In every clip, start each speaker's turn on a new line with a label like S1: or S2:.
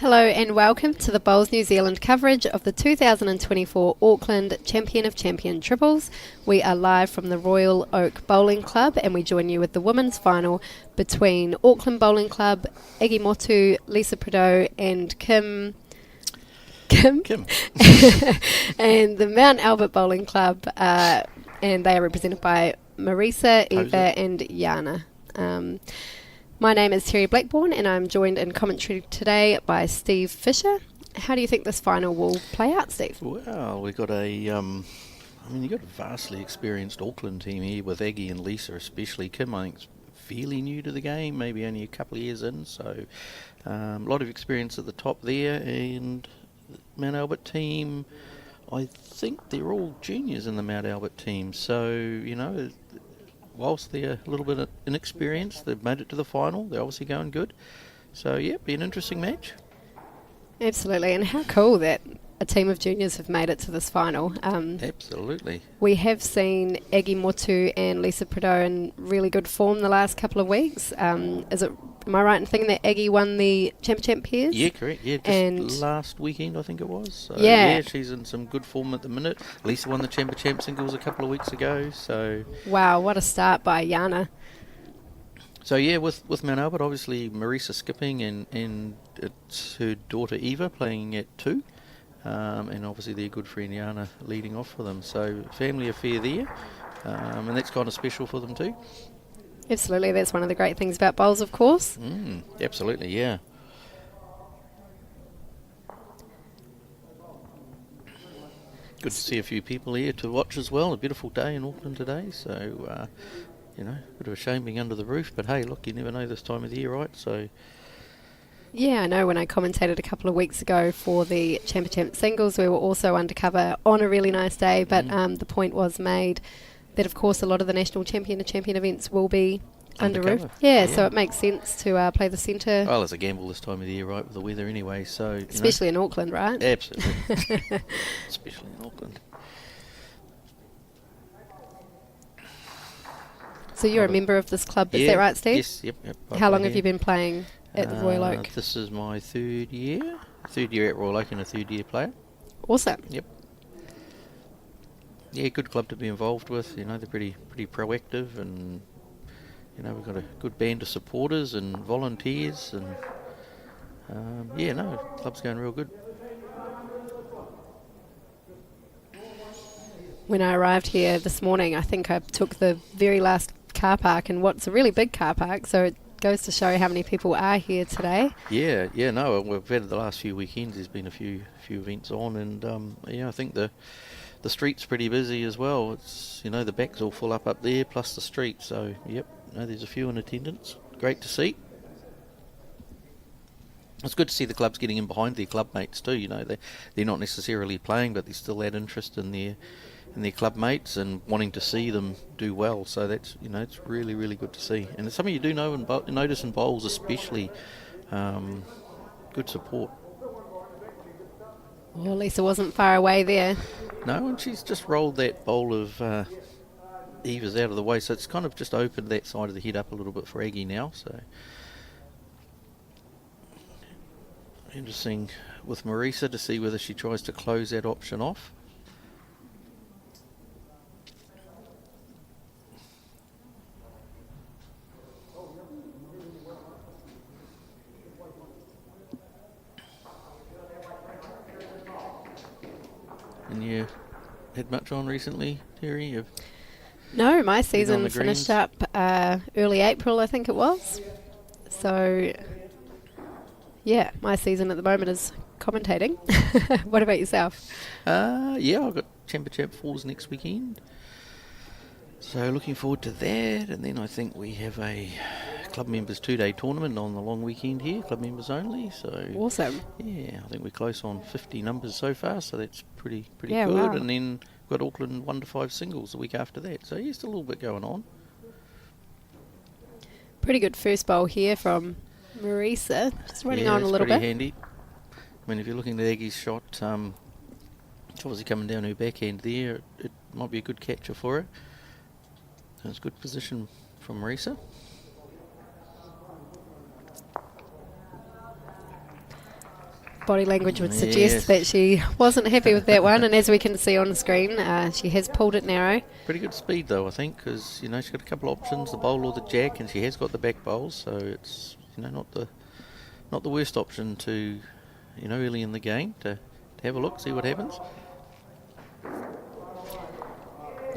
S1: Hello and welcome to the Bowls New Zealand coverage of the 2024 Auckland Champion of Champion Triples. We are live from the Royal Oak Bowling Club and we join you with the women's final between Auckland Bowling Club, Egi Motu, Lisa Prideaux and Kim and the Mount Albert Bowling Club, and they are represented by Marisa, Eva and Yana. My name is Terry Blackburn and I'm joined in commentary today by Steve Fisher. How do you think this final will play out, Steve?
S2: Well, we've got you've got a vastly experienced Auckland team here with Aggie and Lisa, especially. Kim, I think, is fairly new to the game, maybe only a couple of years in, so a lot of experience at the top there. And the Mount Albert team, I think they're all juniors in the Mount Albert team, so, whilst they're a little bit inexperienced, they've made it to the final. They're obviously going good. So, yeah, be an interesting match.
S1: Absolutely, and how cool that a team of juniors have made it to this final.
S2: Absolutely.
S1: We have seen Egi Motu and Lisa Prideaux in really good form the last couple of weeks. Am I right in thinking that Egi won the Champ pairs?
S2: Yeah, correct. Yeah, just last weekend I think it was. So,
S1: yeah,
S2: she's in some good form at the minute. Lisa won the Champ singles a couple of weeks ago. So
S1: wow, what a start by Yana.
S2: So yeah, with Mount Albert, obviously Marisa skipping and it's her daughter Eva playing at 2. And obviously their good friend Yana leading off for them. So family affair there, and that's kind of special for them too.
S1: Absolutely, that's one of the great things about bowls, of course.
S2: Absolutely, yeah. Good to see a few people here to watch as well. A beautiful day in Auckland today, so bit of a shame being under the roof, but hey, look, you never know this time of the year, right? So.
S1: Yeah, I know when I commentated a couple of weeks ago for the Champ singles, we were also undercover on a really nice day, but the point was made that, of course, a lot of the national champion events will be under roof. Yeah, so it makes sense to play the centre.
S2: Well, it's a gamble this time of the year, right, with the weather anyway. So
S1: especially in Auckland, right?
S2: Absolutely. Especially in Auckland.
S1: So you're a member of this club, is that right, Steve?
S2: Yes, yep.
S1: How long have you been playing at the Royal Oak?
S2: This is my third year at Royal Oak and a third year player.
S1: Awesome.
S2: Yep. Yeah, good club to be involved with. They're pretty proactive, and we've got a good band of supporters and volunteers, and club's going real good. When
S1: I arrived here this morning, I think I took the very last car park, and what's a really big car park, so it goes to show how many people are here today.
S2: Yeah, we've had the last few weekends, there's been a few events on, and I think the street's pretty busy as well. It's the back's all full up there, plus the street, so there's a few in attendance. Great to see. It's good to see the clubs getting in behind their club mates too. They're not necessarily playing, but there's still that interest in their club mates and wanting to see them do well. So that's it's really, really good to see. And it's something you do notice in bowls, especially good support.
S1: Well, Lisa wasn't far away there.
S2: No, and she's just rolled that bowl of Eva's out of the way, so it's kind of just opened that side of the head up a little bit for Aggie now. So interesting with Marisa to see whether she tries to close that option off. And you had much on recently, Terry?
S1: No, my season finished up early April, I think it was. So, yeah, my season at the moment is commentating. What about yourself?
S2: I've got Champ Falls next weekend. So looking forward to that. And then I think we have a club members 2-day tournament on the long weekend here, club members only. So
S1: awesome.
S2: Yeah, I think we're close on 50 numbers so far, so that's pretty good.
S1: Wow.
S2: And then we've got Auckland 1 to 5 singles the week after that. So yeah, still a little bit going on.
S1: Pretty good first bowl here from Marisa. Just running on a little bit.
S2: Pretty handy. I mean, if you're looking at Aggie's shot, it's obviously coming down her backhand there. It might be a good catcher for her. So it's good position from Marisa.
S1: body language would suggest that she wasn't happy with that one, and as we can see on the screen, she has pulled it narrow.
S2: Pretty good speed though, I think, because she's got a couple of options, the bowl or the jack, and she has got the back bowls, so it's not the worst option to early in the game to have a look, see what happens.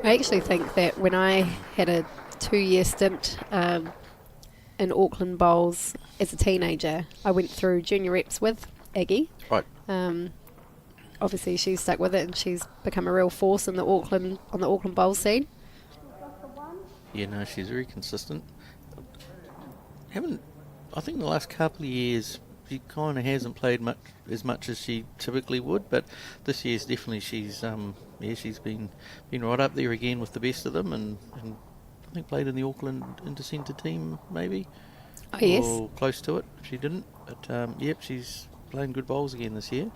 S1: I actually think that when I had a 2-year stint in Auckland Bowls as a teenager, I went through junior reps with Aggie.
S2: Right.
S1: Obviously, she's stuck with it, and she's become a real force in the Auckland Bowl scene.
S2: Yeah, no, she's very consistent. I think the last couple of years she kind of hasn't played as much as she typically would, but this year's definitely she's been right up there again with the best of them, and I think played in the Auckland Intercentre team maybe.
S1: Oh yes.
S2: Or close to it if she didn't, but yep, she's playing good bowls again this year.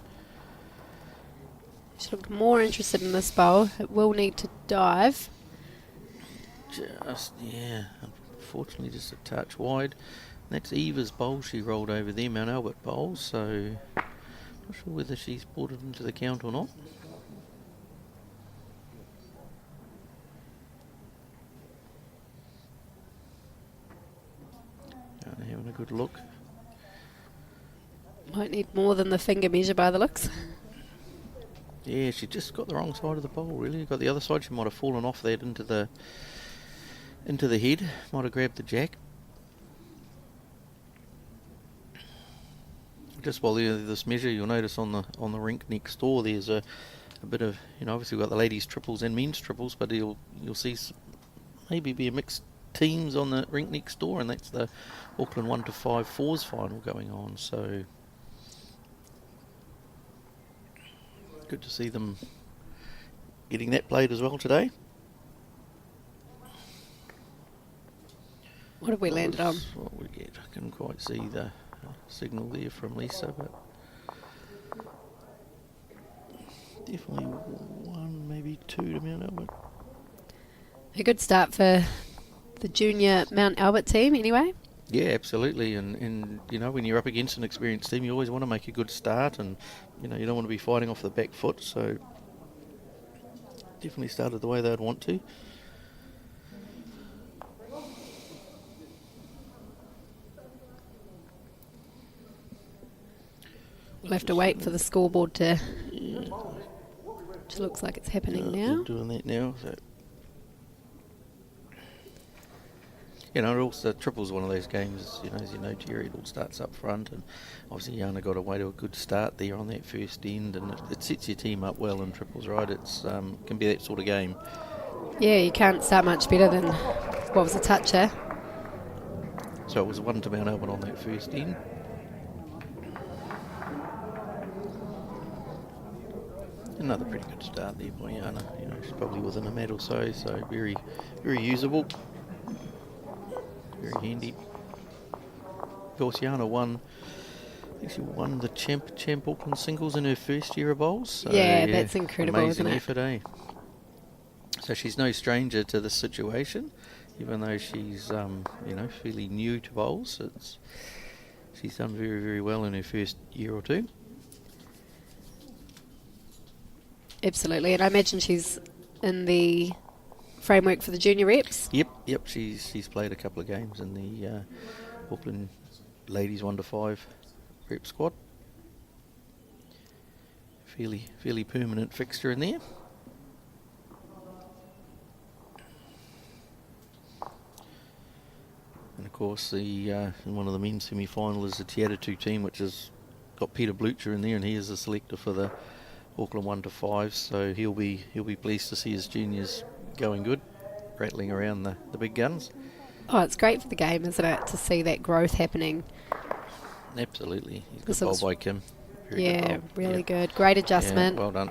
S1: She looked more interested in this bowl. It will need to dive.
S2: Unfortunately just a touch wide. That's Eva's bowl she rolled over there, Mount Albert bowl, so not sure whether she's brought it into the count or not. Having a good look.
S1: Might need more than the finger measure by the looks.
S2: Yeah, she just got the wrong side of the bowl, really. Got the other side, she might have fallen off that into the head. Might have grabbed the jack. Just while this measure, you'll notice on the rink next door, there's a bit of, obviously we've got the ladies triples and men's triples, but you'll see maybe be a mixed teams on the rink next door, and that's the Auckland 1 to 5 fours final going on. So good to see them getting that played as well today.
S1: What have we landed on?
S2: What we get, I couldn't quite see the signal there from Lisa, but definitely 1, maybe 2 to Mount Albert.
S1: A good start for the junior Mount Albert team anyway.
S2: Yeah, absolutely, and when you're up against an experienced team, you always want to make a good start, and you don't want to be fighting off the back foot, so definitely started the way they'd want to.
S1: We'll have to wait for the scoreboard to... Yeah. Which looks like it's happening now.
S2: They're doing that now. So. Also triples one of those games, as Terry, it all starts up front, and obviously Yana got away to a good start there on that first end, and it sets your team up well in triples, right? It's can be that sort of game.
S1: Yeah, you can't start much better than what was a toucher.
S2: So it was 1 to Mount Albert on that first end. Another pretty good start there by Yana. She's probably within a mat or so very, very usable. Very handy. Of course, Yana won the champ Auckland singles in her first year of bowls. So,
S1: yeah, that's incredible,
S2: amazing
S1: isn't it?
S2: effort, eh? So she's no stranger to this situation, even though she's fairly new to bowls. She's done very, very well in her first year or two.
S1: Absolutely, and I imagine she's in the framework for the junior reps.
S2: Yep. She's played a couple of games in the Auckland ladies 1 to 5 rep squad. Fairly permanent fixture in there. And of course, in one of the men's semi-final is the Tiatatu team, which has got Peter Blucher in there, and he is the selector for the Auckland 1 to 5. So he'll be pleased to see his juniors going good, rattling around the big guns.
S1: Oh, it's great for the game, isn't it, to see that growth happening?
S2: Absolutely. He's good bowl by Kim.
S1: Very really good. Great adjustment.
S2: Yeah, well done.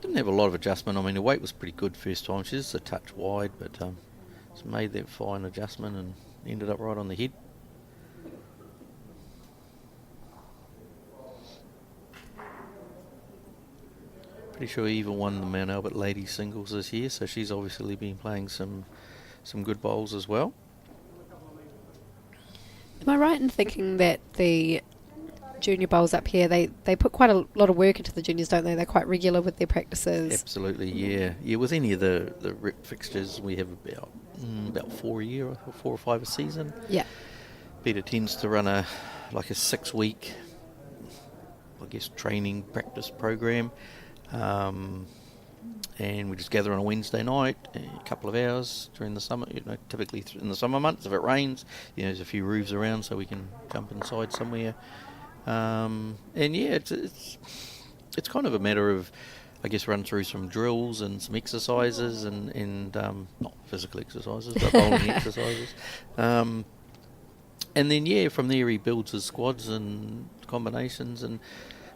S2: Didn't have a lot of adjustment. I mean, the weight was pretty good first time. She's a touch wide, but she's made that fine adjustment and ended up right on the head. Pretty sure Eva won the Mount Albert ladies singles this year, so she's obviously been playing some good bowls as well.
S1: Am I right in thinking that the junior bowls up here, they put quite a lot of work into the juniors, don't they? They're quite regular with their practices.
S2: Absolutely, yeah. Yeah, with any of the rep fixtures, we have about 4 a year, or 4 or 5 a season.
S1: Yeah.
S2: Peter tends to run a 6-week, I guess, training practice program. And we just gather on a Wednesday night, a couple of hours during the summer. Typically in the summer months, if it rains, there's a few roofs around, so we can jump inside somewhere. And yeah, it's kind of a matter of, I guess, run through some drills and some exercises and not physical exercises, but bowling exercises. And then from there he builds his squads and combinations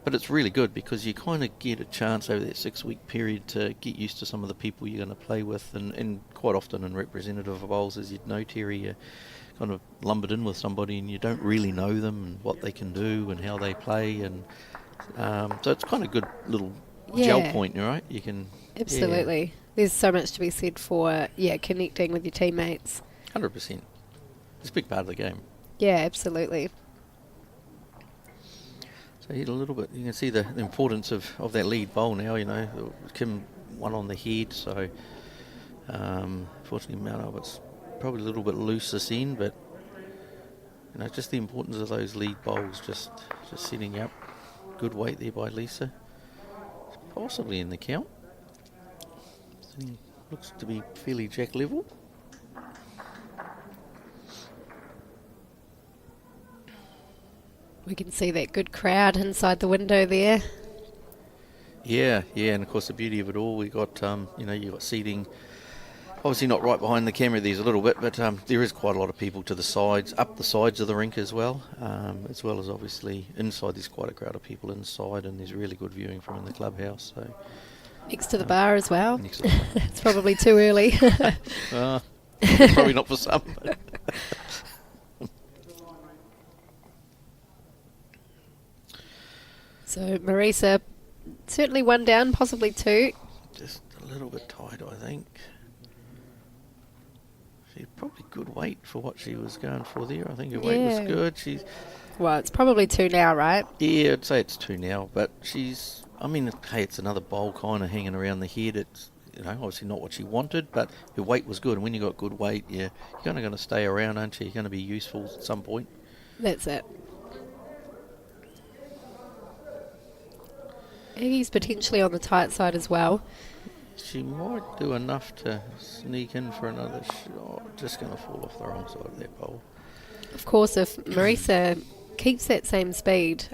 S2: But it's really good because you kind of get a chance over that 6-week period to get used to some of the people you're going to play with, and quite often in representative of bowls, as you'd know, Terry, you're kind of lumbered in with somebody and you don't really know them and what they can do and how they play, and so it's kind of good little gel point, right? You can
S1: absolutely. There's so much to be said for connecting with your teammates.
S2: 100%. It's a big part of the game.
S1: Yeah, absolutely.
S2: So a little bit, you can see the importance of that lead bowl now. Kim won on the head, so fortunately Mount Albert's probably a little bit loose this end, but just the importance of those lead bowls, just setting up. Good weight there by Lisa, possibly in the count. Looks to be fairly jack level.
S1: We can see that good crowd inside the window there.
S2: Yeah, and of course the beauty of it all, we got, you've got seating, obviously not right behind the camera, there's a little bit, but there is quite a lot of people to the sides, up the sides of the rink as well as obviously inside. There's quite a crowd of people inside, and there's really good viewing from in the clubhouse. So
S1: next to the bar as well.
S2: Next to the bar.
S1: It's probably too early.
S2: Probably not for some.
S1: So Marisa, certainly one down, possibly two.
S2: Just a little bit tight, I think. She's probably good weight for what she was going for there. I think her weight was good.
S1: Well, it's probably two now, right?
S2: Yeah, I'd say it's two now, but it's another bowl kind of hanging around the head. It's, obviously not what she wanted, but her weight was good. And when you got good weight, you're kind of going to stay around, aren't you? You're going to be useful at some point.
S1: That's it. Aggie's potentially on the tight side as well.
S2: She might do enough to sneak in for another shot. Just going to fall off the wrong side of that bowl.
S1: Of course, if Marisa keeps that same speed,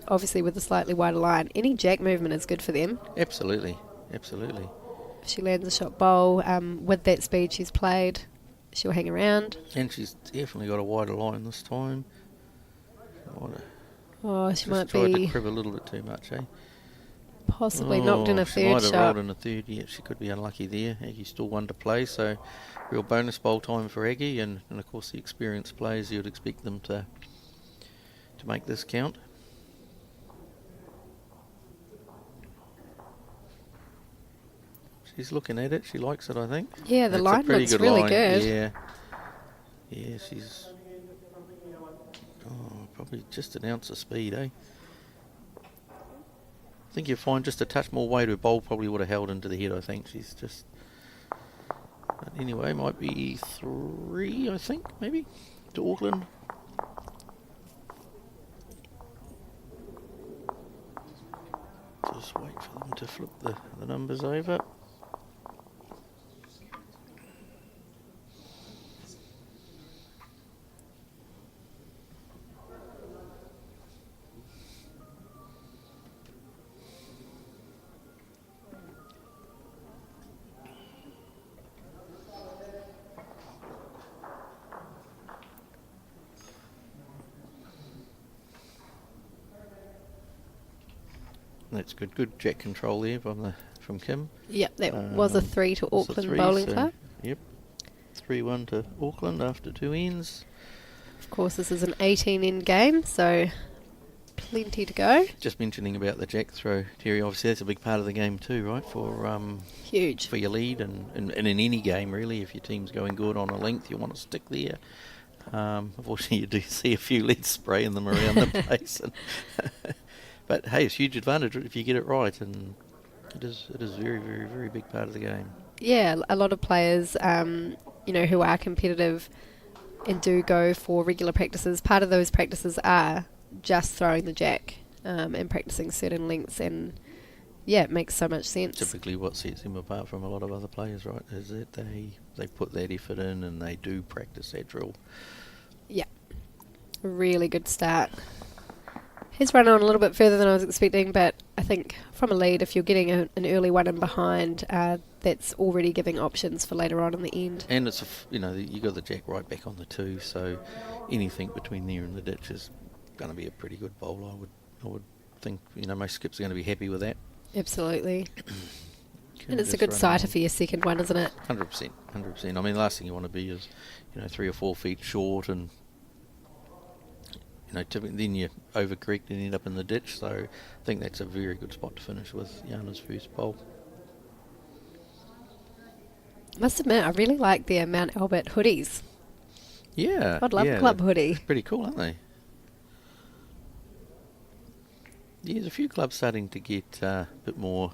S1: obviously with a slightly wider line, any jack movement is good for them.
S2: Absolutely.
S1: If she lands a shot bowl with that speed she's played, she'll hang around.
S2: And she's definitely got a wider line this time.
S1: She might
S2: tried
S1: be
S2: to crib a little bit too much, eh?
S1: Possibly knocked in a
S2: she
S1: third
S2: might have
S1: shot.
S2: rolled in a third. Yeah, she could be unlucky there. Aggie's still one to play, so real bonus bowl time for Aggie, and of course the experienced players, you would expect them to make this count. She's looking at it. She likes it, I think.
S1: Yeah, the line looks really good.
S2: Yeah, she's probably just an ounce of speed, eh? I think you'll find just a touch more weight, her bowl probably would have held into the head, I think. She's just... But anyway, might be 3, I think, maybe, to Auckland. Just wait for them to flip the numbers over. That's good. Good jack control there from Kim.
S1: Yep, that was a 3 to Auckland Bowling Club.
S2: Yep, 3-1 to Auckland after 2 ends.
S1: Of course, this is an 18-end game, so plenty to go.
S2: Just mentioning about the jack throw, Terry, obviously that's a big part of the game too, right?
S1: Huge.
S2: For your lead, and in any game really, if your team's going good on a length, you want to stick there. Unfortunately, you do see a few leads spraying them around the place. But hey, it's a huge advantage if you get it right, and it is very, very, very big part of the game.
S1: Yeah, a lot of players, who are competitive and do go for regular practices. Part of those practices are just throwing the jack and practicing certain lengths, and yeah, it makes so much sense.
S2: Typically what sets them apart from a lot of other players, right, is that they put that effort in and they do practice that drill.
S1: Yeah, really good start. He's run on a little bit further than I was expecting, but I think from a lead, if you're getting an early one in behind, that's already giving options for later on in the end.
S2: And it's you got the jack right back on the 2, so anything between there and the ditch is going to be a pretty good bowl. I would think most skips are going to be happy with that.
S1: Absolutely. And it's a good sighter for your second one, isn't it?
S2: 100%. I mean, the last thing you want to be is 3 or 4 feet short, and then you overcorrect and end up in the ditch. So I think that's a very good spot to finish with Jana's first bowl.
S1: Must admit, I really like their Mount Albert hoodies.
S2: Yeah.
S1: I'd love a club hoodie.
S2: Pretty cool, aren't they? Yeah, there's a few clubs starting to get a bit more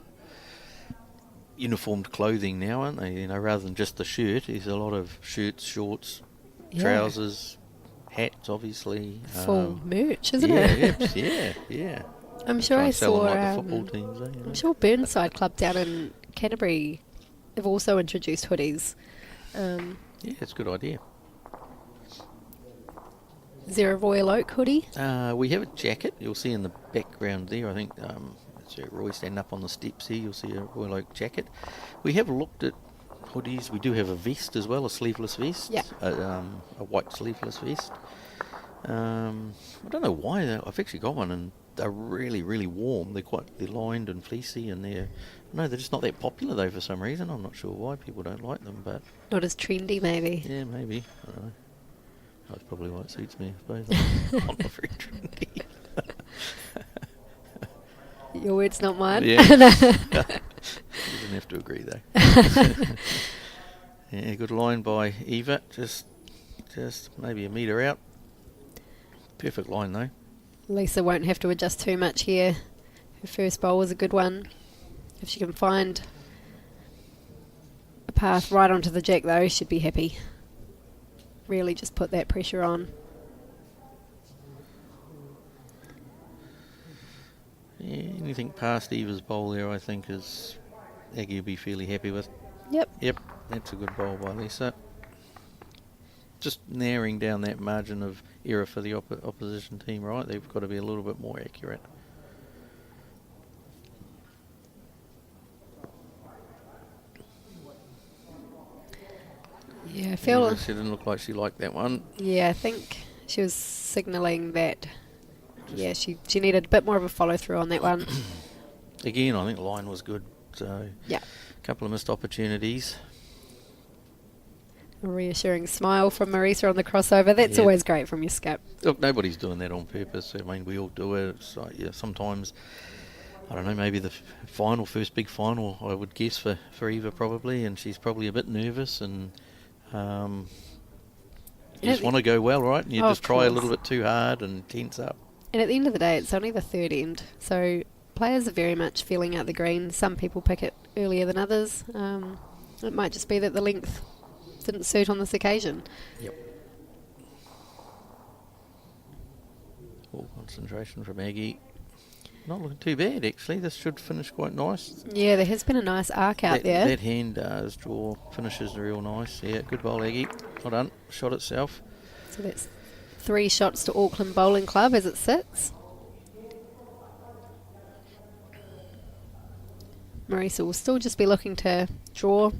S2: uniformed clothing now, aren't they? Rather than just the shirt, there's a lot of shirts, shorts, trousers, hats, obviously.
S1: Full merch, isn't it?
S2: Yeah.
S1: I'm sure I saw.
S2: Like the football teams,
S1: I'm sure Burnside Club down in Canterbury have also introduced hoodies.
S2: Yeah, it's a good idea.
S1: Is there a Royal Oak hoodie?
S2: We have a jacket. You'll see in the background there. I think it's Roy standing up on the steps here. You'll see a Royal Oak jacket. We have looked at hoodies. We do have a vest as well, a sleeveless vest.
S1: Yeah.
S2: A white sleeveless vest. I don't know why though. I've actually got one, and they're really, really warm. They're lined and fleecy, and they're just not that popular though for some reason. I'm not sure why people don't like them, but
S1: Not as trendy, maybe.
S2: yeah, maybe. I don't know. That's probably why it suits me, I suppose. I'm not very trendy.
S1: Your words, not mine.
S2: Yeah. You didn't have to agree though. Yeah, good line by Eva. Just maybe a metre out. Perfect line though.
S1: Lisa won't have to adjust too much here. Her first bowl was a good one. If she can find a path right onto the jack though, she'd be happy. Really just put that pressure on.
S2: Yeah, anything past Eva's bowl there, I think, is Aggie will be fairly happy with.
S1: Yep,
S2: that's a good bowl by Lisa. Just narrowing down that margin of error for the opposition team, right? They've got to be a little bit more accurate.
S1: Yeah, I feel.
S2: She didn't look like she liked that one.
S1: Yeah, I think she was signalling that. Yeah, she needed a bit more of a follow through on that one.
S2: Again, I think the line was good. So
S1: yeah,
S2: a couple of missed opportunities.
S1: A reassuring smile from Marisa on the crossover. That's always great from your skip.
S2: Look, nobody's doing that on purpose. I mean, we all do it. It's like, sometimes, I don't know, maybe the first big final, I would guess, for Eva probably, and she's probably a bit nervous, and you just want to go well, right? And you just try a little bit too hard and tense up.
S1: And at the end of the day, it's only the third end, so players are very much feeling out the green. Some people pick it earlier than others. It might just be that the length didn't suit on this occasion.
S2: Yep. All concentration from Aggie. Not looking too bad, actually. This should finish quite nice.
S1: Yeah, there has been a nice arc out there.
S2: That hand draw finishes real nice. Yeah, good bowl, Aggie. Well done. Shot itself.
S1: So that's 3 shots to Auckland Bowling Club as it sits. Marisa will still just be looking to draw.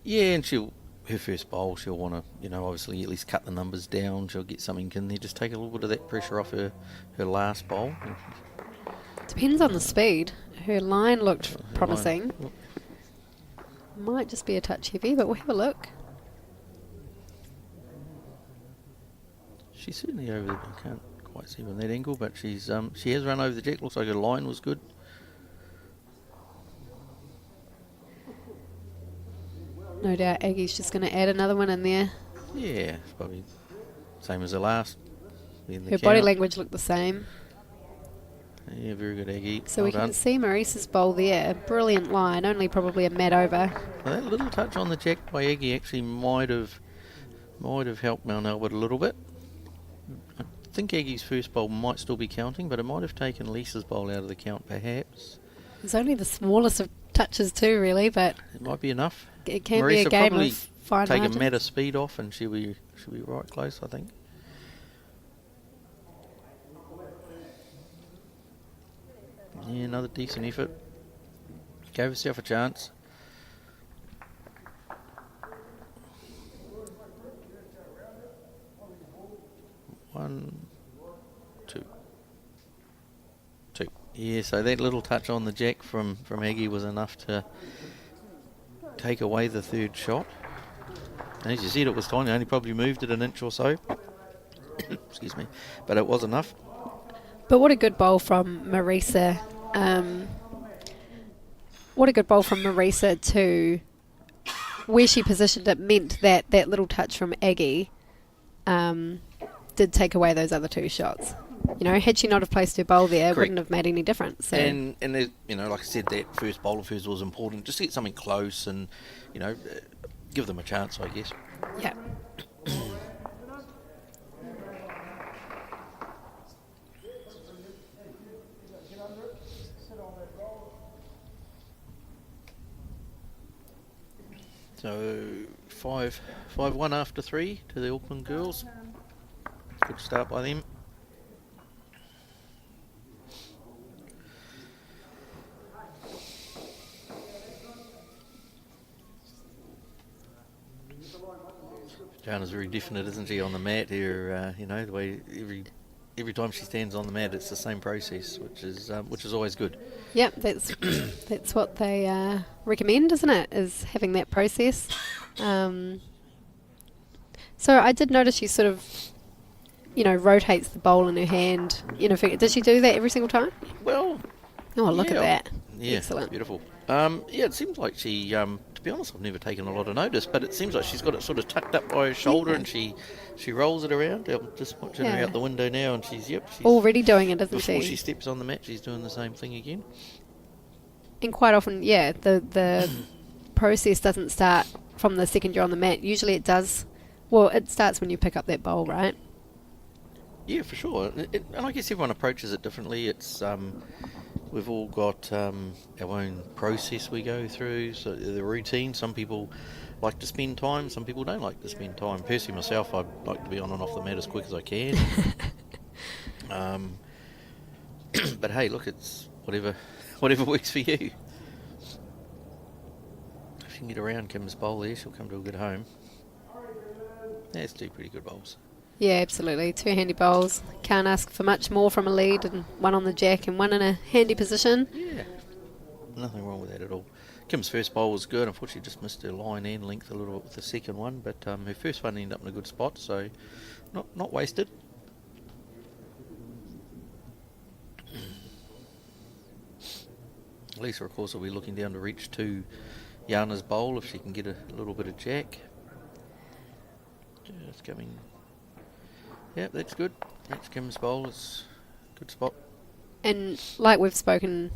S2: Yeah, and her first bowl, she'll want to, obviously at least cut the numbers down. She'll get something in there, just take a little bit of that pressure off her last bowl.
S1: Depends on the speed. Her line looked promising. Might just be a touch heavy, but we'll have a look.
S2: She's certainly over there. I can't quite see from that angle, but she has run over the jack. Looks like her line was good.
S1: No doubt Aggie's just going to add another one in there.
S2: Yeah, it's probably Same as the last.
S1: Her body language looked the same.
S2: Yeah, very good, Aggie.
S1: So
S2: Well
S1: we
S2: done.
S1: can see Maurice's bowl there. Brilliant line, only probably a mat over.
S2: Well, that little touch on the jack by Aggie actually might have helped Mount Albert a little bit. I think Aggie's first bowl might still be counting, but it might have taken Lisa's bowl out of the count, perhaps.
S1: It's only the smallest of touches too, really, but
S2: It might be enough.
S1: it can
S2: Marisa
S1: be a game
S2: probably
S1: of fine
S2: take
S1: margins.
S2: a mat of speed off, and she'll be right close, I think. Yeah, another decent effort. Gave herself a chance. One, two. Yeah, so that little touch on the jack from Aggie was enough to take away the third shot. And as you said, it was tiny. Only probably moved it an inch or so. Excuse me. But it was enough.
S1: But what a good bowl from Marisa. What a good bowl from Marisa to where she positioned it meant that that little touch from Aggie did take away those other two shots. You know, had she not have placed her bowl there, it wouldn't have made any difference. So.
S2: And you know, like I said, that first bowl of hers was important. Just to get something close and, you know, give them a chance, I guess.
S1: Yeah.
S2: So 5-1 after 3 to the Auckland girls. Good start by them. Jana's very definite, isn't she, on the mat here? You know, the way every time she stands on the mat, it's the same process, which is always good.
S1: Yep, that's what they recommend, isn't it? Is having that process. So I did notice she sort of, you know, rotates the bowl in her hand. You know, does she do that every single time?
S2: Well,
S1: oh, look at that!
S2: Yeah,
S1: excellent,
S2: beautiful. Yeah, it seems like she. To be honest, I've never taken a lot of notice, but it seems like she's got it sort of tucked up by her shoulder, and she rolls it around. I'm just watching her out the window now, and she's
S1: already doing it, isn't
S2: before
S1: she?
S2: she steps on the mat, she's doing the same thing again.
S1: And quite often, yeah, the process doesn't start from the second you're on the mat. Usually, it does. Well, it starts when you pick up that bowl, right?
S2: Yeah, for sure. And I guess everyone approaches it differently. It's we've all got our own process we go through. So the routine. Some people like to spend time. Some people don't like to spend time. Personally, myself, I'd like to be on and off the mat as quick as I can. But hey, look, it's whatever works for you. If you can get around Kim's bowl there, she'll come to a good home. That's two pretty good bowls.
S1: Yeah, absolutely. Two handy bowls. Can't ask for much more from a lead, and one on the jack and one in a handy position.
S2: Yeah, nothing wrong with that at all. Kim's first bowl was good. Unfortunately, just missed her line and length a little bit with the second one, but her first one ended up in a good spot, so not wasted. Lisa, of course, will be looking down to reach to Jana's bowl if she can get a little bit of jack. Just coming. Yep, that's good. That's Kim's bowl. It's a good spot.
S1: And like we've spoken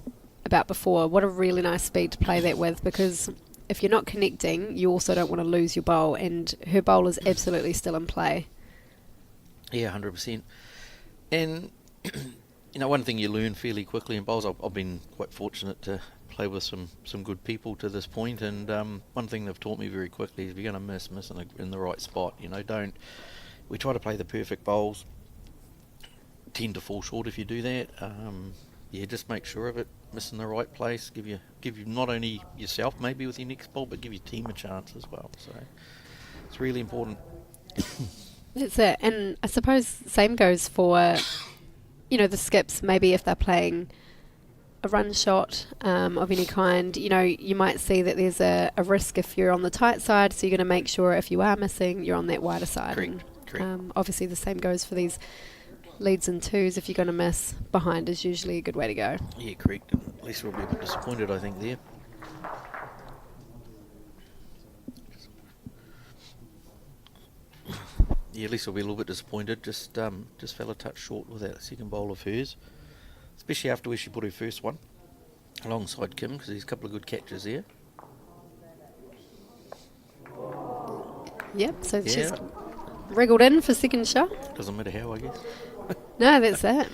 S1: about before, what a really nice speed to play that with, because if you're not connecting, you also don't want to lose your bowl, and her bowl is absolutely still in play.
S2: Yeah, 100%. And, you know, one thing you learn fairly quickly in bowls, I've been quite fortunate to play with some good people to this point, and one thing they've taught me very quickly is if you're going to miss in the right spot. You know, we try to play the perfect bowls, tend to fall short if you do that. Yeah, just make sure of it, miss in the right place, give you not only yourself maybe with your next bowl, but give your team a chance as well. So it's really important.
S1: That's it. And I suppose same goes for, you know, the skips. Maybe if they're playing a run shot of any kind, you know, you might see that there's a risk if you're on the tight side, so you're going to make sure if you are missing, you're on that wider side.
S2: Correct.
S1: Obviously the same goes for these leads and twos. If you're going to miss, behind is usually a good way to go.
S2: Yeah, correct. Lisa will be a bit disappointed, I think, there. Yeah, Lisa will be a little bit disappointed. Just fell a touch short with that second bowl of hers, especially after where she put her first one alongside Kim, because there's a couple of good catches there.
S1: Yep, so she's wriggled in for second shot.
S2: Doesn't matter how, I guess.
S1: No, that's it.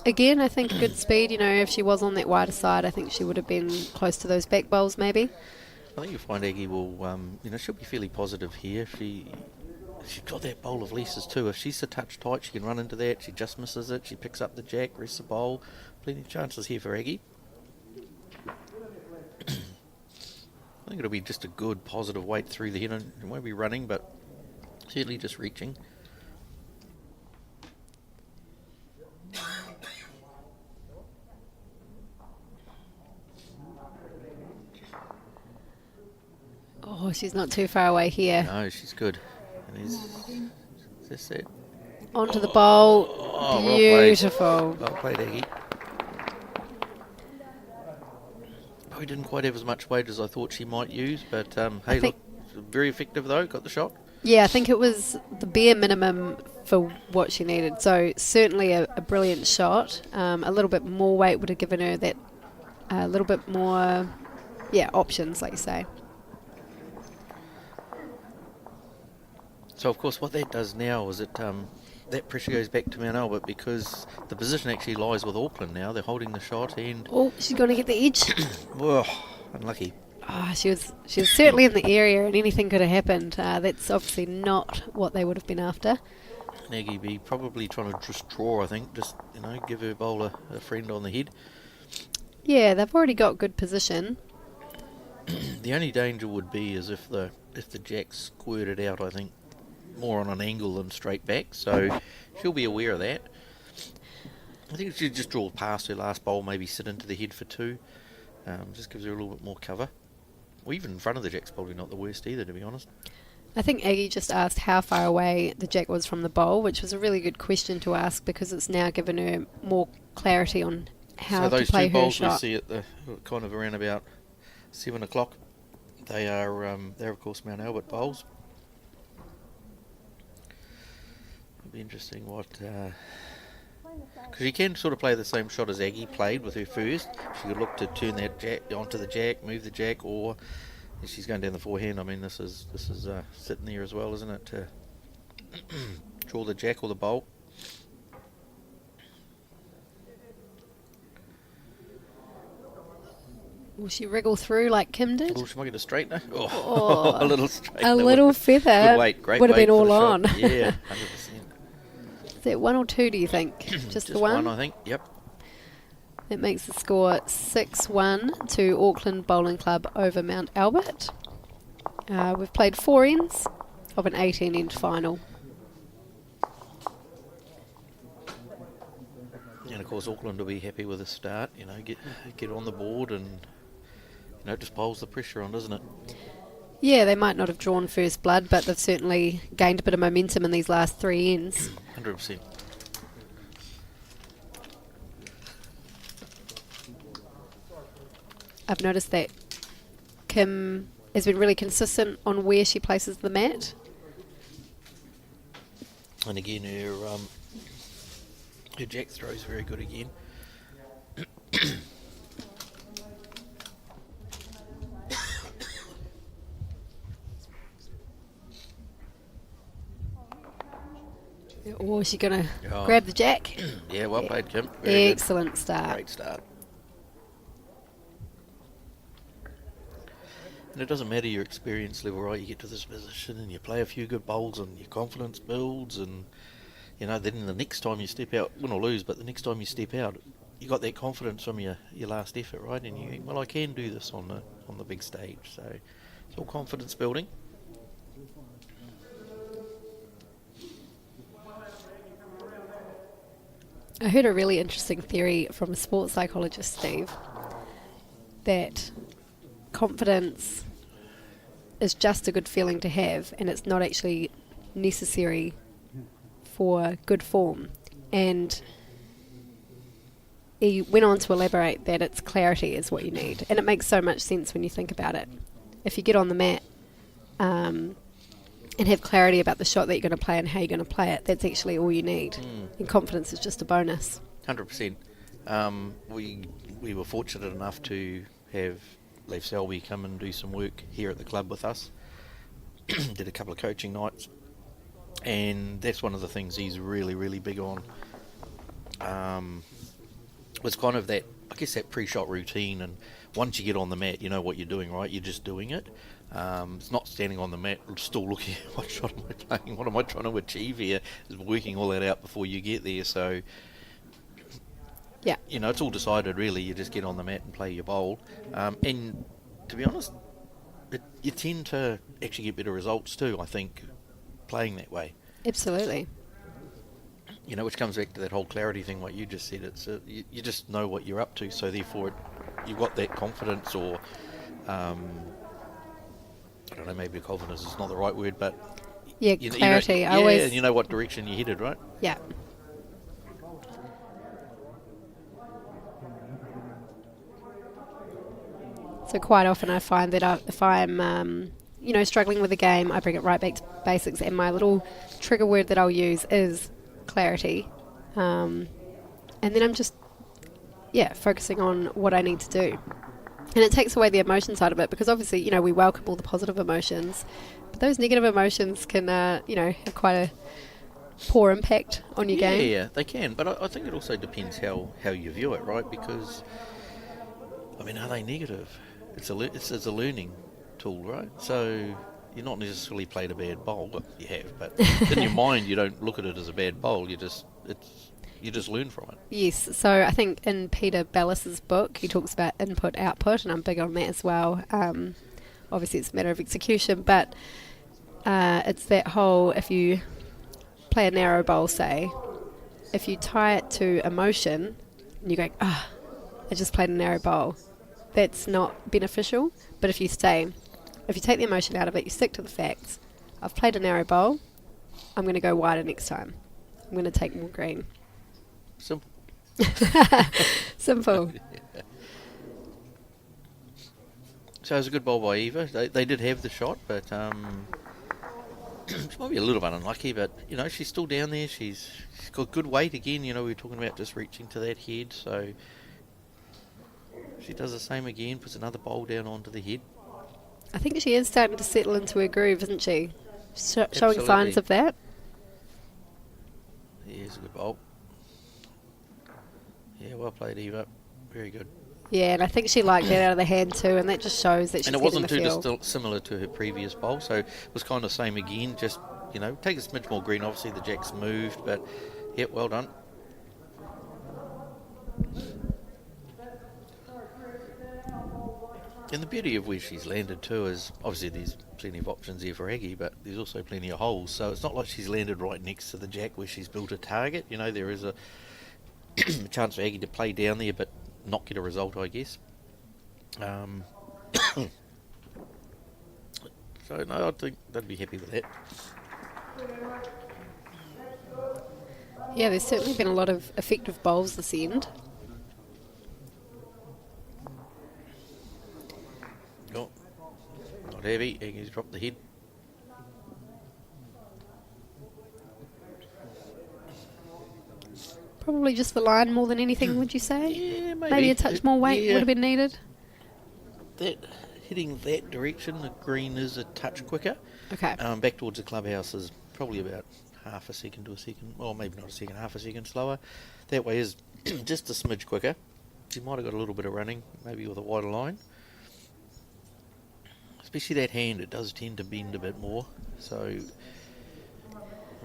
S1: Again, I think good speed. If she was on that wider side, I think she would have been close to those back bowls maybe.
S2: I think you'll find Aggie will, she'll be fairly positive here. She's got that bowl of Lisa's too. If she's a touch tight, she can run into that. She just misses it. She picks up the jack, rests the bowl. Plenty of chances here for Aggie. I think it'll be just a good positive weight through the head. It won't be running, but certainly just reaching.
S1: Oh, she's not too far away here.
S2: No, she's good. And is this it?
S1: Onto the bowl.
S2: Oh,
S1: Beautiful.
S2: Well played, Aggie. Probably didn't quite have as much weight as I thought she might use, but hey, look, very effective though. Got the shot.
S1: Yeah, I think it was the bare minimum for what she needed. So certainly a brilliant shot. A little bit more weight would have given her that a little bit more, options, like you say.
S2: So of course what that does now is that pressure goes back to Mount Albert, because the position actually lies with Auckland now. They're holding the shot and...
S1: Oh, she's going to get the edge.
S2: Oh, unlucky.
S1: Oh, she was certainly in the area and anything could have happened. That's obviously not what they would have been after.
S2: Aggie be probably trying to just draw, I think. Just, give her bowler a friend on the head.
S1: Yeah, they've already got good position.
S2: The only danger would be is if the jack squirted out, I think. More on an angle than straight back, so she'll be aware of that. I think she'll just draw past her last bowl, maybe sit into the head for two. Just gives her a little bit more cover. Or even in front of the jack's probably not the worst either, to be honest.
S1: I think Aggie just asked how far away the jack was from the bowl, which was a really good question to ask, because it's now given her more clarity on how to play her shot. So those two bowls
S2: we see at the kind of around about 7 o'clock, they're of course Mount Albert bowls. Be interesting what, because you can sort of play the same shot as Aggie played with her first. She could look to turn that jack onto the jack, move the jack, or if she's going down the forehand. I mean, this is sitting there as well, isn't it? To draw the jack or the bowl.
S1: Will she wriggle through like Kim did?
S2: Oh, she might get a straightener. Oh, a little straightener.
S1: A little feather.
S2: Good weight, great
S1: would have
S2: weight
S1: been all
S2: for the
S1: on.
S2: shot. Yeah, 100%.
S1: Is that 1 or 2, do you think? Just the one?
S2: One, I think. Yep.
S1: That makes the score 6-1 to Auckland Bowling Club over Mount Albert. We've played 4 ends of an 18-end final.
S2: And of course Auckland will be happy with the start, get on the board and it just piles the pressure on, doesn't it?
S1: Yeah, they might not have drawn first blood, but they've certainly gained a bit of momentum in these last 3 ends.
S2: 100%.
S1: I've noticed that Kim has been really consistent on where she places the mat.
S2: And again, her jack throw is very good again.
S1: Or is she going to grab the jack?
S2: Yeah, well played, Kim. Very
S1: Excellent
S2: good.
S1: start.
S2: Great start. And it doesn't matter your experience level, right? You get to this position and you play a few good bowls and your confidence builds, and then the next time you step out, win or lose, but the next time you step out, you got that confidence from your last effort, right? And you think, well, I can do this on the big stage. So it's all confidence building.
S1: I heard a really interesting theory from a sports psychologist, Steve, that confidence is just a good feeling to have, and it's not actually necessary for good form. And he went on to elaborate that it's clarity is what you need, and it makes so much sense when you think about it. If you get on the mat and have clarity about the shot that you're going to play and how you're going to play it. That's actually all you need. And confidence is just a bonus.
S2: 100%. We were fortunate enough to have Leif Selby come and do some work here at the club with us. Did a couple of coaching nights, and that's one of the things he's really, really big on. Was kind of that, I guess, that pre-shot routine, and once you get on the mat, you know what you're doing, right? You're just doing it. It's not standing on the mat still looking at what shot am I playing, what am I trying to achieve here. It's working all that out before you get there. So,
S1: yeah,
S2: you know, it's all decided really. You just get on the mat and play your bowl. And to be honest, you tend to actually get better results too, I think, playing that way.
S1: Absolutely.
S2: You know, which comes back to that whole clarity thing, what you just said. It's you just know what you're up to, so therefore you've got that confidence, or I don't know, maybe confidence is not the right word, but
S1: yeah, clarity.
S2: You know, and you know what direction you're headed, right?
S1: Yeah. So quite often I find that if I'm struggling with a game, I bring it right back to basics, and my little trigger word that I'll use is clarity, and then I'm just focusing on what I need to do, and it takes away the emotion side of it, because obviously we welcome all the positive emotions, but those negative emotions can have quite a poor impact on your game.
S2: Yeah, they can, but I think it also depends how you view it, right? Because I mean, are they negative? It's a learning tool, right? So you're not necessarily played a bad bowl. Well, you have, but in your mind you don't look at it as a bad bowl. You just learn from it.
S1: Yes. So I think in Peter Bellis's book he talks about input output, and I'm big on that as well. Obviously it's a matter of execution, but it's that whole, if you play a narrow bowl, say, if you tie it to emotion and you go, I just played a narrow bowl, that's not beneficial. But if you take the emotion out of it, you stick to the facts. I've played a narrow bowl, I'm going to go wider next time. I'm going to take more green.
S2: Simple.
S1: Simple.
S2: Yeah. So it was a good bowl by Eva. They did have the shot, but she might be a little bit unlucky, but she's still down there. She's got good weight again. We were talking about just reaching to that head, so she does the same again, puts another bowl down onto the head.
S1: I think she is starting to settle into her groove, isn't she? Showing signs of that.
S2: Yeah, it's a good bowl. Yeah, well played, Eva. Very good.
S1: Yeah, and I think she liked that out of the hand too, and that just shows that she's
S2: getting the feel. And it wasn't
S1: feel.
S2: too similar to her previous bowl, so it was kind of the same again, just, take a smidge more green. Obviously the jack's moved, but, yeah, well done. And the beauty of where she's landed too is, obviously there's plenty of options here for Aggie, but there's also plenty of holes, so it's not like she's landed right next to the jack where she's built a target. There is a chance for Aggie to play down there but not get a result, I guess. So no, I think they'd be happy with that.
S1: Yeah, there's certainly been a lot of effective bowls this end.
S2: Oh, not heavy. Aggie's dropped the head.
S1: Probably just the line more than anything, would you say?
S2: Yeah,
S1: Maybe a touch more weight would have been needed.
S2: Hitting that direction, the green is a touch quicker.
S1: Okay.
S2: Back towards the clubhouse is probably about half a second to a second, well, maybe not a second, half a second slower. That way is just a smidge quicker. She might have got a little bit of running, maybe with a wider line. Especially that hand, it does tend to bend a bit more. So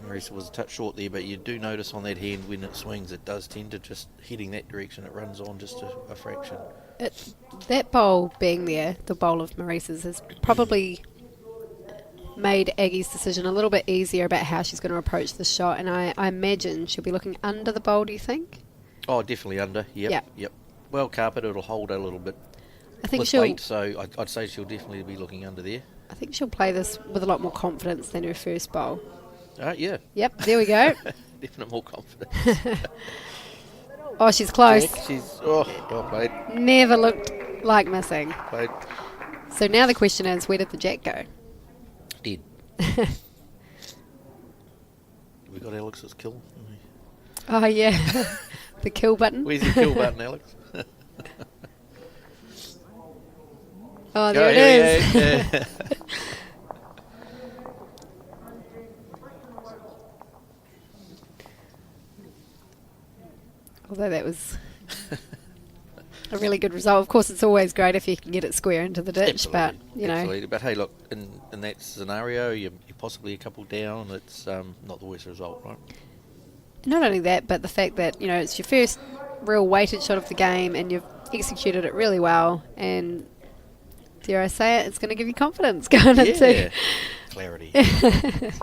S2: Marisa was a touch short there, but you do notice on that hand when it swings, it does tend to just heading that direction. It runs on just a fraction.
S1: That bowl being there, the bowl of Marisa's, has probably made Aggie's decision a little bit easier about how she's going to approach the shot, and I imagine she'll be looking under the bowl, do you think?
S2: Oh, definitely under, yep. Well carpet, it'll hold a little bit.
S1: I think
S2: with weight, so I'd say she'll definitely be looking under there.
S1: I think she'll play this with a lot more confidence than her first bowl.
S2: Yeah.
S1: Yep, there we go.
S2: Definitely more confidence.
S1: Oh, she's close.
S2: Well played.
S1: Never looked like missing.
S2: Played.
S1: So now the question is, where did the jack go?
S2: Did. We got Alex's kill.
S1: Oh, yeah. The kill button.
S2: Where's your kill button, Alex?
S1: Oh, there it is.
S2: Yeah.
S1: Although that was a really good result. Of course, it's always great if you can get it square into the ditch,
S2: Absolutely.
S1: but, you know.
S2: Absolutely. But hey, look, in that scenario, you're possibly a couple down. It's not the worst result, right?
S1: Not only that, but the fact that, you know, it's your first real weighted shot of the game and you've executed it really well, and dare I say it, it's going to give you confidence going into
S2: clarity. Yeah,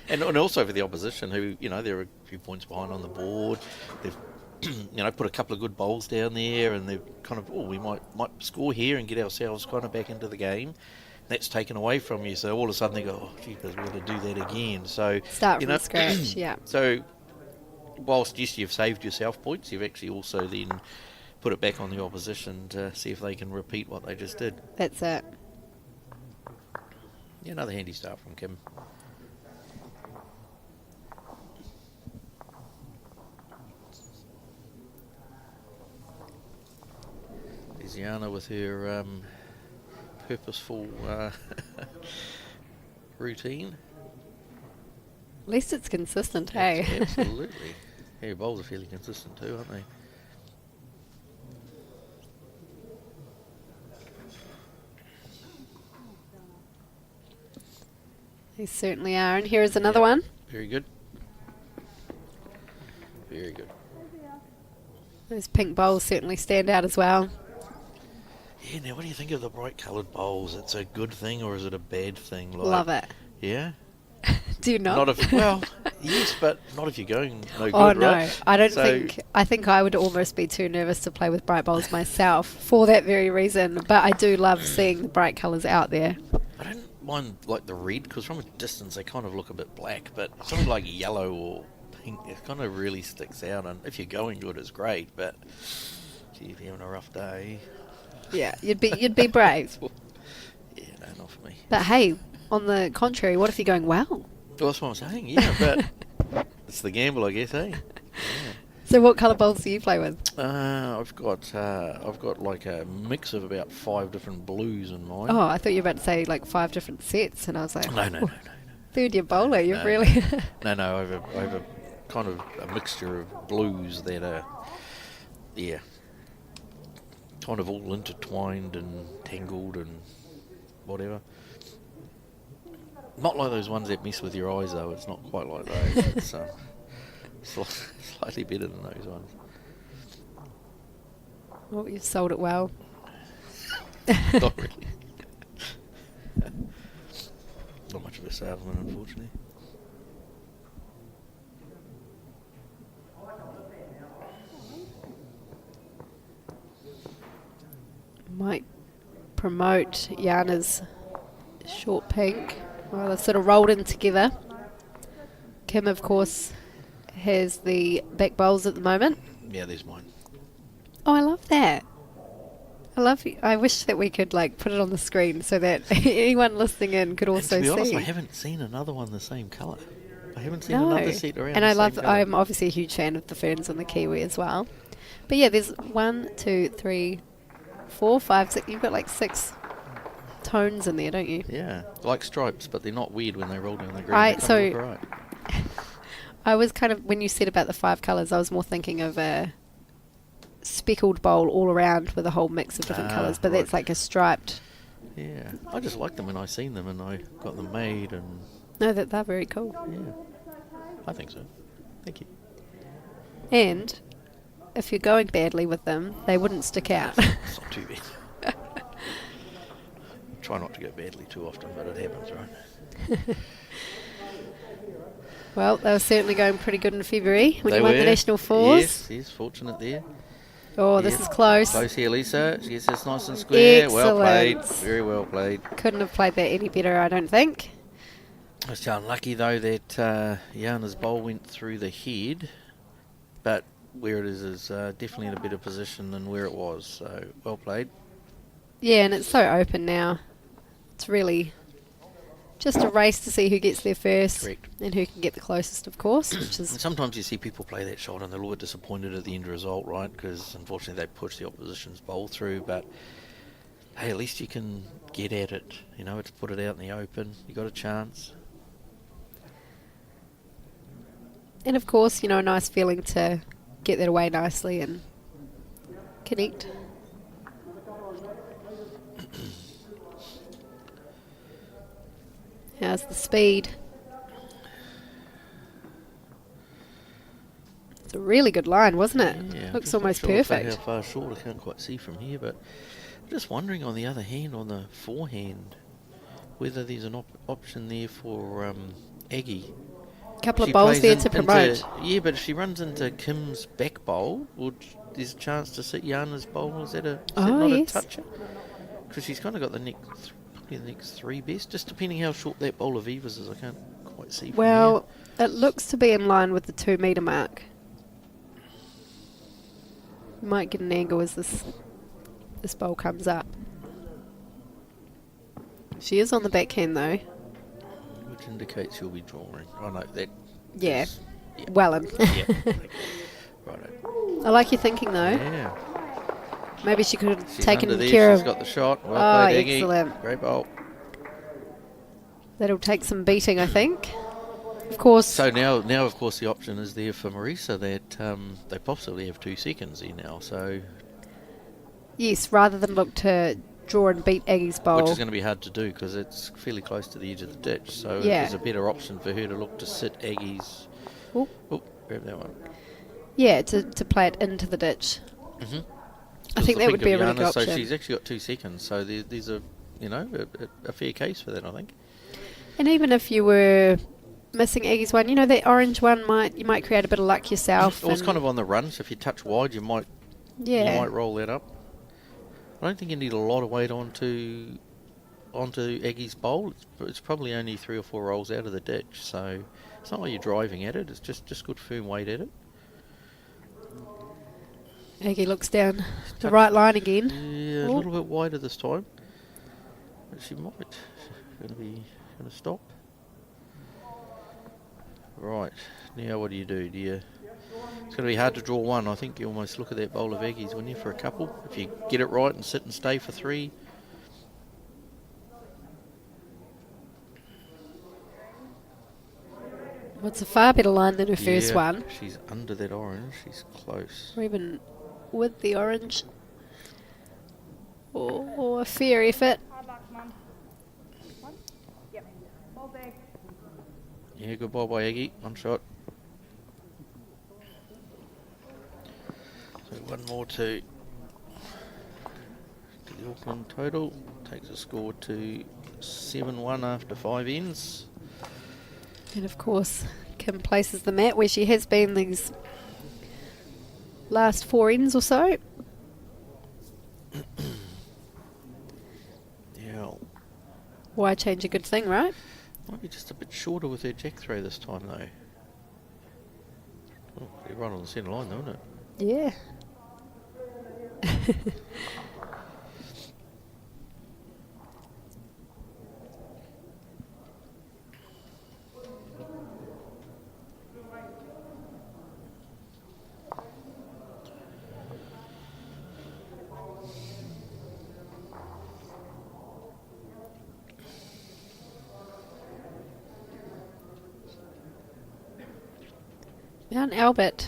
S2: and also for the opposition, who, you know, they're a few points behind on the board. They've you know, put a couple of good bowls down there, and they've kind of, we might score here and get ourselves kind of back into the game. That's taken away from you, so all of a sudden they go, oh, gee, we're going to do that again. So
S1: start from scratch. Yeah.
S2: So whilst yes, you've saved yourself points, you've actually also then put it back on the opposition to see if they can repeat what they just did.
S1: That's it.
S2: Yeah, another handy start from Kim. There's Yana with her purposeful routine.
S1: At least it's consistent, hey?
S2: Absolutely. Yeah, your bowls are fairly consistent too, aren't they?
S1: They certainly are. And here is another one.
S2: Very good. Very good.
S1: Those pink bowls certainly stand out as well.
S2: Yeah, now what do you think of the bright coloured bowls? It's a good thing or is it a bad thing? Like,
S1: Love it.
S2: Yeah?
S1: Do you not?
S2: Not if, well, yes, but not if you're going no good,
S1: Oh, no.
S2: right?
S1: I don't think... I think I would almost be too nervous to play with bright bowls myself for that very reason. But I do love seeing the bright colours out there.
S2: I don't mind, like, the red, because from a distance they kind of look a bit black, but something like yellow or pink, it kind of really sticks out. And if you're going good, it's great, but gee, if you're having a rough day...
S1: Yeah, you'd be brave.
S2: Yeah, no, not for me.
S1: But hey, on the contrary, what if you're going well?
S2: Well, that's what I'm saying, yeah, but it's the gamble, I guess, eh? Yeah.
S1: So what colour bowls do you play with?
S2: I've got like a mix of about 5 different blues in mine.
S1: Oh, I thought you were about to say like 5 different sets, and I was like,
S2: No.
S1: third year bowler, you've
S2: No.
S1: really...
S2: No, I have a kind of a mixture of blues that are, yeah, kind of all intertwined and tangled and whatever. Not like those ones that mess with your eyes, though. It's not quite like those. It's slightly better than those ones.
S1: Well, you've sold it well.
S2: Not really. Not much of a salesman, unfortunately.
S1: Might promote Yana's short pink. Well, they've sort of rolled in together. Kim, of course, has the back bowls at the moment.
S2: Yeah, there's mine.
S1: Oh, I love that. I wish that we could like put it on the screen so that anyone listening in could also
S2: and to be honest,
S1: see.
S2: I haven't seen another one the same colour. I haven't seen another set around.
S1: And
S2: the
S1: I
S2: same
S1: love.
S2: colour.
S1: I'm obviously a huge fan of the ferns and the kiwi as well. But yeah, there's 1, 2, 3, 4, 5, 6. You've got like 6 tones in there, don't you?
S2: Yeah, like stripes, but they're not weird when they roll down the green. Right.
S1: I was kind of, when you said about the 5 colours, I was more thinking of a speckled bowl all around with a whole mix of different colours, but that's like a striped.
S2: Yeah, I just like them when I seen them and I got them made and...
S1: No, they're very cool.
S2: Yeah, I think so. Thank you.
S1: And if you're going badly with them, they wouldn't stick out.
S2: It's not too bad. Try not to go badly too often, but it happens, right?
S1: Well, they were certainly going pretty good in February when
S2: They
S1: you won the
S2: were.
S1: National Fours.
S2: Yes, fortunate there.
S1: Oh, this is close.
S2: Close here, Lisa. Yes, it's nice and square. Well played.
S1: Excellent.
S2: Very well played.
S1: Couldn't have played that any better, I don't think.
S2: It's unlucky, though, that Yana's bowl went through the head, but where it is definitely in a better position than where it was, so well played.
S1: Yeah, and it's so open now. It's really Just a race to see who gets there first.
S2: Correct.
S1: And who can get the closest, of course, which is...
S2: And sometimes you see people play that shot and they're a little bit disappointed at the end result, right? Because unfortunately they push the opposition's bowl through, but hey, at least you can get at it. You know, it's put it out in the open. You got a chance.
S1: And of course, you know, a nice feeling to get that away nicely and connect. How's the speed? It's a really good line, wasn't it?
S2: Yeah,
S1: Looks
S2: just not
S1: almost
S2: sure how
S1: perfect.
S2: far short, I can't quite see from here, but I'm just wondering on the other hand, on the forehand, whether there's an option there for Aggie.
S1: Couple of
S2: She
S1: bowls
S2: plays
S1: there to promote.
S2: Yeah, but if she runs into Kim's back bowl, there's a chance to sit Jana's bowl. Is that not
S1: Yes.
S2: a toucher? Because she's kind of got probably the next three best, just depending how short that bowl of Eva's is. I can't quite see from
S1: Well, it looks to be in line with the 2 metre mark. You might get an angle as this bowl comes up. She is on the backhand though.
S2: here, which indicates she'll be drawing. Oh no, that.
S1: Yeah.
S2: is- yeah.
S1: Wellin.
S2: Yeah. Okay. Righto.
S1: I like your thinking though.
S2: Yeah.
S1: Maybe she could have
S2: She's
S1: taken
S2: under there,
S1: care
S2: she's
S1: of...
S2: got the shot. Well
S1: Oh,
S2: played, Aggie.
S1: excellent.
S2: Great bowl.
S1: That'll take some beating, I think. Of course.
S2: So now of course the option is there for Marisa that they possibly have 2 seconds here now. So
S1: Yes, rather than look to draw and beat Aggie's bowl.
S2: which is going to be hard to do because it's fairly close to the edge of the ditch. So
S1: Yeah.
S2: there's a better option for her to look to sit Aggie's.
S1: Ooh.
S2: Oh, grab that one.
S1: Yeah, to play it into the ditch.
S2: Mm-hmm.
S1: I think that would be a really good
S2: So
S1: option.
S2: she's actually got 2 seconds. So there's a a fair case for that, I think.
S1: And even if you were missing Aggie's one, you know, that orange one you might create a bit of luck yourself.
S2: Well, it's
S1: and-
S2: kind of on the run. So if you touch wide, you might roll that up. I don't think you need a lot of weight onto Aggie's bowl. It's probably only 3 or 4 rolls out of the ditch, so it's not like you're driving at it. It's just good firm weight at it.
S1: Aggie looks down the right line again.
S2: Yeah, a
S1: Ooh.
S2: little bit wider this time, but she might. Going to stop. Right now, what do you do? It's going to be hard to draw one. I think you almost look at that bowl of Aggies, wouldn't you, for a couple? If you get it right and sit and stay for 3.
S1: Well, it's a far better line than her first
S2: Yeah,
S1: one.
S2: She's under that orange. She's close.
S1: Or even with the orange. Oh, a fair effort.
S2: Yeah, good ball by Aggie. One shot. So one more to the Auckland total. Takes the score to 7-1 after 5 ends.
S1: And of course, Kim places the mat where she has been these last 4 ends or so.
S2: Yeah,
S1: Why change a good thing, right?
S2: might be just a bit shorter with her jack throw this time though. Oh, they're right on the centre line though, isn't it?
S1: Yeah. Mount Albert,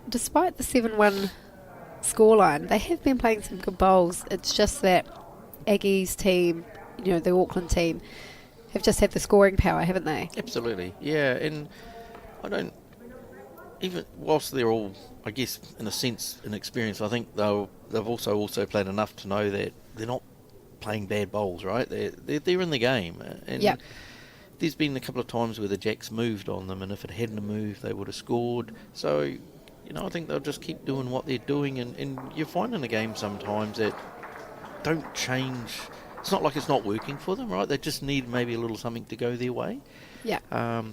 S1: despite the 7-1 scoreline, they have been playing some good bowls. It's just that Aggie's team, you know, the Auckland team, have just had the scoring power, haven't they?
S2: Absolutely, yeah. And I don't even whilst they're all, I guess, in a sense, inexperienced. I think they've also played enough to know that they're not playing bad bowls, right? They're in the game, and
S1: Yep.
S2: there's been a couple of times where the jacks moved on them, and if it hadn't moved, they would have scored. So, you know, I think they'll just keep doing what they're doing, and you find in the game sometimes that don't change. It's not like it's not working for them, right? They just need maybe a little something to go their way.
S1: Yeah.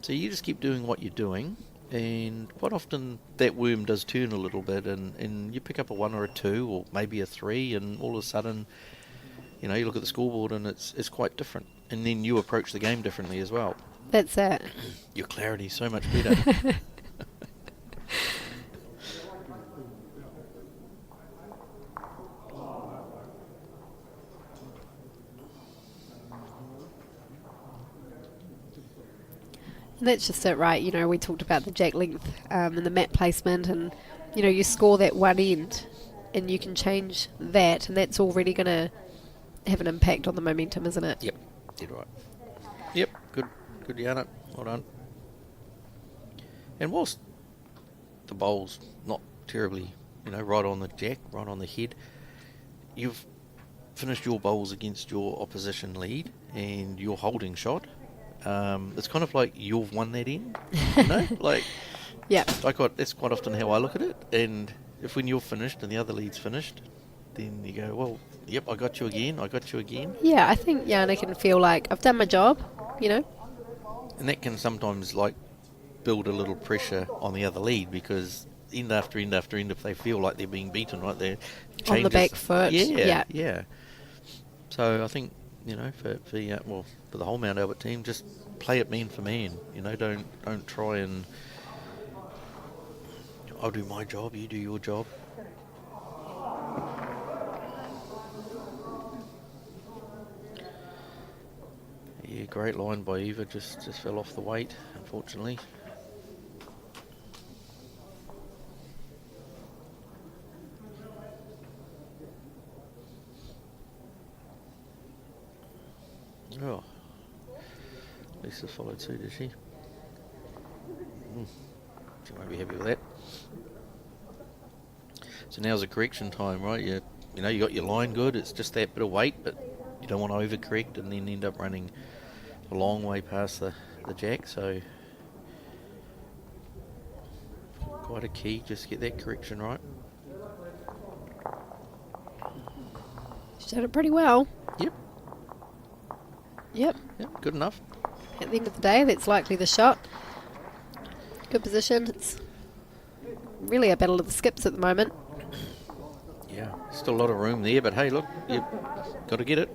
S2: So you just keep doing what you're doing, and quite often that worm does turn a little bit, and you pick up a 1 or a 2 or maybe a 3, and all of a sudden, you know, you look at the scoreboard and it's quite different. and then you approach the game differently as well.
S1: That's it.
S2: Your clarity's so much better.
S1: That's just it, right? We talked about the jack length and the mat placement, and you score that one end and you can change that, and that's already going to have an impact on the momentum, isn't it?
S2: Yep, dead right. Yep, good Janet, well done. And whilst the bowl's not terribly, right on the jack, right on the head, you've finished your bowls against your opposition lead and your holding shot. It's kind of like you've won that end, like,
S1: yeah.
S2: That's quite often how I look at it. And if when you're finished and the other lead's finished, then you go, well, yep, I got you again.
S1: Yeah, I think Yana can feel like I've done my job,
S2: And that can sometimes build a little pressure on the other lead, because end after end after end, if they feel like they're being beaten, right, they're
S1: on the back foot.
S2: Yeah. So I think, for the whole Mount Albert team, just play it man for man. Don't try and I'll do my job, you do your job. Yeah, great line by Eva, just fell off the weight, unfortunately. Oh, Lisa followed suit, did she? She won't be happy with that. So now's the correction time, right? You got your line good, it's just that bit of weight, but you don't want to overcorrect and then end up running a long way past the jack, so quite a key, just get that correction right.
S1: She's done it pretty well. Yep,
S2: good enough.
S1: At the end of the day, that's likely the shot. Good position. It's really a battle of the skips at the moment.
S2: Yeah, still a lot of room there, but hey, look, you've got to get it.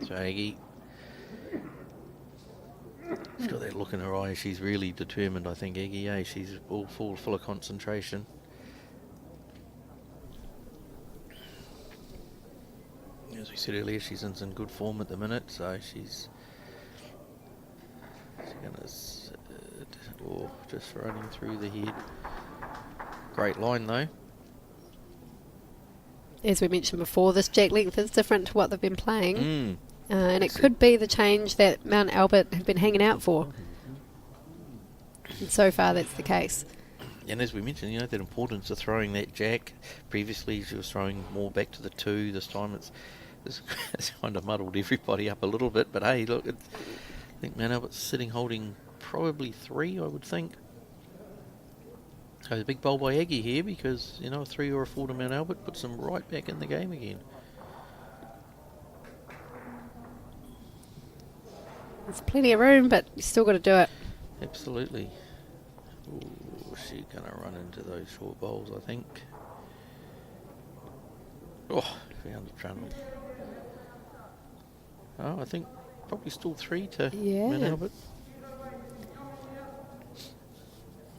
S2: So Aggie, she's got that look in her eye. She's really determined, I think, Aggie. She's all full of concentration. As we said earlier, she's in some good form at the minute, so she's going to sit, just running through the head. Great line, though.
S1: As we mentioned before, this jack length is different to what they've been playing. And it could be the change that Mount Albert have been hanging out for. And so far, that's the case.
S2: And as we mentioned, that importance of throwing that jack. Previously, she was throwing more back to the 2. This time, it's kind of muddled everybody up a little bit. But hey, look, I think Mount Albert's sitting holding probably 3, I would think. So the big bowl by Aggie here, because, a 3 or a 4 to Mount Albert puts them right back in the game again.
S1: There's plenty of room, but you still got to do it.
S2: Absolutely. Ooh, she's going to run into those short bowls, I think. Oh, found the channel. Oh, I think probably still 3 to Mount Albert.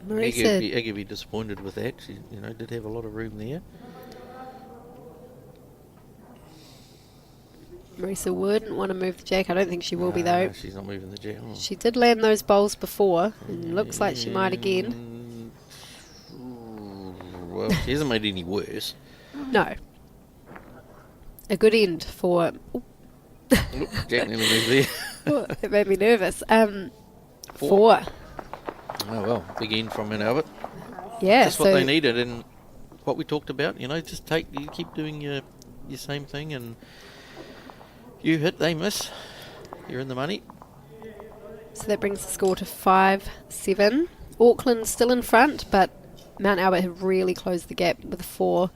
S2: Aggie be disappointed with that. She, did have a lot of room there.
S1: Marisa wouldn't want to move the jack. I don't think she will be, though.
S2: She's not moving the jack. Oh.
S1: She did land those bowls before, and looks like she might again.
S2: Well, she hasn't made any worse.
S1: No. A good end for...
S2: Jack nearly moved there.
S1: Oh, it made me nervous. 4.
S2: Oh, well, big end from Mount Albert.
S1: Yeah,
S2: That's what they needed, and what we talked about, just you keep doing your same thing, and you hit, they miss. You're in the money.
S1: So that brings the score to 5-7. Auckland still in front, but Mount Albert have really closed the gap with a 4.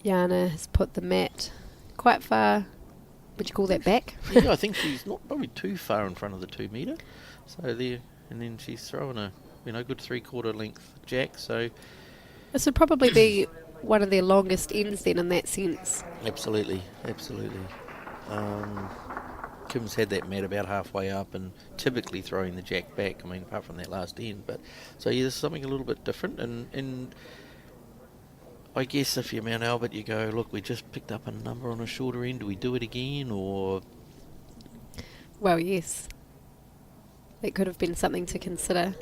S1: Jana has put the mat quite far. Would you call that back?
S2: Yeah, I think she's not probably too far in front of the 2 metre. So there, and then she's throwing a good 3/4 length jack. So
S1: This would probably be one of their longest ends then in that sense.
S2: absolutely. Kim's had that mat about halfway up and typically throwing the jack back. I mean, apart from that last end, but so yeah, there's something a little bit different. And I guess if you're Mount Albert, you go, look, we just picked up a number on a shorter end. Do we do it again, or?
S1: Well, yes. That could have been something to consider.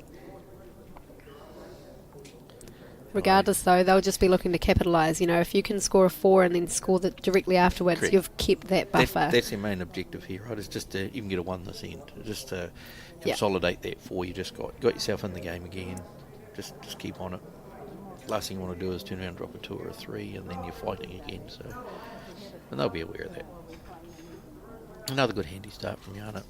S1: Regardless, though, they'll just be looking to capitalise. If you can score a 4 and then score directly afterwards,
S2: Correct.
S1: You've kept that buffer.
S2: That's their main objective here, right? Is just to even get a 1 this end, just to consolidate that 4 you just got yourself in the game again. Just keep on it. Last thing you want to do is turn around and drop a 2 or a 3, and then you're fighting again. So, and they'll be aware of that. Another good handy start from Jana.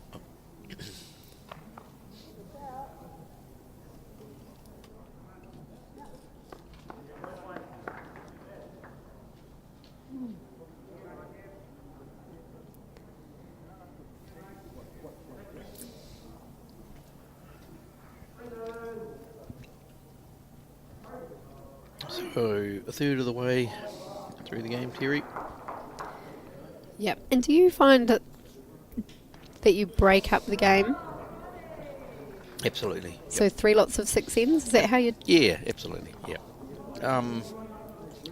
S2: So, a third of the way through the game, Terry.
S1: Yep. And do you find that you break up the game?
S2: Absolutely.
S1: So 3 lots of 6 ends? Is that how you...
S2: Yeah, absolutely. Yeah.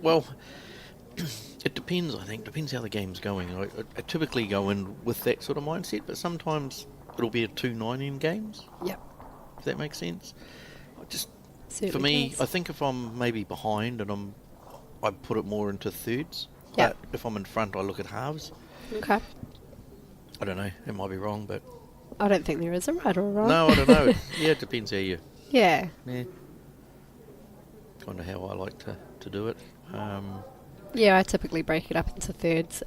S2: Well, it depends, I think. Depends how the game's going. I typically go in with that sort of mindset, but sometimes it'll be a 2 9-end games.
S1: Yep.
S2: If that makes sense.
S1: Certainly
S2: For me,
S1: does.
S2: I think if I'm maybe behind and I put it more into thirds.
S1: Yep.
S2: But if I'm in front, I look at halves.
S1: Okay.
S2: I don't know. It might be wrong, but...
S1: I don't think there is a right or a wrong.
S2: No, I don't know. Yeah, it depends how you...
S1: Yeah.
S2: Yeah. Kind of how I like to do it.
S1: Yeah, I typically break it up into thirds.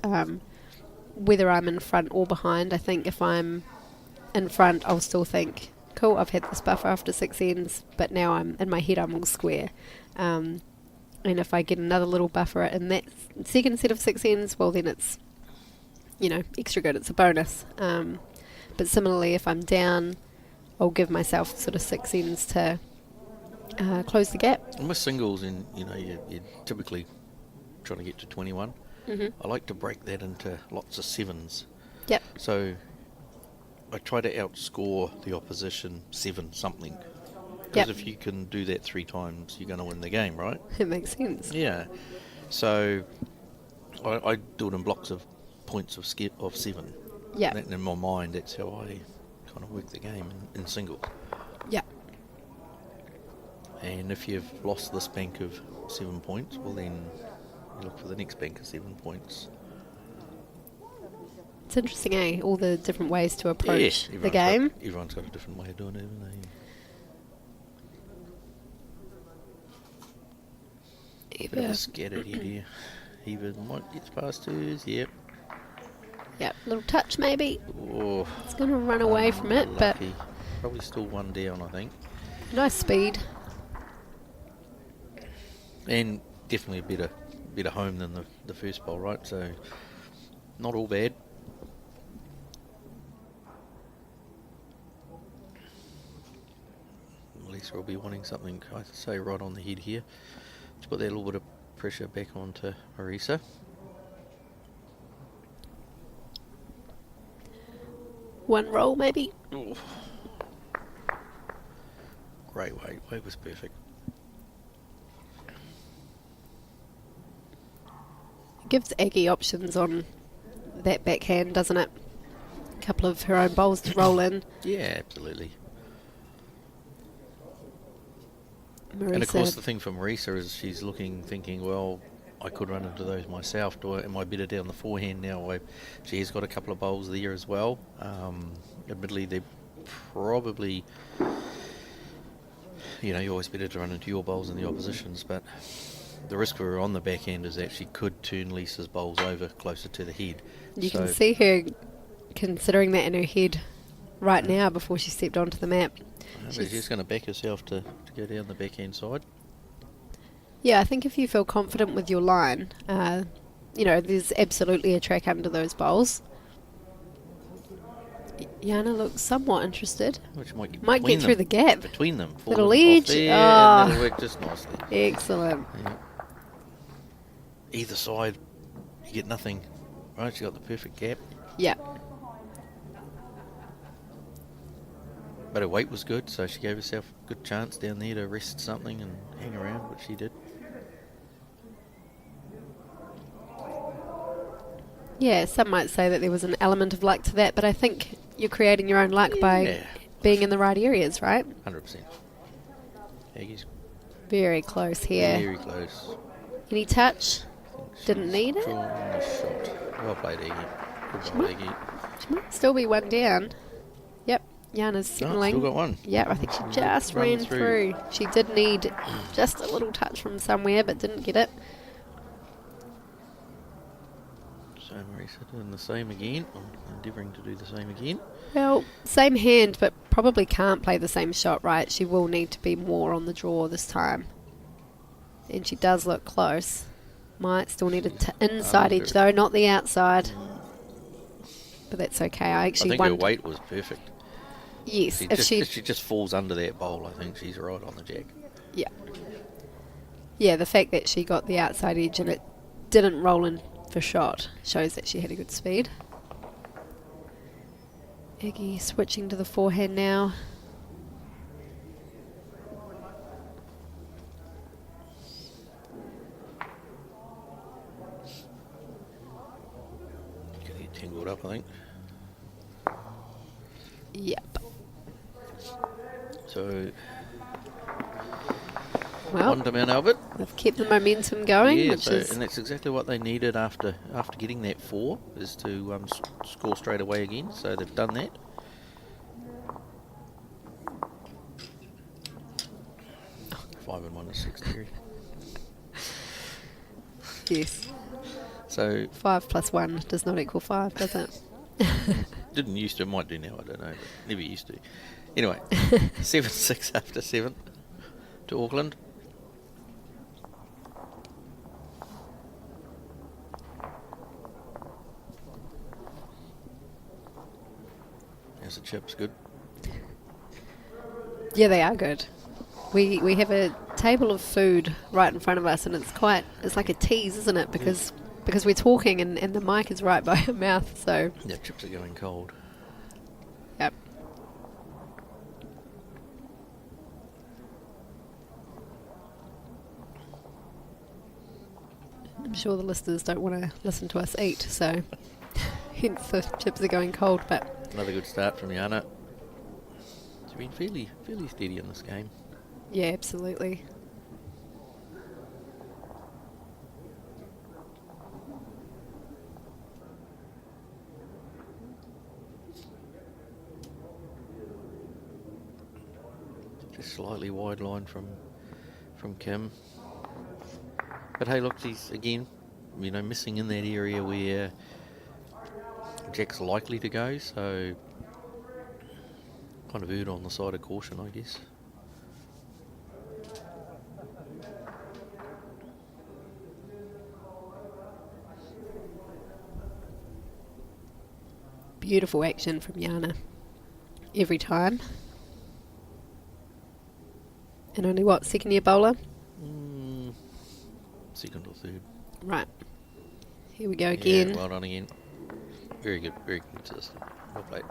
S1: Whether I'm in front or behind, I think if I'm in front, I'll still think, cool, I've had this buffer after 6 ends, but now in my head I'm all square. And if I get another little buffer in that second set of 6 ends, well then it's, extra good, it's a bonus. But similarly, if I'm down, I'll give myself sort of 6 ends to close the gap.
S2: And with singles, you're typically trying to get to 21.
S1: Mm-hmm.
S2: I like to break that into lots of 7s.
S1: Yep.
S2: So I try to outscore the opposition 7 something.
S1: Yep.
S2: Because if you can do that 3 times, you're going to win the game, right?
S1: It makes sense.
S2: Yeah. So I do it in blocks of points of 7.
S1: Yeah.
S2: And in my mind, that's how I kind of work the game in singles.
S1: Yeah.
S2: And if you've lost this bank of 7 points, well then you look for the next bank of 7 points.
S1: It's interesting, eh? All the different ways to approach
S2: Yeah,
S1: the game.
S2: Everyone's got a different way of doing it, haven't they? Bit of a scattered head here. Eva might get past hers, yep.
S1: Yep, little touch maybe.
S2: Oh,
S1: It's going to run away from it, but
S2: lucky. Probably still 1 down, I think.
S1: nice speed.
S2: And definitely a better home than the first bowl, right? So, not all bad. Lisa will be wanting something, I'd say, right on the head here. Let's put that little bit of pressure back onto Marisa.
S1: One roll maybe.
S2: Oh. Great weight. Weight was perfect.
S1: Gives Aggie options on that backhand, doesn't it? A couple of her own bowls to roll in.
S2: Yeah, absolutely.
S1: Marisa.
S2: And of course the thing for Marisa is she's thinking, well, I could run into those myself. Am I better down the forehand now? She has got a couple of bowls there as well. Admittedly, they're probably, you're always better to run into your bowls than the opposition's, but the risk for her on the back end is that she could turn Lisa's bowls over closer to the head.
S1: You can see her considering that in her head right now before she stepped onto the map.
S2: She's going to back herself to go down the backhand side.
S1: Yeah, I think if you feel confident with your line, there's absolutely a track under those bowls. Jana looks somewhat interested.
S2: Which might get,
S1: Might get through the gap.
S2: Between them.
S1: Little
S2: Off
S1: edge.
S2: there,
S1: Oh,
S2: and that'll work just nicely.
S1: excellent.
S2: Yeah. Either side, you get nothing. Right, she got the perfect gap.
S1: Yeah.
S2: But her weight was good, so she gave herself a good chance down there to rest something and hang around, which she did.
S1: Yeah, some might say that there was an element of luck to that, but I think you're creating your own luck by being in the right areas, right?
S2: 100%. Aggie's
S1: Very close here.
S2: very close.
S1: Any touch? Didn't need it.
S2: Drawn the shot. Well played, Aggie. Good ball, Aggie.
S1: She might still be one down. Yep, Jana's signalling.
S2: Still got one.
S1: Yep, I think she just
S2: Run
S1: ran
S2: through.
S1: through. She did need just a little touch from somewhere, but didn't get it.
S2: So Marisa doing the same again. I'm endeavouring to do the same again.
S1: Well, same hand, but probably can't play the same shot, right? She will need to be more on the draw this time. And she does look close. Might still need a inside edge, though, not the outside. But that's okay. I
S2: think her weight was perfect.
S1: Yes,
S2: If she just falls under that bowl, I think she's right on the jack.
S1: Yeah. Yeah, the fact that she got the outside edge and it didn't roll in for shot shows that she had a good speed. Iggy switching to the forehand now.
S2: Gonna get tangled up, I think.
S1: Yep.
S2: So,
S1: Well,
S2: on to Mount Albert.
S1: they've kept the momentum going,
S2: Yeah,
S1: which is...
S2: and that's exactly what they needed after getting that 4, is to score straight away again. So they've done that. Oh, 5 and 1 is 6, Terry.
S1: Yes.
S2: So
S1: 5 plus 1 does not equal 5, does it?
S2: didn't used to, might do now, I don't know, but never used to. Anyway, 7-6 after 7 to Auckland. How's the chips? Good?
S1: Yeah, they are good. We have a table of food right in front of us, and it's like a tease, isn't it? Because we're talking and the mic is right by our mouth, so...
S2: Yeah, chips are going cold.
S1: Yep. I'm sure the listeners don't want to listen to us eat, so hence the chips are going cold, but...
S2: Another good start from Jana. She's been fairly steady in this game.
S1: Yeah, absolutely.
S2: Just slightly wide line from Kim. But hey, look, she's again, missing in that area where Jack's likely to go, so kind of erred on the side of caution, I guess.
S1: Beautiful action from Jana every time. And only what, second year bowler?
S2: Second or third.
S1: Right. Here we go again.
S2: Yeah, well done again. Very good system. Well played.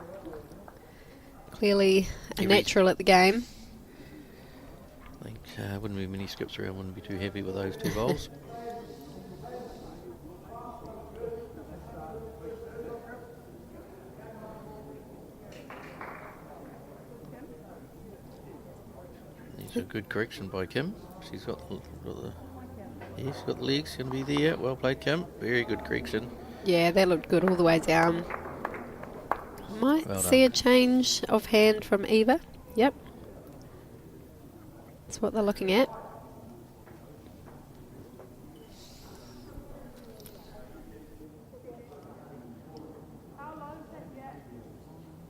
S1: Clearly a natural at the game.
S2: I think wouldn't be many skips around, wouldn't be too happy with those 2 bowls. There's a good correction by Kim. She's got she's got the legs, going to be there. Well played, Kim. Very good correction.
S1: Yeah, they looked good all the way down. Might
S2: Well
S1: see
S2: done.
S1: a change of hand from Eva. Yep. That's what they're looking at.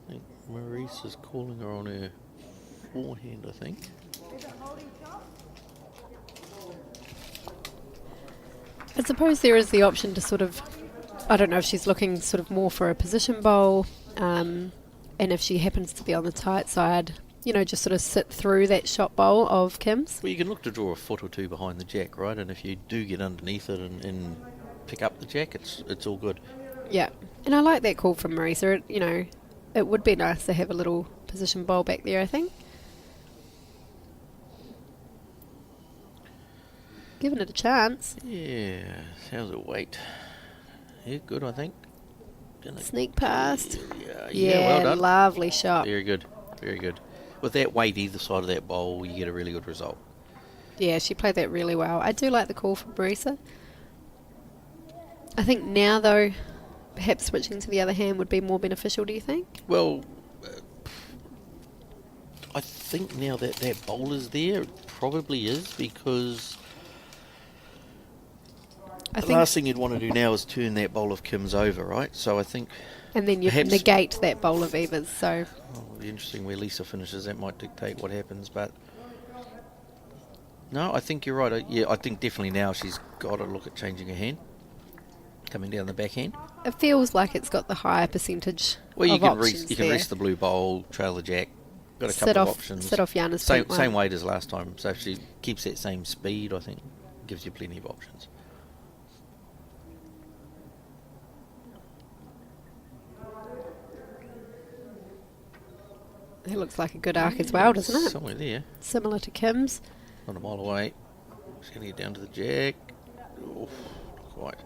S2: I think Maurice is calling her on her forehand, I think.
S1: I suppose there is the option to sort of, I don't know if she's looking sort of more for a position bowl, and if she happens to be on the tight side, you know, just sort of sit through that shot bowl of Kim's.
S2: Well, you can look to draw a foot or two behind the jack, right? And if you do get underneath it and pick up the jack, it's all good.
S1: Yeah, and I like that call from Marisa. It, you know, it would be nice to have a little position bowl back there, I think. Giving it a chance.
S2: Yeah, how's it weight? Yeah, good, I think.
S1: Sneak past.
S2: Yeah, well done.
S1: Lovely shot.
S2: Very good, very good. With that weight either side of that bowl, you get a really good result.
S1: Yeah, she played that really well. I do like the call from Marisa. I think now, though, perhaps switching to the other hand would be more beneficial, do you think?
S2: Well, I think now that that bowl is there, it probably is, because the last thing you'd want to do now is turn that bowl of Kim's over, right? So I think...
S1: And then you negate that bowl of Eva's, so...
S2: Well, it'll be interesting where Lisa finishes. That might dictate what happens, but... No, I think you're right. I think definitely now she's got to look at changing her hand. Coming down the backhand.
S1: It feels like it's got the higher percentage
S2: well,
S1: of options
S2: you can
S1: there.
S2: reach the blue bowl, trail the jack. Got a couple of options.
S1: Sit off Jana's
S2: same weight as last time. So if she keeps that same speed, I think gives you plenty of options.
S1: It looks like a good arc as well, doesn't it?
S2: Somewhere there.
S1: Similar to Kim's.
S2: Not a mile away. Just going to get down to the jack. Oof, not quite.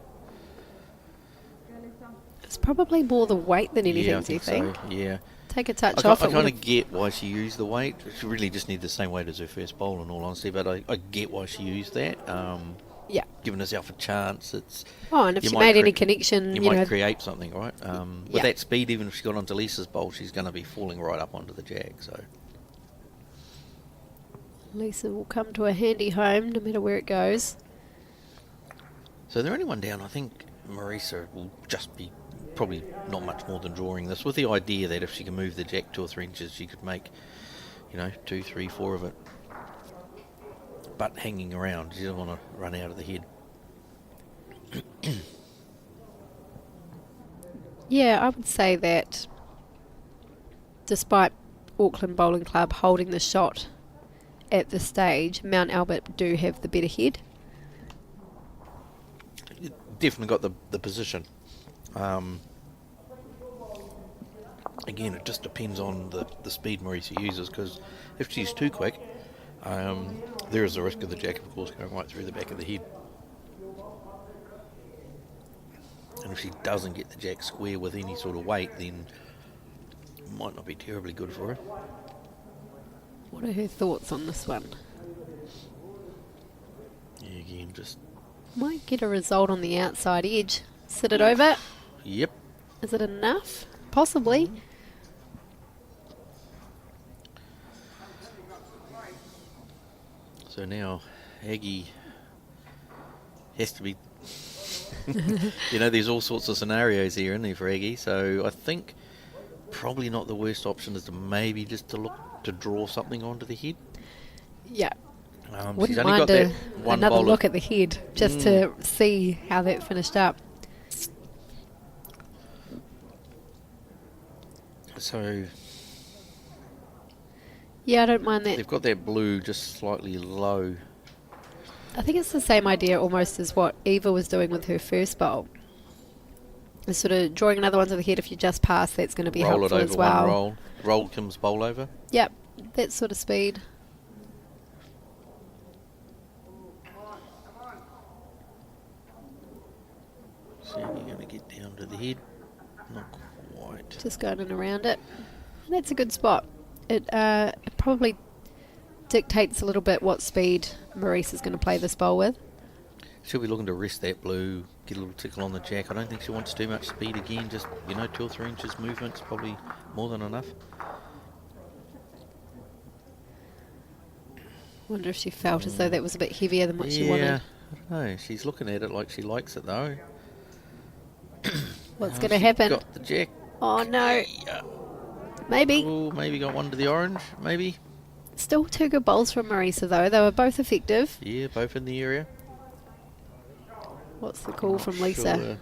S1: It's probably more the weight than anything, do you think?
S2: So, yeah.
S1: Take a touch off.
S2: I kind of get why she used the weight. She really just needs the same weight as her first bowl, in all honesty, but I get why she used that.
S1: Yeah.
S2: Giving herself a chance.
S1: And if she made any connection,
S2: you might create something, right? With that speed, even if she got onto Lisa's bowl, she's going to be falling right up onto the jag. So
S1: Lisa will come to a handy home, no matter where it goes.
S2: So there anyone down? I think Marisa will just be probably not much more than drawing this, with the idea that if she can move the jack 2 or 3 inches, she could make, 2, 3, 4 of it. But hanging around, she doesn't want to run out of the head.
S1: Yeah, I would say that despite Auckland Bowling Club holding the shot at this stage, Mount Albert do have the better head.
S2: Definitely got the position. Again, it just depends on the speed Marisa uses, because if she's too quick, there is a risk of the jack, of course, going right through the back of the head. And if she doesn't get the jack square with any sort of weight, then it might not be terribly good for her.
S1: What are her thoughts on this one?
S2: Yeah, again, just...
S1: Might get a result on the outside edge. Sit it over.
S2: Yep.
S1: Is it enough? Possibly.
S2: So now Aggie has to be... there's all sorts of scenarios here, isn't there, for Aggie? So I think probably not the worst option is to maybe just to look to draw something onto the head.
S1: Yeah.
S2: She's only got that one
S1: another
S2: bowl
S1: look at the head just to see how that finished up.
S2: So
S1: yeah, I don't mind that.
S2: They've got that blue just slightly low.
S1: I think it's the same idea almost as what Eva was doing with her first bowl. It's sort of drawing another one to the head. If you just pass, that's going to be helpful as well.
S2: Roll Kim's bowl over.
S1: Yep, that sort of speed.
S2: So you're going to get down to the head. Not quite.
S1: Just going in around it. And that's a good spot. It probably dictates a little bit what speed Marisa's going to play this bowl with.
S2: She'll be looking to rest that blue, get a little tickle on the jack. I don't think she wants too much speed again. Just, 2 or 3 inches movement's probably more than enough.
S1: Wonder if she felt as though that was a bit heavier than what she wanted.
S2: Yeah, I don't know. She's looking at it like she likes it though.
S1: What's going to happen?
S2: Got the jack.
S1: Oh no. Maybe.
S2: Ooh, maybe got one to the orange, maybe.
S1: Still 2 good bowls from Marisa though. They were both effective.
S2: Yeah, both in the area.
S1: What's the call
S2: Not
S1: from Lisa?
S2: sure.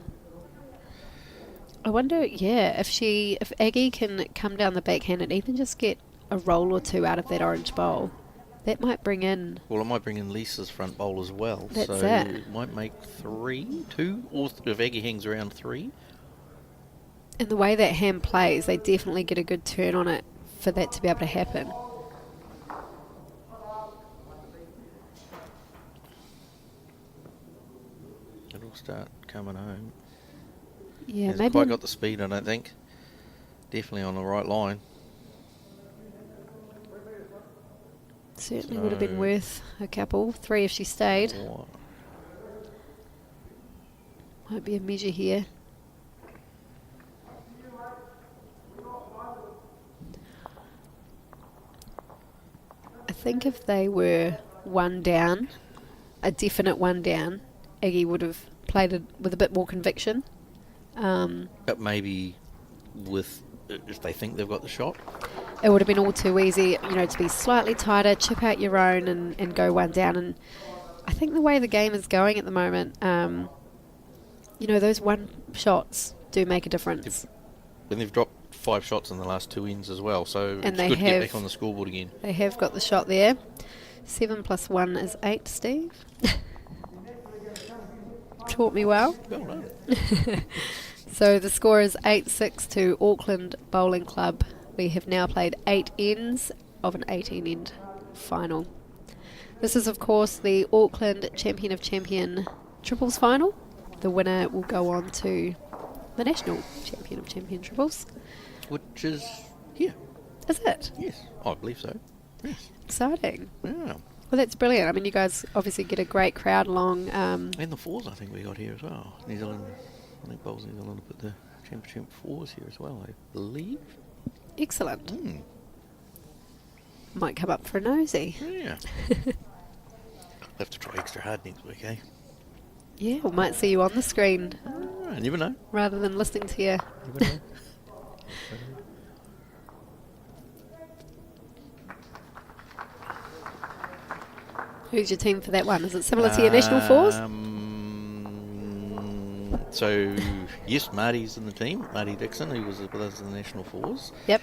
S1: I wonder, if Aggie can come down the backhand and even just get a roll or two out of that orange bowl, that might bring in.
S2: Well, it might bring in Lisa's front bowl as well.
S1: That's
S2: so
S1: it.
S2: Might make 2, or if Aggie hangs around 3.
S1: And the way that hand plays, they definitely get a good turn on it for that to be able to happen.
S2: It'll start coming home.
S1: Yeah,
S2: Hasn't
S1: maybe.
S2: quite got the speed, I don't think. Definitely on the right line.
S1: Certainly would have been worth a couple. 3 if she stayed.
S2: Or-
S1: Might be a measure here. I think if they were 1 down, a definite 1 down, Aggie would have played it with a bit more conviction.
S2: But maybe if they think they've got the shot.
S1: It would have been all too easy, to be slightly tighter, chip out your own and go 1 down. And I think the way the game is going at the moment, those 1 shots do make a difference.
S2: When they've dropped 5 shots in the last 2 ends as well, so
S1: And
S2: it's
S1: they
S2: good to get
S1: have-
S2: back on the scoreboard again.
S1: They have got the shot there. 7 + 1 is 8, Steve. Taught me well.
S2: Well done.
S1: So the score is 8-6 to Auckland Bowling Club. We have now played 8 ends of an 18-end final. This is, of course, the Auckland Champion of Champion Triples final. The winner will go on to the National Champion of Champion Triples.
S2: Which is here.
S1: Is it?
S2: Yes, I believe so. Yes.
S1: Exciting.
S2: Yeah.
S1: Well, that's brilliant. I mean, you guys obviously get a great crowd along.
S2: And the 4s, I think we got here as well. New Zealand, I think Bowls New Zealand put the championship 4s here as well, I believe.
S1: Excellent.
S2: Mm.
S1: Might come up for a nosy.
S2: Yeah. I'll have to try extra hard next week, eh?
S1: Yeah, we might see you on the screen
S2: I never know.
S1: rather than listening to you.
S2: Never know.
S1: Who's your team for that one? Is it similar to your National 4s?
S2: So, yes, Marty's in the team. Marty Dixon, who was with us in the National 4s.
S1: Yep.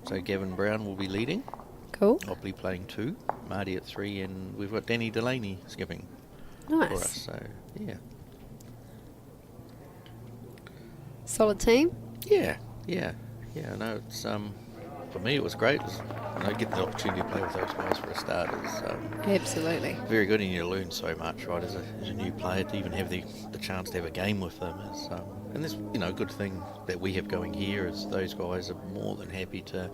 S2: So Gavin Brown will be leading.
S1: Cool.
S2: I'll be playing 2. Marty at 3, and we've got Danny Delaney skipping for us.
S1: Nice.
S2: So, yeah.
S1: Solid team.
S2: Yeah. No, it's for me it was great. Getting the opportunity to play with those guys for a start is
S1: Absolutely.
S2: very good, and you learn so much, right? As a new player, to even have the chance to have a game with them is, and this a good thing that we have going here is those guys are more than happy to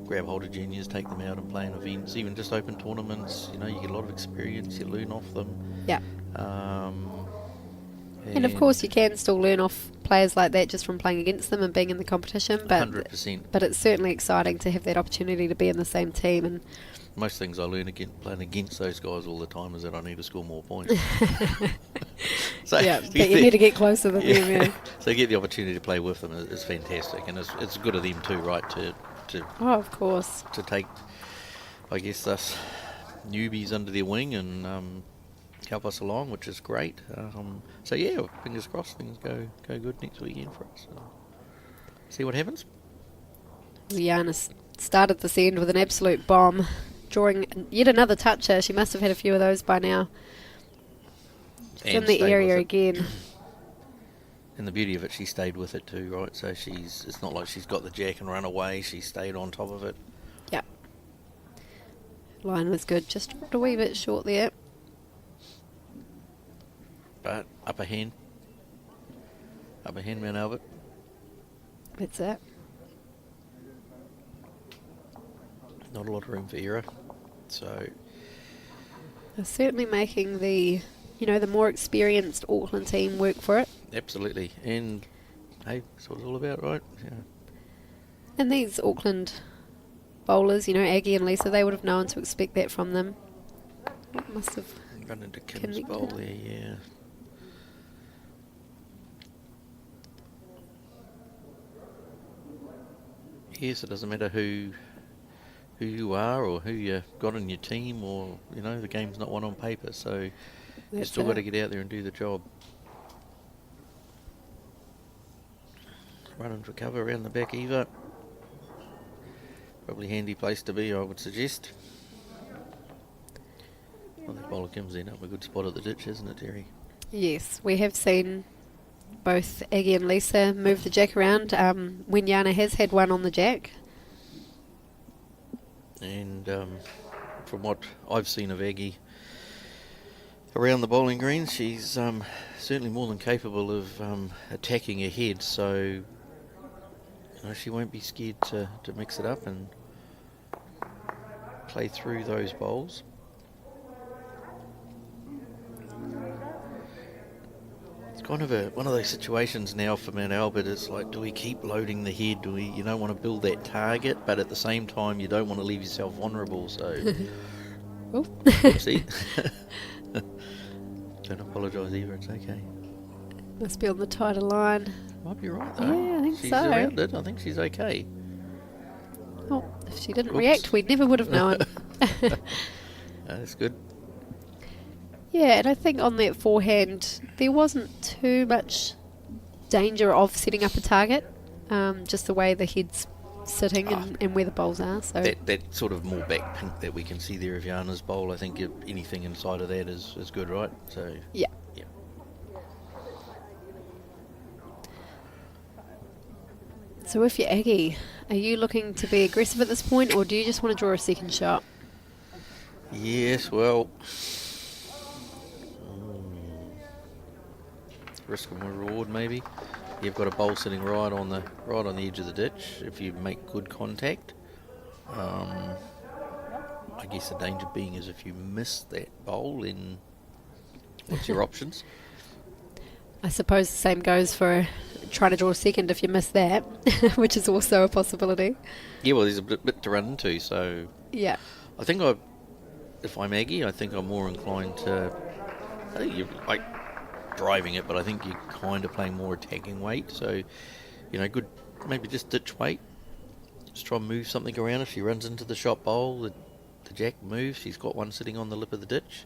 S2: grab hold of juniors, take them out and play in events, even just open tournaments. You get a lot of experience, you learn off them.
S1: Yeah.
S2: And
S1: of course, you can still learn off players like that just from playing against them and being in the competition. But
S2: 100%.
S1: But it's certainly exciting to have that opportunity to be in the same team. And
S2: Most things I learn playing against those guys all the time is that I need to score more points. So
S1: yeah, but you need to get closer than them. Yeah.
S2: So get the opportunity to play with them is fantastic, and it's good of them too, right? To
S1: Oh, of course.
S2: to take, I guess, us newbies under their wing and help us along, which is great. So yeah, fingers crossed things go good next weekend for us. See what happens.
S1: Liana started this end with an absolute bomb, drawing yet another toucher. She must have had a few of those by now. It's in the
S2: stayed
S1: area
S2: with it.
S1: again.
S2: And the beauty of it, she stayed with it too, right? So it's not like she's got the jack and run away. She stayed on top of it.
S1: Yeah. Line was good, just a wee bit short there.
S2: But upper hand, Mount Albert.
S1: That's it.
S2: Not a lot of room for error. So
S1: They're certainly making the more experienced Auckland team work for it.
S2: absolutely. And hey, that's what it's all about, right? Yeah.
S1: And these Auckland bowlers, Aggie and Lisa, they would have known to expect that from them. Must have.
S2: Run into Kim's
S1: Connected.
S2: bowl there, yeah. Yes, it doesn't matter who you are or who you got on your team, or the game's not won on paper. So You still got to get out there and do the job. Run and recover around the back, Eva. Probably handy place to be, I would suggest. Well, that bowler Kim's in up a good spot at the ditch, isn't it, Terry?
S1: Yes, we have seen both Aggie and Lisa move the jack around. Winyana has had one on the jack.
S2: And from what I've seen of Aggie around the bowling green, she's certainly more than capable of attacking ahead, so she won't be scared to mix it up and play through those bowls. It's kind of one of those situations now for Mount Albert. It's like, do we keep loading the head? You don't want to build that target, but at the same time, you don't want to leave yourself vulnerable. So, oopsie. Don't apologise either. It's okay.
S1: Must be on the tighter line.
S2: Might be right though.
S1: Yeah, I think
S2: she's
S1: so.
S2: around it. I think she's okay.
S1: Oh, if she didn't react, we never would have known.
S2: That's good.
S1: Yeah, and I think on that forehand, there wasn't too much danger of setting up a target, just the way the head's sitting and where the bowls are. So
S2: that sort of more back pink that we can see there of Jana's bowl, I think anything inside of that is good, right? So
S1: yeah. So if you're Aggie, are you looking to be aggressive at this point, or do you just want to draw a second shot?
S2: Yes, well, risk and reward maybe. You've got a bowl sitting right on the edge of the ditch. If you make good contact, I guess the danger being is if you miss that bowl, then what's your options?
S1: I suppose the same goes for trying to draw a second if you miss that, which is also a possibility.
S2: Yeah, well, there's a bit to run into, so
S1: yeah.
S2: I think if I'm Aggie, I think I'm more inclined to. I think you like driving it, but I think you're kind of playing more attacking weight. So, good, maybe just ditch weight. Just try and move something around. If she runs into the shot bowl, the jack moves. She's got one sitting on the lip of the ditch.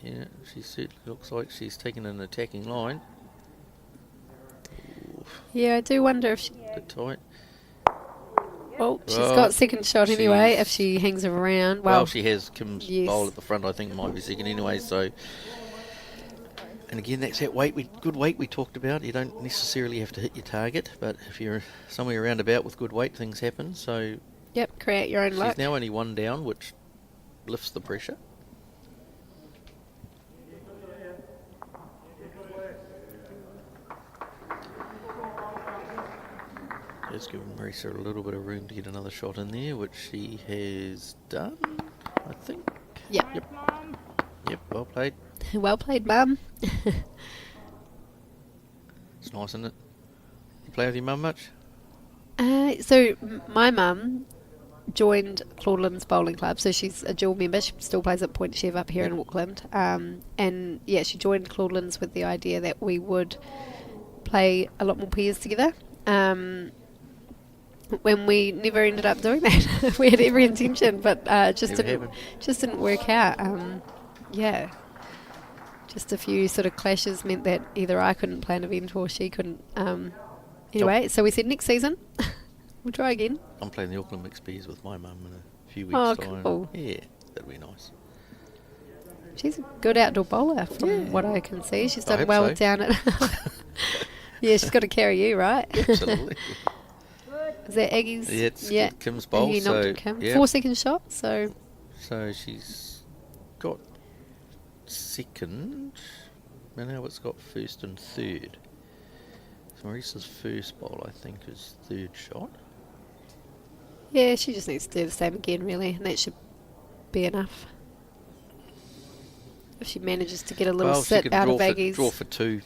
S2: Yeah, she certainly looks like she's taken an attacking line. Oof.
S1: Yeah, I do wonder if she...
S2: A bit tight.
S1: Well, she's got second shot anyway if she hangs around. Well,
S2: she has Kim's bowl at the front, I think might be second anyway, so... And again, that's that good weight we talked about. You don't necessarily have to hit your target, but if you're somewhere around about with good weight, things happen, so...
S1: Yep, create your own luck.
S2: She's now only one down, which lifts the pressure. Just giving Marisa a little bit of room to get another shot in there, which she has done, I think.
S1: Yep.
S2: Yep, well played.
S1: Well played, Mum.
S2: It's nice, isn't it? You play with your mum much?
S1: So my mum joined Claudeland's bowling club, so she's a dual member. She still plays at Point Chev up here in Auckland. And yeah, she joined Claudeland's with the idea that we would play a lot more pairs together. When we never ended up doing that. We had every intention, but just didn't work out. Just a few sort of clashes meant that either I couldn't play an event or she couldn't. Anyway, so we said next season we'll try again.
S2: I'm playing the Auckland Mixed Pairs with my mum in a few weeks' time.
S1: Cool.
S2: Yeah, that'd be nice.
S1: She's a good outdoor bowler from what I can see. She's done well down at... Yeah, she's got to carry you, right?
S2: Absolutely.
S1: Is that Aggie's?
S2: Yeah, it's Kim's bowl.
S1: Aggie knocked Kim. 4 second shot, so...
S2: So she's got second. And now it's got first and third. So Marisa's first bowl, I think, is third shot.
S1: Yeah, she just needs to do the same again, really, and that should be enough. If she manages to get a little sit out of Aggie's...
S2: draw for 2.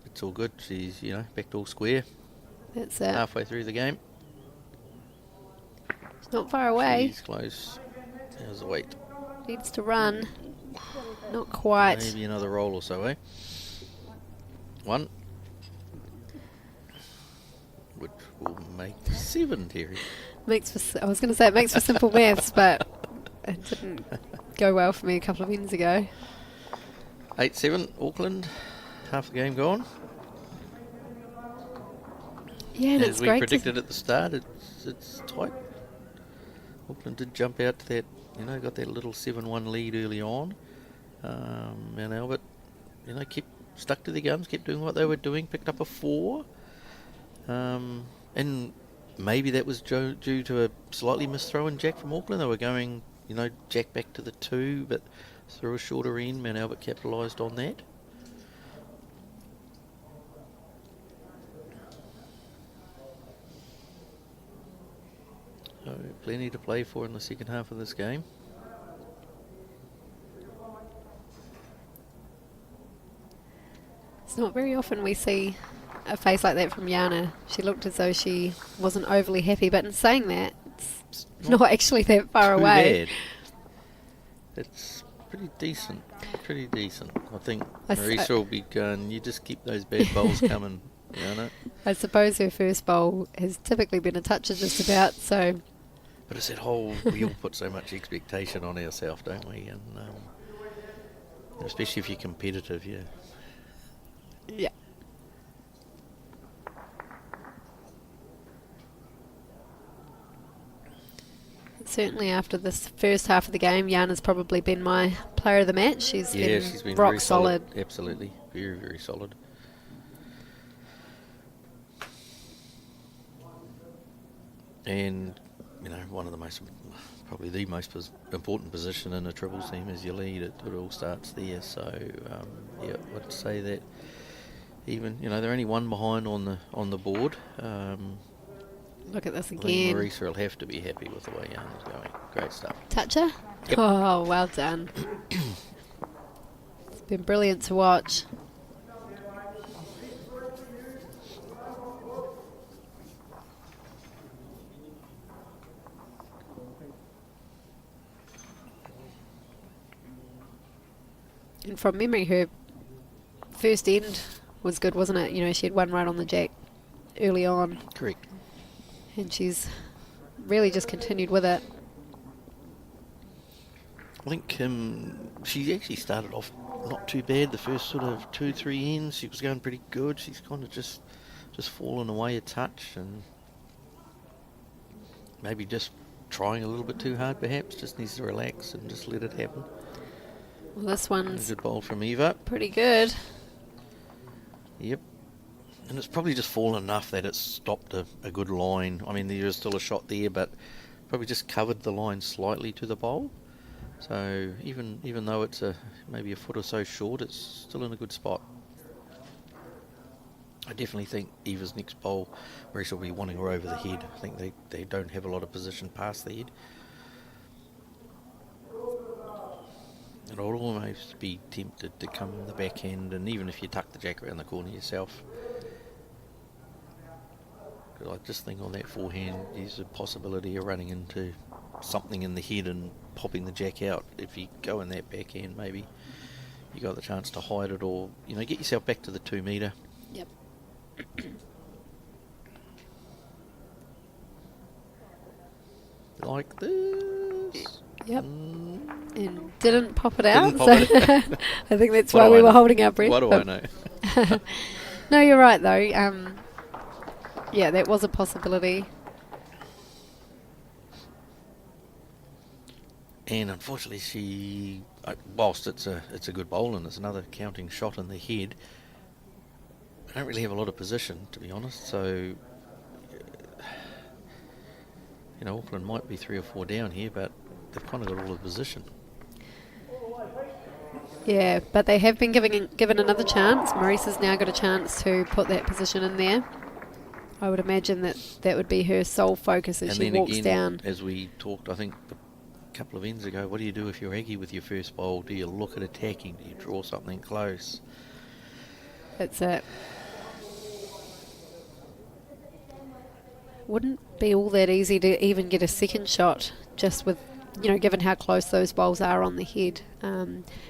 S2: It's all good. She's, back to all square.
S1: That's it.
S2: Halfway through the game.
S1: It's not far away.
S2: She's close. How's the weight?
S1: Needs to run. Not quite.
S2: Maybe another roll or so, eh? 1. Which will make 7, Terry.
S1: I was going to say it makes for simple maths, but it didn't go well for me a couple of ends ago.
S2: 8-7, Auckland. Half the game gone.
S1: Yeah, and
S2: As
S1: it's
S2: we
S1: great
S2: predicted at the start, it's tight. Auckland did jump out to that, got that little 7-1 lead early on. Mount Albert, kept stuck to their guns, kept doing what they were doing, picked up a 4. And maybe that was due to a slightly missed throw in Jack from Auckland. They were going, Jack back to the 2, but through a shorter end. Mount Albert capitalised on that. So plenty to play for in the second half of this game.
S1: It's not very often we see a face like that from Yana. She looked as though she wasn't overly happy, but in saying that, it's not actually that far away.
S2: Bad. It's pretty decent. I think Marisa will be going, you just keep those bad bowls coming, Yana.
S1: I suppose her first bowl has typically been a toucher just about, so...
S2: But it's that whole, we all put so much expectation on ourselves, don't we? And especially if you're competitive, yeah.
S1: Yeah. Certainly after this first half of the game, Yana's probably been my player of the match. She's been rock
S2: very
S1: solid.
S2: Absolutely. Very, very solid. And, one of the probably the most important position in a triples team is your lead. It all starts there. So, I'd say that even, they're only one behind on the board.
S1: Look at this
S2: I think
S1: again.
S2: Marisa will have to be happy with the way Yana's going. Great stuff.
S1: Toucher?
S2: Yep.
S1: Oh, well done. It's been brilliant to watch. And from memory, her first end was good, wasn't it? She had one right on the jack early on.
S2: Correct.
S1: And she's really just continued with it.
S2: I think she actually started off not too bad. The first sort of 2-3 ends, she was going pretty good. She's kind of just fallen away a touch and maybe just trying a little bit too hard perhaps. Just needs to relax and just let it happen.
S1: Well, this one's
S2: a good bowl from Eva.
S1: Pretty good.
S2: Yep. And it's probably just fallen enough that it's stopped a good line. I mean, there is still a shot there, but probably just covered the line slightly to the bowl. So even though it's maybe a foot or so short, it's still in a good spot. I definitely think Eva's next bowl, where she'll be wanting her over the head. I think they don't have a lot of position past the head. And I'd almost be tempted to come the backhand, and even if you tuck the jack around the corner yourself. Because I just think on that forehand, there's a possibility of running into something in the head and popping the jack out. If you go in that backhand, maybe you got the chance to hide it, or get yourself back to the 2 metre.
S1: Yep.
S2: Like this.
S1: Yep. And didn't pop it out. I think that's
S2: What
S1: why
S2: do
S1: we
S2: I
S1: were
S2: know?
S1: holding our breath.
S2: What do I know?
S1: No, you're right though. Yeah, that was a possibility.
S2: And unfortunately, whilst it's a good bowl and it's another counting shot in the head, I don't really have a lot of position, to be honest. So, Auckland might be 3 or 4 down here, but they've kind of got all the position.
S1: Yeah, but they have been given another chance. Marisa's now got a chance to put that position in there. I would imagine that would be her sole focus as she walks down.
S2: As we talked, I think a couple of ends ago, what do you do if you're Aggie with your first bowl? Do you look at attacking? Do you draw something close?
S1: That's it. Wouldn't be all that easy to even get a second shot, just with, given how close those bowls are on the head.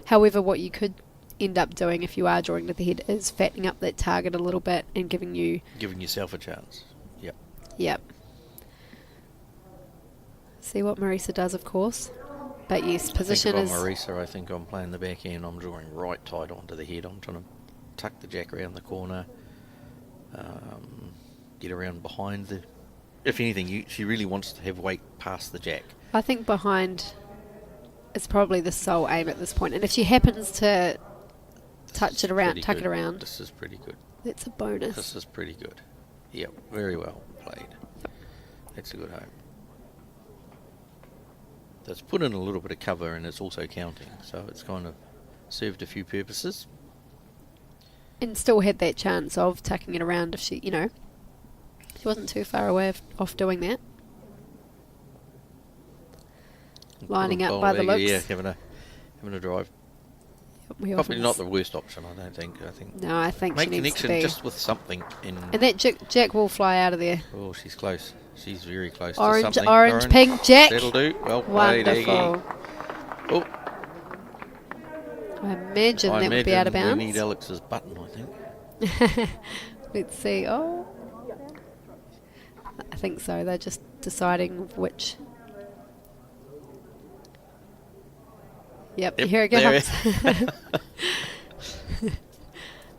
S1: However, what you could end up doing if you are drawing to the head is fattening up that target a little bit and giving yourself
S2: a chance. Yep.
S1: Yep. See what Marisa does, of course. But yes, position
S2: I
S1: is...
S2: think if I'm Marisa, I think I'm playing the back end. I'm drawing right tight onto the head. I'm trying to tuck the jack around the corner. Get around behind the... If anything, she really wants to have weight past the jack.
S1: I think behind is probably the sole aim at this point. And if she happens to touch it around, tuck it around...
S2: This is pretty good.
S1: That's a bonus.
S2: This is pretty good. Yep, very well played. That's a good home. So it's put in a little bit of cover and it's also counting. So it's kind of served a few purposes.
S1: And still had that chance of tucking it around if she, she wasn't too far away off doing that. Lining up by the looks.
S2: Yeah, having a drive. Probably not the worst option, I don't think.
S1: No, I think
S2: make
S1: she needs
S2: connection
S1: to be.
S2: just with something. And
S1: that jack will fly out of there.
S2: Oh, she's close. She's very close
S1: Orange,
S2: to something.
S1: orange, pink, jack.
S2: That'll do. Well played, Aggie.
S1: Wonderful.
S2: Oh.
S1: I imagine that would be out of bounds.
S2: We need Alex's button, I think.
S1: Let's see. Oh, I think so. They're just deciding which. Yep, here it goes.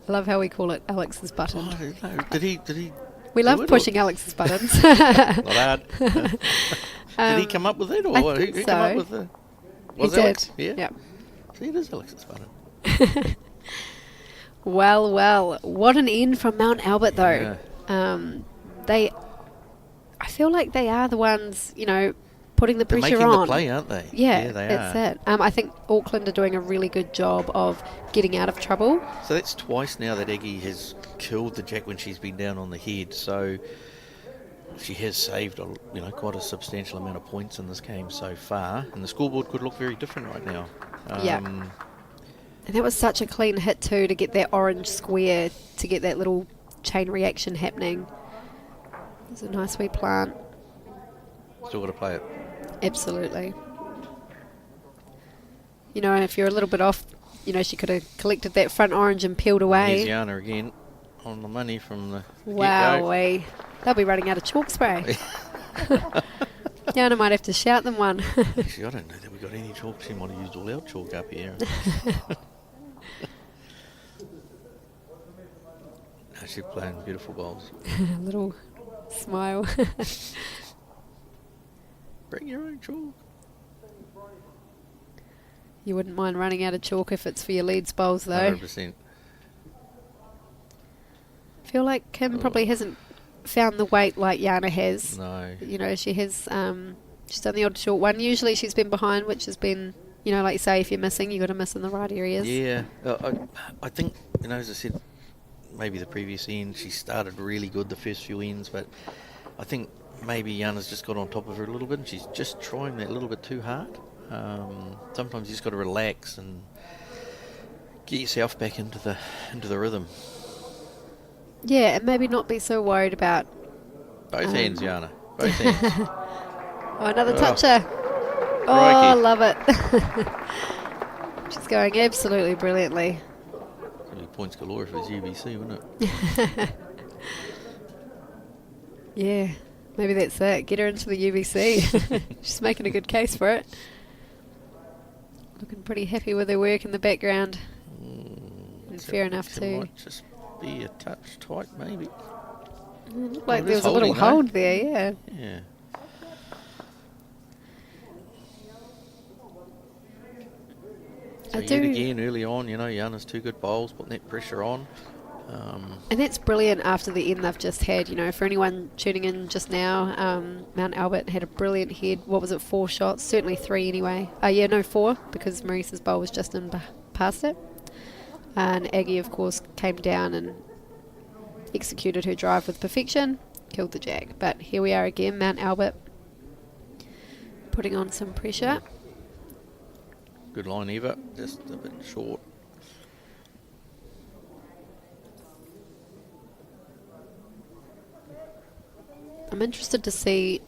S1: I love how we call it Alex's button.
S2: Oh, no. Did he?
S1: We love pushing Alex's buttons.
S2: Not hard. Did he come up with it, or
S1: I think
S2: who
S1: so.
S2: came up with the? Was
S1: he
S2: Alex?
S1: did.
S2: Yeah.
S1: Yep.
S2: See, it is Alex's button.
S1: Well, what an end from Mount Albert, though.
S2: Yeah.
S1: I feel like they are the ones, putting the
S2: They're
S1: pressure
S2: making
S1: on.
S2: the play, aren't they?
S1: Yeah,
S2: they
S1: that's
S2: are.
S1: it. I think Auckland are doing a really good job of getting out of trouble.
S2: So that's twice now that Aggie has killed the jack when she's been down on the head. So she has saved, quite a substantial amount of points in this game so far, and the scoreboard could look very different right now.
S1: Yeah. And that was such a clean hit too, to get that orange square, to get that little chain reaction happening. It's a nice wee plant.
S2: Still got to play it.
S1: Absolutely. And if you're a little bit off, she could have collected that front orange and peeled away.
S2: Here's Yana again on the money from the
S1: Wowee. They'll be running out of chalk spray. Yana might have to shout them one.
S2: Actually, I don't know that we got any chalk. She might have used all our chalk up here. No, she's playing beautiful bowls.
S1: A little smile.
S2: Bring your own chalk.
S1: You wouldn't mind running out of chalk if it's for your leads bowls, though.
S2: 100%.
S1: I feel like Kim probably hasn't found the weight like Yana has.
S2: No.
S1: She has. She's done the odd short one. Usually she's been behind, which has been, like you say, if you're missing, you've got to miss in the right areas.
S2: Yeah. I think, as I said, maybe the previous end, she started really good the first few ends, but I think maybe Yana's just got on top of her a little bit and she's just trying that a little bit too hard. Sometimes you just got to relax and get yourself back into the rhythm.
S1: Yeah, and maybe not be so worried about...
S2: Both hands, Yana. Both hands.
S1: Oh, another toucher. Oh, I love it. She's going absolutely brilliantly.
S2: It'd be points galore if it was UBC, wouldn't it?
S1: Yeah, maybe that's it. Get her into the UBC. She's making a good case for it. Looking pretty happy with her work in the background. And fair enough too.
S2: Might just be a touch tight, maybe.
S1: It looked like there was a little hold there, yeah.
S2: Yeah. So yet again, early on, Yana's two good bowls, putting that pressure on.
S1: And that's brilliant after the end they've just had. For anyone tuning in just now, Mount Albert had a brilliant head. What was it, 4 shots? Certainly 3 anyway. 4, because Marisa's bowl was just in past it. And Aggie, of course, came down and executed her drive with perfection, killed the jack. But here we are again, Mount Albert putting on some pressure.
S2: Good line, Eva, just a bit short.
S1: I'm interested to see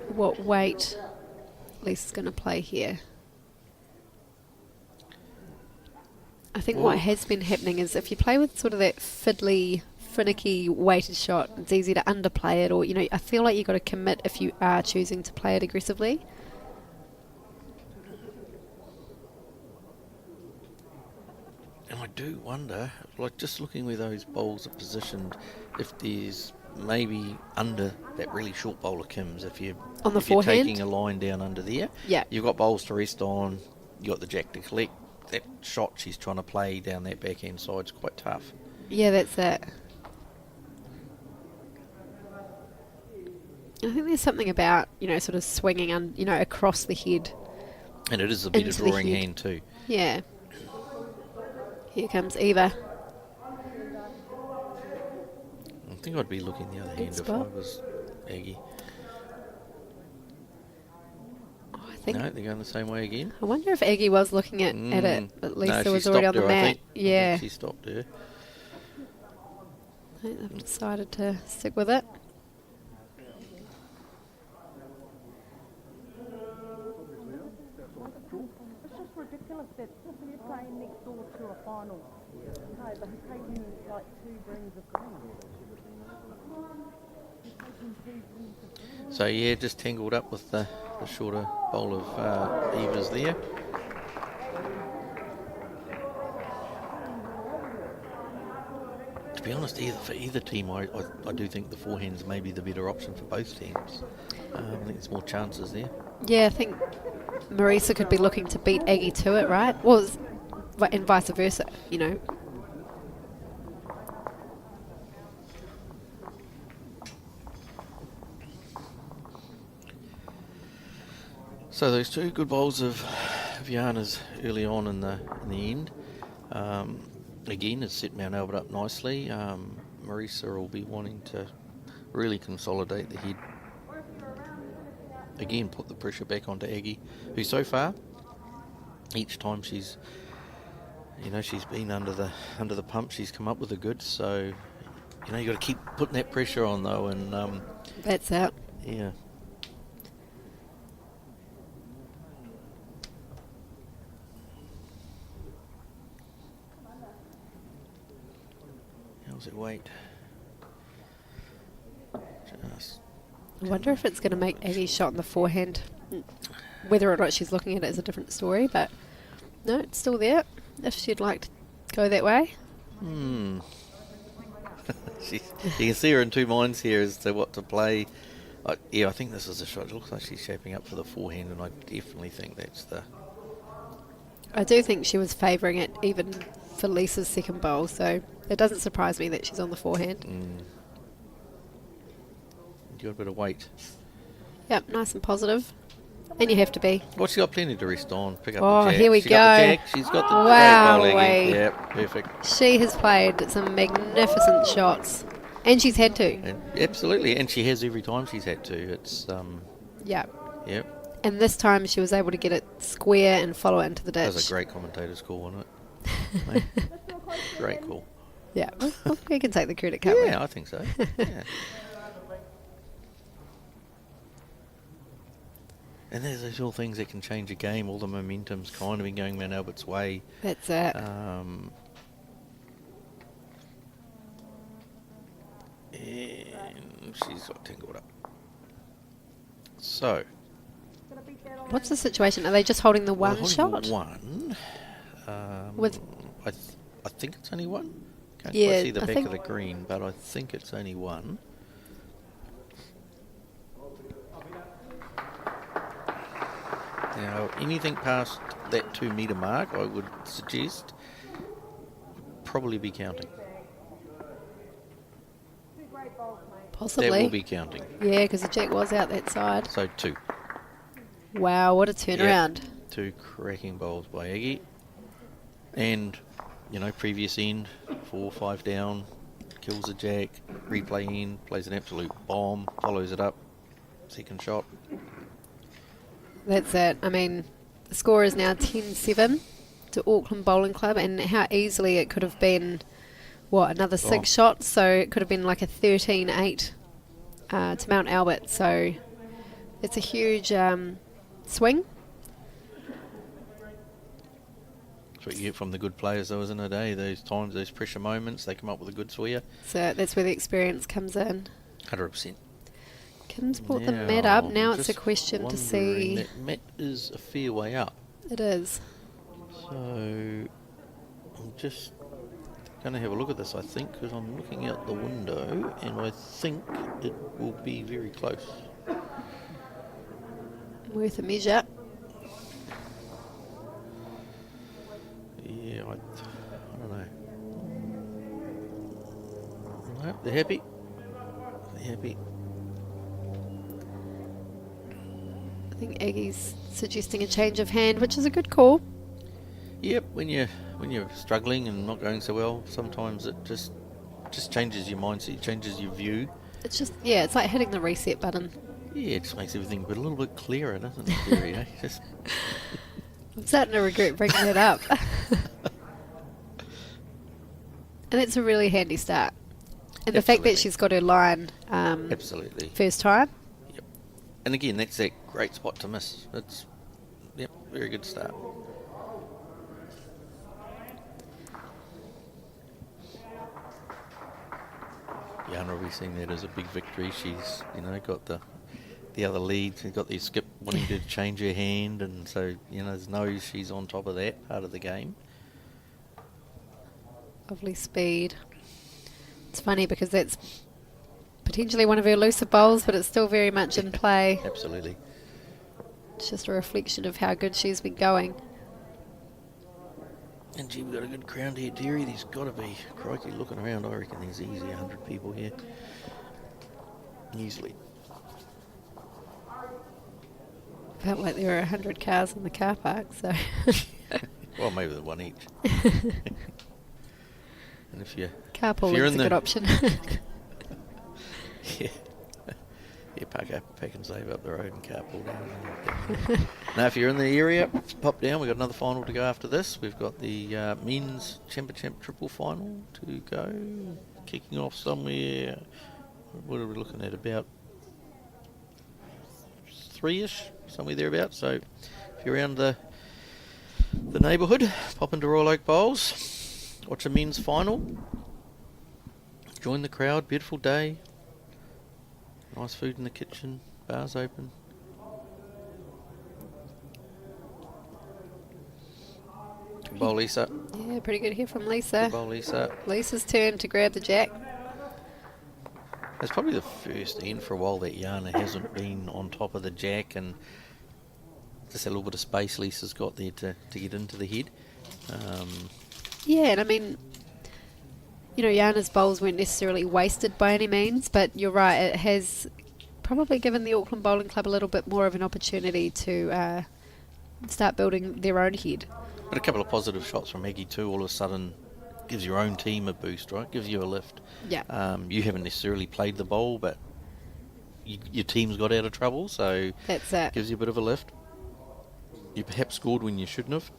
S1: what weight Lisa's going to play here. I think what has been happening is if you play with sort of that fiddly, finicky weighted shot, it's easy to underplay it, or I feel like you've got to commit if you are choosing to play it aggressively.
S2: do wonder, like just looking where those bowls are positioned, if there's maybe under that really short bowl of Kim's, if you're taking a line down under there,
S1: Yeah.
S2: you've got bowls to rest on, you've got the jack to collect. That shot she's trying to play down that backhand side's quite tough.
S1: Yeah, that's it. I think there's something about, sort of swinging across the head.
S2: And it is a better drawing hand too.
S1: Yeah. Here comes Eva.
S2: I think I'd be looking the other hand if I was Aggie. No, they're going the same way again.
S1: I wonder if Aggie was looking at it. At least it was already on the mat. Yeah.
S2: I think she stopped her.
S1: I think they've decided to stick with it.
S3: It's just ridiculous that you're playing next door to a final. No, but he's taking like 2 greens of green.
S2: So yeah, just tangled up with the shorter bowl of Eva's there. To be honest, for either team, I do think the forehand's maybe the better option for both teams. I think there's more chances there.
S1: Yeah, I think Marisa could be looking to beat Aggie to it, right? Well, and vice versa,
S2: So those 2 good bowls of Viana's early on in the end. Again, has set Mount Albert up nicely. Marisa will be wanting to really consolidate the head. Again, put the pressure back onto Aggie, who so far, each time she's been under the pump, she's come up with the goods. So, you got to keep putting that pressure on though, and
S1: that's it.
S2: Yeah. How's it weight? Just.
S1: I wonder if it's going to make Aggie's shot in the forehand. Whether or not she's looking at it is a different story, but no, it's still there. If she'd like to go that way.
S2: You can see her in 2 minds here as to what to play. I think this is a shot. It looks like she's shaping up for the forehand, and I definitely think that's the...
S1: I do think she was favouring it even for Lisa's second bowl, so it doesn't surprise me that she's on the forehand.
S2: You got a bit of weight.
S1: Yep, nice and positive. And you have to be.
S2: Well, she's got plenty to rest on. Pick up
S1: Oh,
S2: the jack.
S1: here we
S2: She's
S1: go.
S2: got the jack. She's got the
S1: Wow,
S2: great bowling. Yep, perfect.
S1: She has played some magnificent shots. And she's had to.
S2: Absolutely, and she has every time she's had to. It's
S1: Yeah.
S2: Yep.
S1: And this time she was able to get it square and follow it into the ditch.
S2: That was a great commentator's call, wasn't it? Great call.
S1: Yeah, well, we can take the credit, can't we?
S2: Yeah, I think so. Yeah. And there's those little things that can change a game. All the momentum's kind of been going Mount Albert's way.
S1: That's it.
S2: And she's got tangled up. So.
S1: What's the situation? Are they just holding the one shot?
S2: One.
S1: With
S2: I think it's only one. Can't
S1: Yeah,
S2: quite see the
S1: I
S2: back
S1: think-
S2: of the green, but I think it's only one. Now, anything past that 2 metre mark, I would suggest, would probably be counting.
S1: possibly.
S2: That will be counting.
S1: Yeah, because the jack was out that side.
S2: So 2.
S1: Wow, what a turnaround.
S2: 2 cracking bowls by Aggie. And, previous end, 4 or 5 down, kills the jack, replay end, plays an absolute bomb, follows it up, second shot.
S1: That's it. I mean, the score is now 10-7 to Auckland Bowling Club, and how easily it could have been, another 6 shots, so it could have been like a 13-8 to Mount Albert, so it's a huge swing.
S2: That's what you get from the good players though, isn't it, eh? Those times, those pressure moments, they come up with a good swear.
S1: So that's where the experience comes in.
S2: 100%.
S1: Kim's brought the mat up. Now it's a question to see.
S2: That mat is a fair way up.
S1: It is.
S2: So I'm just going to have a look at this, I think, because I'm looking out the window, and I think it will be very close.
S1: Worth a measure.
S2: Yeah, I don't know. No, they're happy. They're happy.
S1: I think Aggie's suggesting a change of hand, which is a good call.
S2: Yep, when you're struggling and not going so well, sometimes it just changes your mindset, changes your view.
S1: It's just, yeah, it's like hitting the reset button.
S2: Yeah, it just makes everything a little bit clearer, doesn't it, Jerry? Eh? Just
S1: I'm starting to regret bringing it up. And it's a really handy start. And the fact that she's got her line
S2: absolutely
S1: first time.
S2: Yep. And again, that's that great spot to miss. It's, yep, very good start. Yana will be seeing that as a big victory. She's, got the other lead. She's got the skip wanting to change her hand, and so, knows she's on top of that part of the game.
S1: Lovely speed. It's funny because that's potentially one of her looser bowls, but it's still very much in play.
S2: Absolutely.
S1: It's just a reflection of how good she's been going.
S2: And gee, we've got a good crowd here, Derry. There's got to be, crikey, looking around, I reckon there's easily 100 people here. Easily.
S1: Felt like there were 100 cars in the car park, so...
S2: Well, maybe the one each. And if you're
S1: carpooling is a good option.
S2: Yeah. Yeah, pack and save up the road and carpool down. Now, if you're in the area, pop down. We've got another final to go after this. We've got the men's Champ triple final to go. Kicking off somewhere, what are we looking at, about 3-ish, somewhere thereabouts. So if you're around the neighbourhood, pop into Royal Oak Bowls, watch a men's final. Join the crowd, beautiful day. Nice food in the kitchen, bars open. Good bowl, Lisa.
S1: Yeah, pretty good here from Lisa.
S2: Good bowl, Lisa.
S1: Lisa's turn to grab the jack.
S2: It's probably the first end for a while that Yana hasn't been on top of the jack, and just a little bit of space Lisa's got there to get into the head.
S1: Yeah, and I mean, Yana's bowls weren't necessarily wasted by any means, but you're right, it has probably given the Auckland Bowling Club a little bit more of an opportunity to start building their own head.
S2: But a couple of positive shots from Maggie too, all of a sudden gives your own team a boost, right? Gives you a lift.
S1: Yeah.
S2: You haven't necessarily played the bowl, but your team's got out of trouble, so
S1: that's it.
S2: Gives you a bit of a lift. You perhaps scored when you shouldn't have.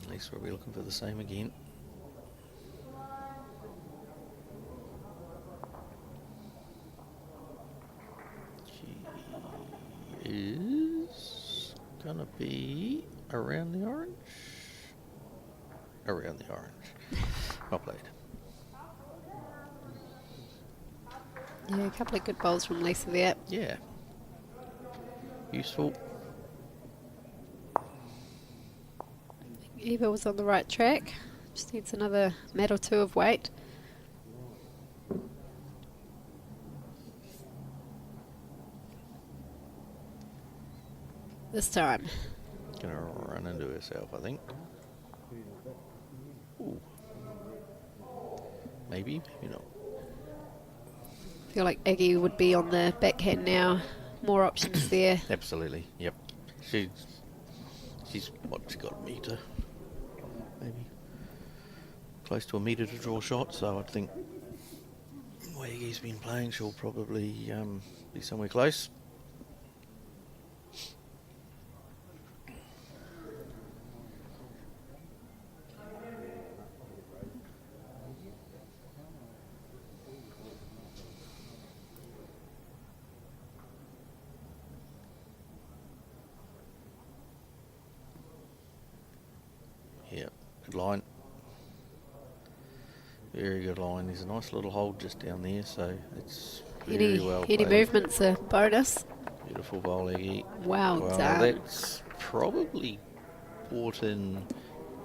S2: Next we'll be looking for the same again. She is gonna be around the orange. Around the orange. Well played.
S1: Yeah, a couple of good bowls from Lisa there.
S2: Yeah. Useful.
S1: Eva was on the right track. Just needs another mat or two of weight. This time.
S2: Gonna run into herself, I think. Ooh. Maybe not.
S1: Feel like Aggie would be on the backhand now. More options there.
S2: Absolutely. Yep. She's what, she got a metre, maybe close to a metre to draw shots. So I think the way Aggie's been playing, she'll probably be somewhere close. Yeah, good line. Very good line. There's a nice little hold just down there, so it's very well
S1: Any
S2: played.
S1: movement's a bonus.
S2: Beautiful bowl, Aggie.
S1: Well
S2: Well,
S1: done.
S2: that's probably brought in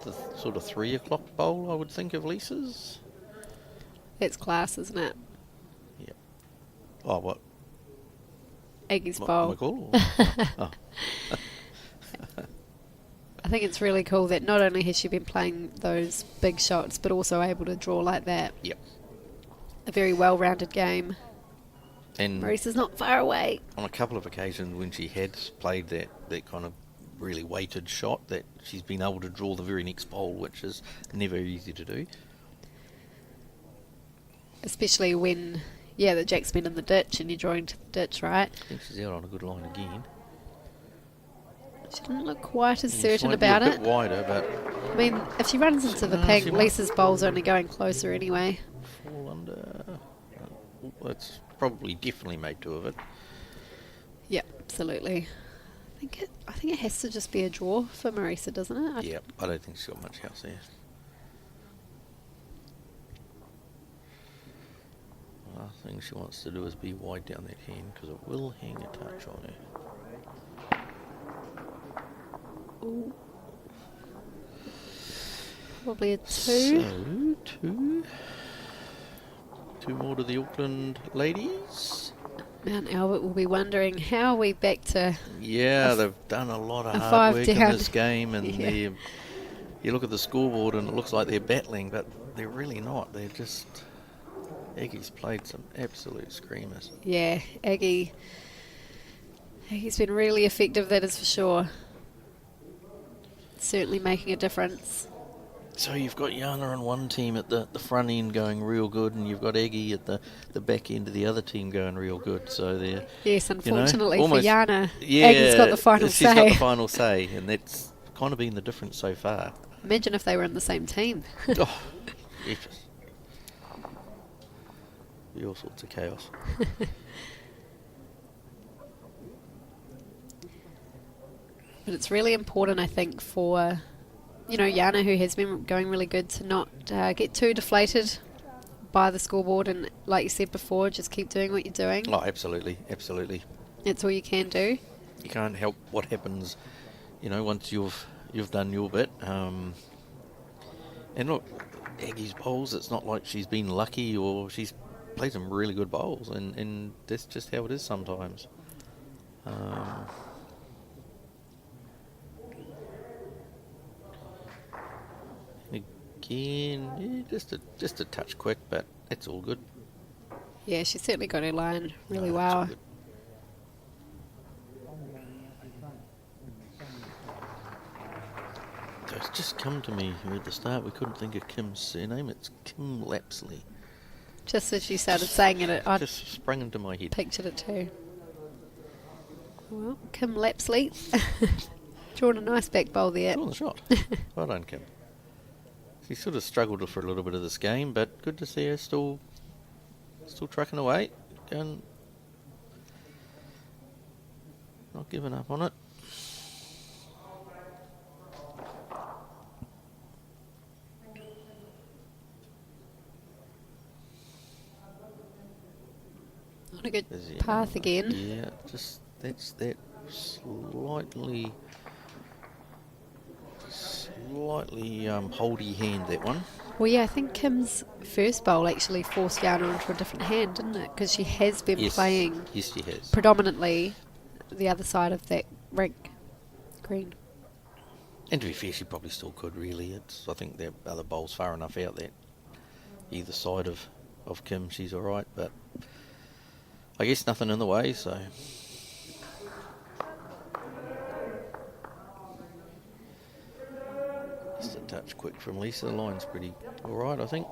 S2: the sort of 3 o'clock bowl, I would think, of Lisa's.
S1: That's class, isn't it?
S2: Yeah. Oh, what?
S1: Aggie's bowl.
S2: McCall? Oh.
S1: I think it's really cool that not only has she been playing those big shots, but also able to draw like that.
S2: Yep.
S1: A very well-rounded game.
S2: And
S1: Maurice's not far away.
S2: on a couple of occasions when she had played that kind of really weighted shot, that she's been able to draw the very next bowl, which is never easy to do.
S1: Especially when, the jack's been in the ditch and you're drawing to the ditch, right?
S2: I think she's out on a good line again.
S1: She didn't look quite as
S2: She
S1: certain
S2: might be
S1: about
S2: a
S1: it.
S2: bit wider, but
S1: I mean, if she runs into the
S2: No,
S1: pink,
S2: she might-
S1: Lisa's bowl's only going closer anyway.
S2: fall under. That's probably definitely made 2 of it.
S1: Yep, absolutely. I think it has to just be a draw for Marisa, doesn't it?
S2: Yeah, I don't think she's got much else there. Last thing she wants to do is be wide down that hand, because it will hang a touch on her.
S1: Ooh. Probably a 2.
S2: So, 2. 2 more to the Auckland ladies.
S1: Mount Albert will be wondering, how are we back to...
S2: Yeah, they've done a lot of
S1: a
S2: hard
S1: 5
S2: work
S1: down.
S2: in this game, and
S1: Yeah.
S2: you look at the scoreboard and it looks like they're battling, but they're really not. They're just... Aggie's played some absolute screamers.
S1: Yeah, Aggie's been really effective, that is for sure. Certainly making a difference.
S2: So you've got Yana on one team at the front end going real good, and you've got Aggie at the back end of the other team going real good. So they're...
S1: Yes, unfortunately
S2: almost-
S1: for Yana,
S2: Yeah,
S1: Aggie's got the final
S2: she's got the
S1: say.
S2: final say, and that's kind of been the difference so far.
S1: Imagine if they were in the same team.
S2: Oh, yes. Be all sorts of chaos.
S1: But it's really important, I think, for, Yana, who has been going really good, to not get too deflated by the scoreboard, and like you said before, just keep doing what you're doing.
S2: Oh, absolutely, absolutely.
S1: That's all you can do.
S2: You can't help what happens, once you've done your bit. And look, Aggie's bowls, it's not like she's been lucky, or she's played some really good bowls, and that's just how it is sometimes. Again, just a touch quick, but it's all good.
S1: Yeah, she's certainly got her line really
S2: No, it's all
S1: well.
S2: good. So it's just come to me at the start. We couldn't think of Kim's surname. It's Kim Lapsley.
S1: Just as she started saying it, I
S2: Just sprung into my head.
S1: pictured it too. Well, Kim Lapsley. Drawn a nice back bowl there.
S2: Still on the shot. Well done, Kim. She sort of struggled for a little bit of this game, but good to see her still trucking away, and not giving up on it.
S1: On a good
S2: Is it-
S1: path again.
S2: Yeah, just that's that slightly holdy hand, that one.
S1: Well, yeah, I think Kim's first bowl actually forced Yana onto a different hand, didn't it? Because she has been playing
S2: Yes, she has.
S1: predominantly the other side of that rink, green.
S2: And to be fair, she probably still could, really. I think the other bowl's far enough out that either side of Kim, she's all right. But I guess nothing in the way, so... Just a touch quick from Lisa. The line's pretty all right, I think.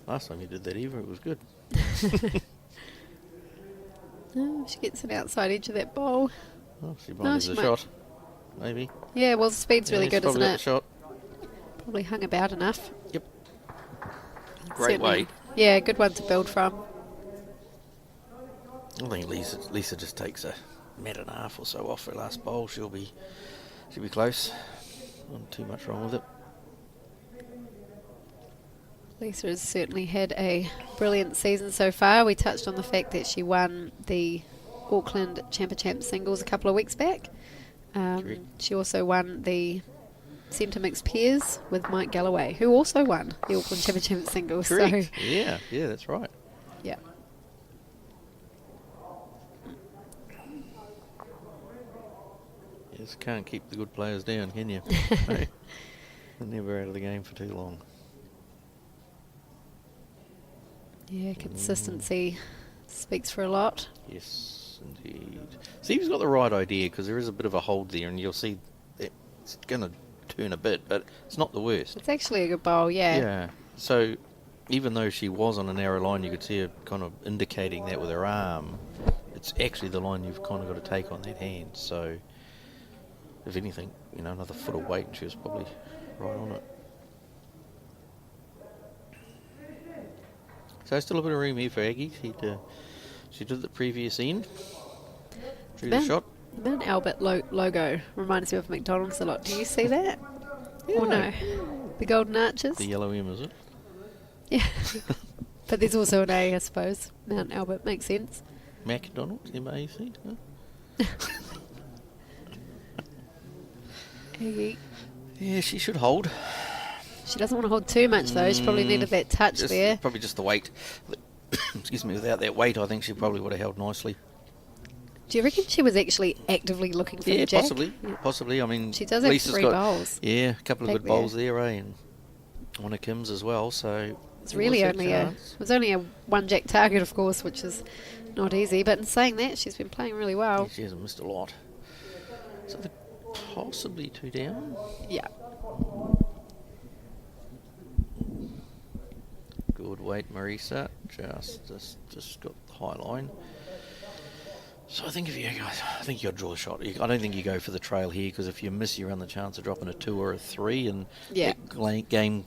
S2: Last time you did that, Eva, it was good.
S1: Oh, she gets an outside edge of that bowl.
S2: Oh, she might
S1: No,
S2: have
S1: she
S2: the
S1: might-
S2: shot, maybe.
S1: Yeah, well, the speed's really
S2: Yeah,
S1: good,
S2: she's
S1: isn't
S2: probably got
S1: it?
S2: the shot.
S1: Probably hung about enough.
S2: Yep. Great
S1: Certainly.
S2: weight.
S1: Yeah, good one to build from.
S2: I think Lisa just takes a mat and a half or so off her last bowl. She'll be close. Not too much wrong with it.
S1: Lisa has certainly had a brilliant season so far. We touched on the fact that she won the Auckland Champ singles a couple of weeks back. She also won the centre mixed pairs with Mike Galloway, who also won the Auckland Champ singles.
S2: Correct.
S1: So,
S2: Yeah, that's right.
S1: yeah.
S2: Just can't keep the good players down, can you? No. They're never out of the game for too long.
S1: Yeah, consistency speaks for a lot.
S2: Yes, indeed. Steve's got the right idea, because there is a bit of a hold there, and you'll see that it's going to turn a bit, but it's not the worst.
S1: It's actually a good bowl, yeah.
S2: Yeah. So even though she was on a narrow line, you could see her kind of indicating that with her arm. It's actually the line you've kind of got to take on that hand. So if anything, another foot of weight, and she was probably right on it. So still a bit of room here for Aggie. She did the previous end. Drew the shot.
S1: The Mount Albert logo reminds me of McDonald's a lot. Do you see that?
S2: Yeah.
S1: Or no? The golden arches?
S2: The yellow M, is it?
S1: Yeah. But there's also an A, I suppose. Mount Albert makes sense.
S2: McDonald's, M-A-C? No?
S1: Aggie.
S2: Yeah, she should hold.
S1: She doesn't want to hold too much, though. She probably needed that touch there.
S2: Probably just the weight. Excuse me, without that weight, I think she probably would have held nicely.
S1: Do you reckon she was actually actively looking for the jack?
S2: Possibly.
S1: Yeah.
S2: Possibly. I mean,
S1: She does have
S2: Lisa's
S1: 3
S2: got,
S1: bowls.
S2: Yeah, a couple of
S1: back
S2: good bowls there, and one of Kim's as well. So
S1: It's really only a one jack target, of course, which is not easy. But in saying that, she's been playing really well.
S2: She hasn't missed a lot. So they're possibly 2 down.
S1: Yeah.
S2: Good weight, Marisa. Just got the high line. So I think you got to draw the shot. I don't think you go for the trail here, because if you miss, you run the chance of dropping a 2 or a 3, and that game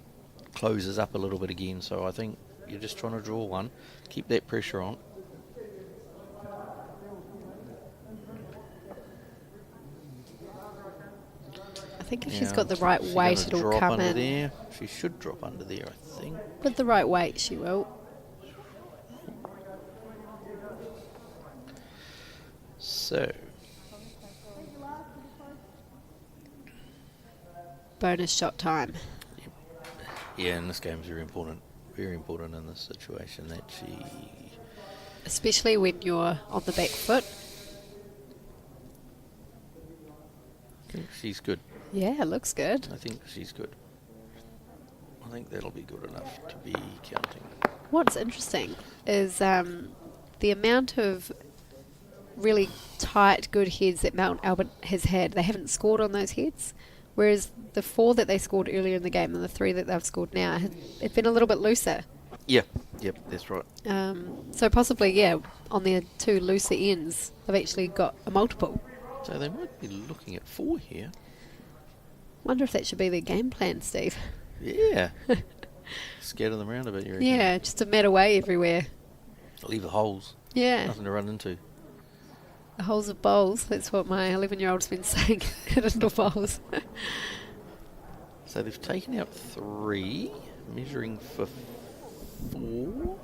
S2: closes up a little bit again. So I think you're just trying to draw one, keep that pressure on.
S1: I think if she's got the right weight, it'll come in.
S2: There. She should drop under there, I think.
S1: With the right weight, she will.
S2: So,
S1: bonus shot time.
S2: yeah, and this game's very important. Very important in this situation that she...
S1: Especially when you're on the back foot.
S2: I think she's good.
S1: Yeah, it looks good.
S2: I think she's good. I think that'll be good enough to be counting.
S1: What's interesting is the amount of really tight, good heads that Mount Albert has had. They haven't scored on those heads, whereas the 4 that they scored earlier in the game and the 3 that they've scored now have been a little bit looser.
S2: Yeah, yep, that's right.
S1: So possibly, on their 2 looser ends, they've actually got a multiple.
S2: So they might be looking at 4 here.
S1: Wonder if that should be their game plan, Steve.
S2: Yeah. Scatter them around a bit, you reckon?
S1: Yeah, just to mat away everywhere.
S2: Leave the holes.
S1: Yeah.
S2: Nothing to run into.
S1: The holes of bowls. That's what my 11-year-old's been saying at indoor bowls.
S2: So they've taken out 3, measuring for 4.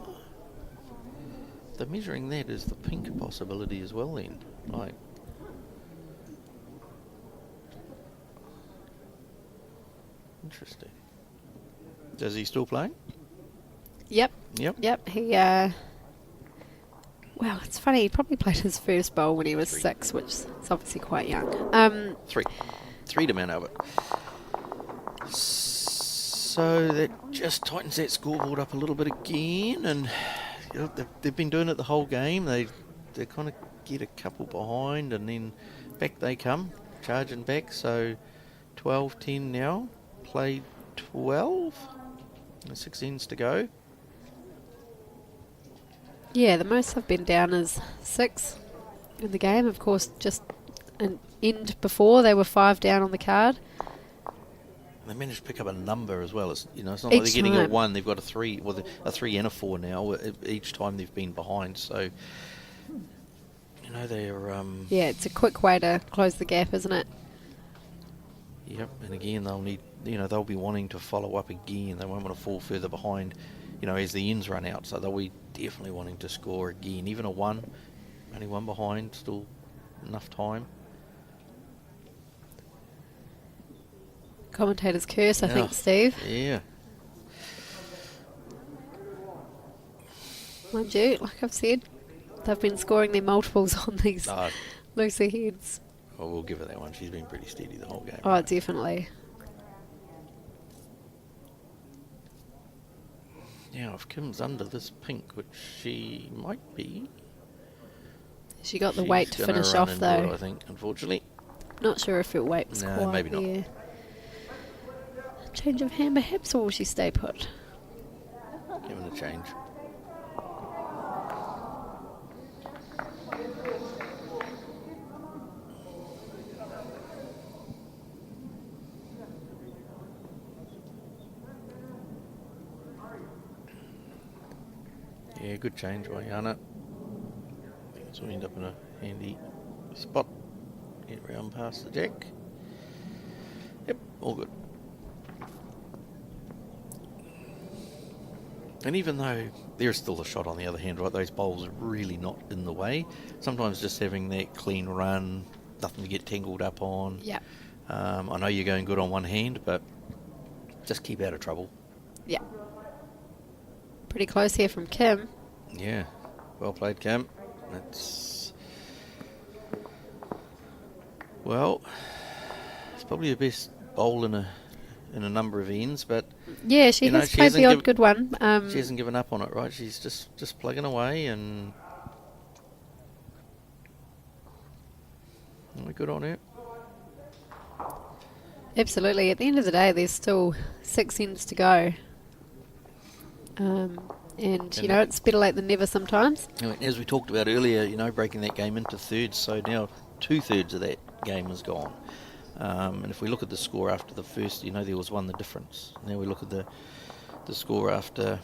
S2: The measuring that is the pink possibility as well then. Like, interesting. Is he still playing?
S1: Yep.
S2: Yep.
S1: He, well, it's funny. He probably played his first bowl when he was 6, which is obviously quite young.
S2: 3 to Mount Albert. So that just tightens that scoreboard up a little bit again, and they've been doing it the whole game. They kind of get a couple behind, and then back they come, charging back. So 12-10 now. Played 12. 6 ends to go.
S1: Yeah, the most I've been down is 6 in the game. Of course, just an end before they were 5 down on the card.
S2: They managed to pick up a number as well. It's not like they're getting a 1. They've got a 3, a 3 and a 4 now. Each time they've been behind, so they're.
S1: Yeah, it's a quick way to close the gap, isn't it?
S2: Yep, and again they'll need they'll be wanting to follow up again. They won't want to fall further behind, as the ends run out. So they'll be definitely wanting to score again. Even a one, only one behind, still enough time.
S1: Commentator's curse, I think, Steve.
S2: Yeah.
S1: Mind you, like I've said, they've been scoring their multiples on these looser heads.
S2: Well, we'll give her that one. She's been pretty steady the whole game.
S1: Oh, definitely.
S2: Now, if Kim's under this pink, which she might be...
S1: She got the weight to finish off, though.
S2: I think, unfortunately.
S1: Not sure if her weight was quite
S2: maybe not.
S1: there. Change of hand perhaps, or will she stay put?
S2: Give it a change. Yeah, good change by Yana. So we end up in a handy spot. Get round past the jack. Yep, all good. And even though there's still a shot on the other hand, right, those bowls are really not in the way. Sometimes just having that clean run, nothing to get tangled up on.
S1: Yeah.
S2: I know you're going good on one hand, but just keep out of trouble.
S1: Yeah. Pretty close here from Kim.
S2: Yeah, well played, Kim. It's probably the best bowl in a number of ends, but
S1: yeah, she has played the odd good one.
S2: She hasn't given up on it, right? She's just plugging away, and we're good on her.
S1: Absolutely. At the end of the day, there's still 6 ends to go. And it's better late than never sometimes.
S2: As we talked about earlier, breaking that game into thirds, so now 2/3 of that game is gone. And if we look at the score after the first, there was one the difference. Now we look at the score after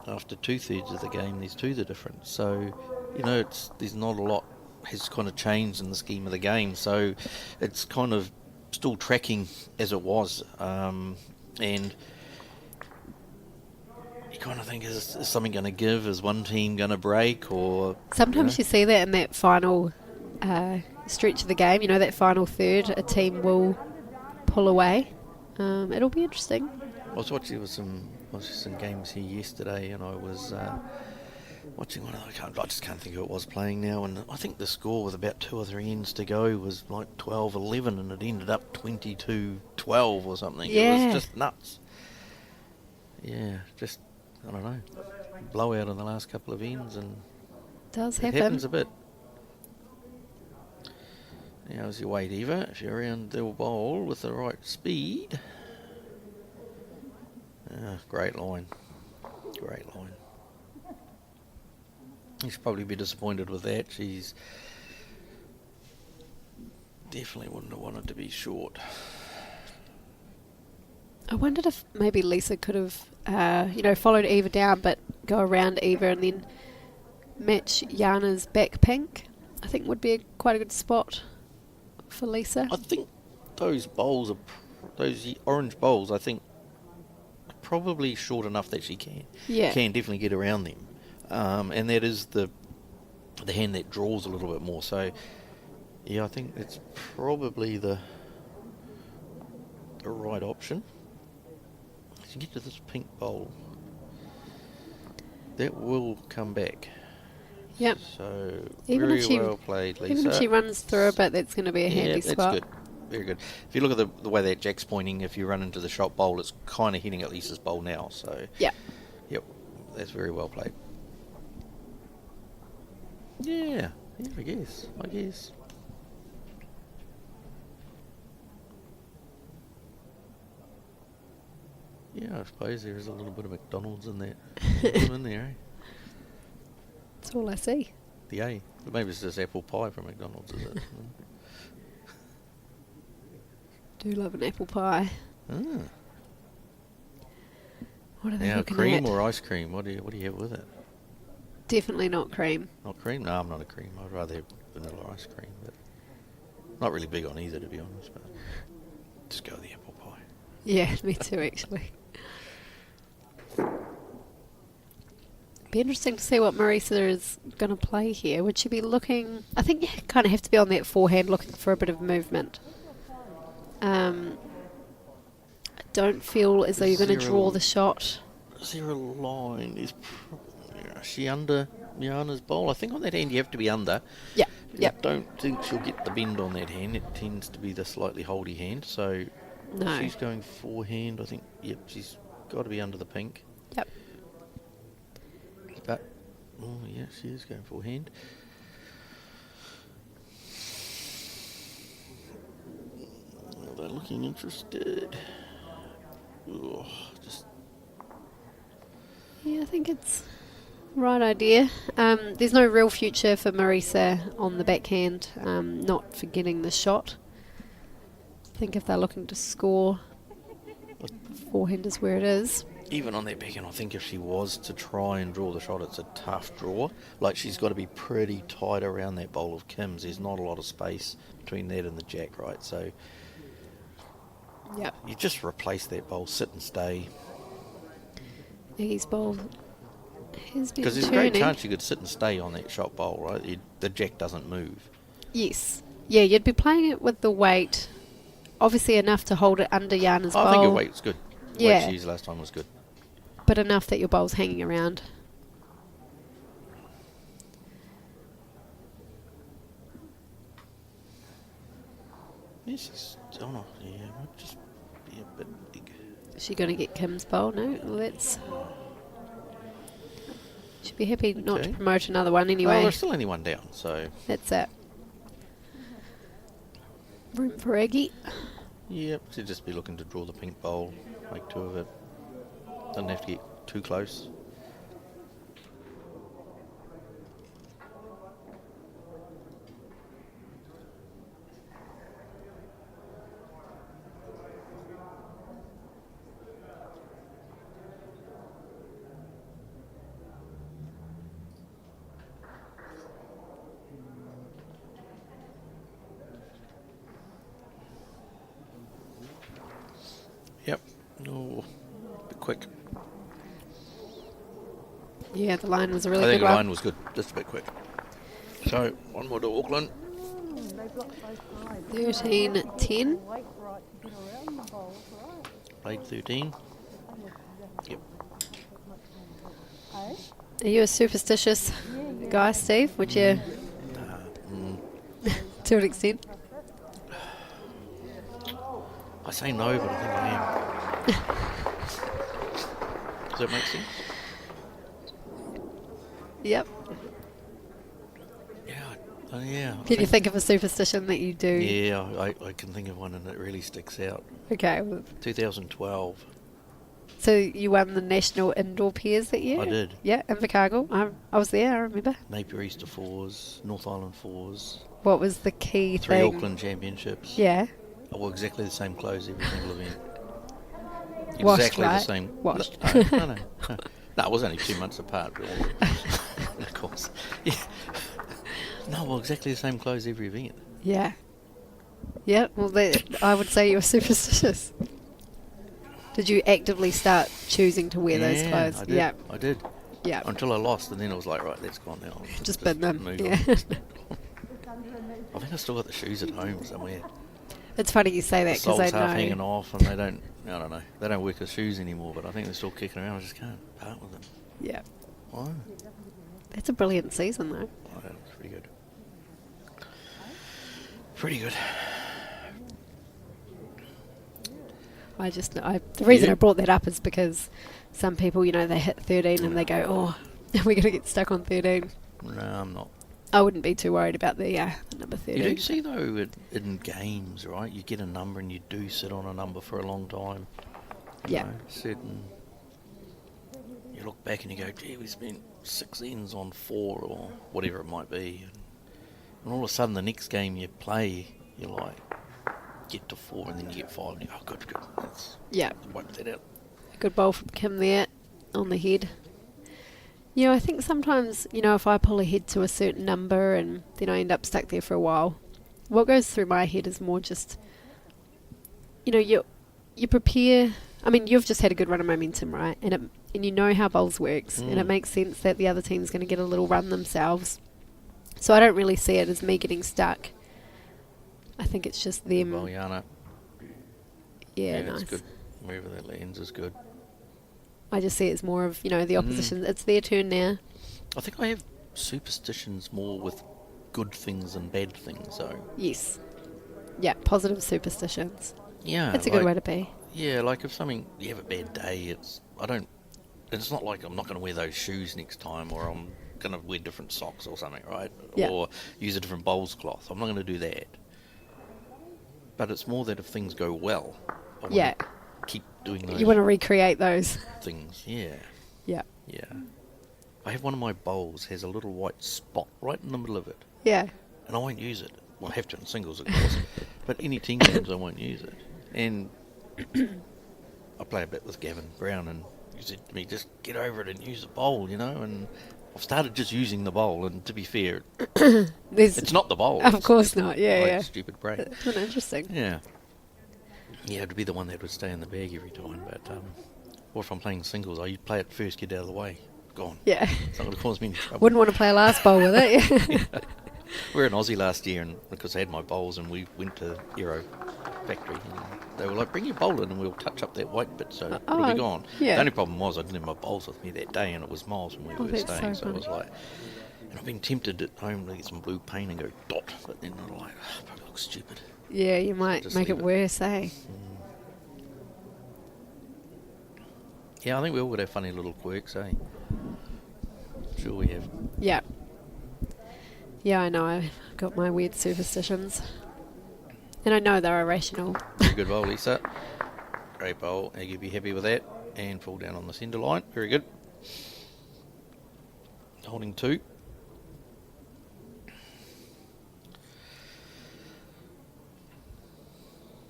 S2: 2/3 of the game, there's 2 the difference. So, there's not a lot has kind of changed in the scheme of the game. So it's kind of still tracking as it was. And you kind of think, is something going to give? Is one team going to break? Or
S1: sometimes you see that in that final stretch of the game, that final third, a team will pull away. It'll be interesting.
S2: I was watching some games here yesterday, and I was watching one of those. I just can't think who it was playing now, and I think the score with about 2 or 3 ends to go was like 12-11, and it ended up 22-12 or something.
S1: Yeah.
S2: It was just nuts. Yeah, just, I don't know, blowout in the last couple of ends, and
S1: Does
S2: it
S1: happen.
S2: happens a bit. How's your weight, Eva? If you're around the bowl with the right speed. Great line. Great line. You should probably be disappointed with that. She's definitely wouldn't have wanted to be short.
S1: I wondered if maybe Lisa could have, followed Eva down, but go around Eva and then match Yana's back pink. I think would be quite a good spot for Lisa.
S2: I think those bowls those orange bowls, I think, are probably short enough that she can definitely get around them. And that is the hand that draws a little bit more. So, yeah, I think that's probably the right option. To get to this pink bowl, that will come back.
S1: Yep.
S2: So,
S1: Even
S2: very
S1: if she,
S2: well played, Lisa.
S1: Even if she runs through a bit, that's going to be a handy spot.
S2: That's good. Very good. If you look at the way that jack's pointing, if you run into the shot bowl, it's kind of hitting at Lisa's bowl now. So,
S1: yep,
S2: that's very well played. Yeah, I guess. Yeah, I suppose there is a little bit of McDonald's in there. In there, eh?
S1: That's all I see.
S2: The A. But maybe it's just apple pie from McDonald's, is it?
S1: Do love an apple pie.
S2: Ah.
S1: What are they
S2: Now,
S1: looking
S2: cream
S1: at?
S2: or ice cream? What do you have with it?
S1: Definitely not cream.
S2: Not cream? No, I'm not a cream. I'd rather have vanilla ice cream. But not really big on either, to be honest. But just go with the apple pie.
S1: Yeah, me too, actually. Be interesting to see what Marisa is going to play here. Would she be looking... I think you kind of have to be on that forehand looking for a bit of movement. I don't feel as though you're going to draw the shot.
S2: Is there a line? Is she under Jana's bowl? I think on that hand you have to be under.
S1: Yeah.
S2: I
S1: Yep.
S2: don't think she'll get the bend on that hand. It tends to be the slightly holdy hand. So
S1: No.
S2: she's going forehand. I think, yep, she's got to be under the pink.
S1: Yep.
S2: But, oh yeah, she is going forehand. Oh, they're looking interested. Oh, just
S1: Yeah, I think it's the right idea. There's no real future for Marisa on the backhand, not for getting the shot. I think if they're looking to score, forehand is where it is.
S2: even on that backhand, I think if she was to try and draw the shot, it's a tough draw. Like, she's got to be pretty tight around that bowl of Kim's. There's not a lot of space between that and the jack, right? So
S1: Yep.
S2: you just replace that bowl, sit and stay.
S1: Iggy's ball has been
S2: Because there's a
S1: turning.
S2: great chance you could sit and stay on that shot bowl, right? The jack doesn't move.
S1: Yes. Yeah, you'd be playing it with the weight, obviously enough to hold it under Jana's bowl.
S2: I think your weight's good. The
S1: Yeah.
S2: weight she used last time was good.
S1: But enough that your bowl's hanging around.
S2: Yes, it's, oh no, yeah, might just be a bit big.
S1: Is she going to get Kim's bowl? No, let's... She'd be happy not to
S2: Okay.
S1: promote another one
S2: Well,
S1: anyway.
S2: there's still only one down, so
S1: That's it. Room for Iggy.
S2: yep, she'd just be looking to draw the pink bowl, make two of it. Doesn't have to get too close. Yep. Oh, a bit quick.
S1: Yeah, the line was a really
S2: I think
S1: good
S2: the
S1: one.
S2: line was good, just a bit quick. So, one more to Auckland.
S3: They block both sides.
S1: 13-10.
S3: Weight right to get around the bowl, right?
S2: Played 13. Yep.
S3: Hey?
S1: Are you a superstitious guy, Steve? Would you, to an extent?
S2: I say no, but I think I am. Does that make sense?
S1: Yep.
S2: Yeah. Yeah. I
S1: Can you think of a superstition that you do?
S2: Yeah, I can think of one and it really sticks out.
S1: Okay. Well,
S2: 2012.
S1: so you won the national indoor pairs that year?
S2: I did.
S1: Yeah, in Invercargill. I was there, I remember.
S2: Napier Easter 4s, North Island 4s,
S1: What was the key
S2: 3
S1: thing?
S2: Auckland Championships.
S1: Yeah.
S2: I wore exactly the same clothes every single event.
S1: Washed,
S2: Exactly the
S1: right?
S2: same.
S1: Washed.
S2: No. No, it was only 2 months apart. But of course. Yeah. No, well, exactly the same clothes every event.
S1: Yeah. Yeah, well, I would say you were superstitious. Did you actively start choosing to wear those clothes?
S2: I did.
S1: Yeah.
S2: I did.
S1: Yeah.
S2: Until I lost, and then I was like, right, let's go on now.
S1: Just bin them.
S2: move
S1: Yeah.
S2: on. I think I still got the shoes at home somewhere.
S1: It's funny you say
S2: The
S1: that because
S2: soles
S1: I
S2: half
S1: know.
S2: hanging off, and they don't. I don't know. They don't work as shoes anymore, but I think they're still kicking around. I just can't part with them.
S1: Yeah.
S2: Why?
S1: That's a brilliant season, though.
S2: Oh, that was pretty good. Pretty good.
S1: The reason
S2: Yeah.
S1: I brought that up is because some people, they hit 13 and they go, oh, we're going to get stuck on 13.
S2: No, I'm not.
S1: I wouldn't be too worried about the number 13.
S2: You do see though in games, right? You get a number and you do sit on a number for a long time. You
S1: Yeah.
S2: know, you look back and you go, gee, we spent 6 ends on 4 or whatever it might be. And all of a sudden the next game you play, you like get to 4 and then you get 5 and you go, oh, good. Let's
S1: Yeah.
S2: wipe that out.
S1: A good bowl from Kim there on the head. I think sometimes, if I pull ahead to a certain number and then I end up stuck there for a while, what goes through my head is more just, you prepare. I mean, you've just had a good run of momentum, right? And you know how bowls works, and it makes sense that the other team's going to get a little run themselves. So I don't really see it as me getting stuck. I think it's just them.
S2: Well, Yana.
S1: Yeah,
S2: It's
S1: nice.
S2: good. Wherever that lands is good.
S1: I just see it as more of, the opposition. It's their turn now.
S2: I think I have superstitions more with good things than bad things, though.
S1: Yes. Yeah, positive superstitions.
S2: Yeah.
S1: That's a good way to be.
S2: Yeah, like if you have a bad day, it's not like I'm not going to wear those shoes next time, or I'm going to wear different socks or something, right?
S1: Yeah.
S2: Or use a different bowls cloth. I'm not going to do that. But it's more that if things go well, I want to keep doing those
S1: You want to recreate those.
S2: things. Yeah.
S1: Yeah.
S2: Yeah. I have one of my bowls has a little white spot right in the middle of it,
S1: Yeah.
S2: and I won't use it. Well, I have to in singles, of course, but any team games I won't use it. And I play a bit with Gavin Brown, and he said to me, just get over it and use the bowl, and I've started just using the bowl, and to be fair, it's not the bowl.
S1: Of course not. Yeah,
S2: my
S1: yeah.
S2: stupid brain.
S1: That's interesting.
S2: Yeah. Yeah, to be the one that would stay in the bag every time, but or if I'm playing singles, I play it first, get out of the way, gone.
S1: Yeah.
S2: It's not going to cause me any trouble.
S1: Wouldn't want to play a last bowl with it.
S2: Yeah. We were in Aussie last year, and because I had my bowls, and we went to Aero Factory, and they were like, bring your bowl in and we'll touch up that white bit so it'll be gone.
S1: Yeah.
S2: The only problem was I didn't have my bowls with me that day, and it was miles from where we were
S1: that's
S2: staying,
S1: so
S2: so it was like, and I've been tempted at home to get some blue paint and go dot, but then I'm like, probably looks stupid.
S1: Yeah, you might
S2: Just
S1: make
S2: leave
S1: it
S2: it.
S1: worse, eh?
S2: Yeah, I think we all got our funny little quirks, eh? Sure we have.
S1: Yeah. Yeah, I know. I've got my weird superstitions. And I know they're irrational.
S2: Very good bowl, Lisa. Great bowl. Aggie be happy with that. And fall down on the centre line. Very good. Holding 2.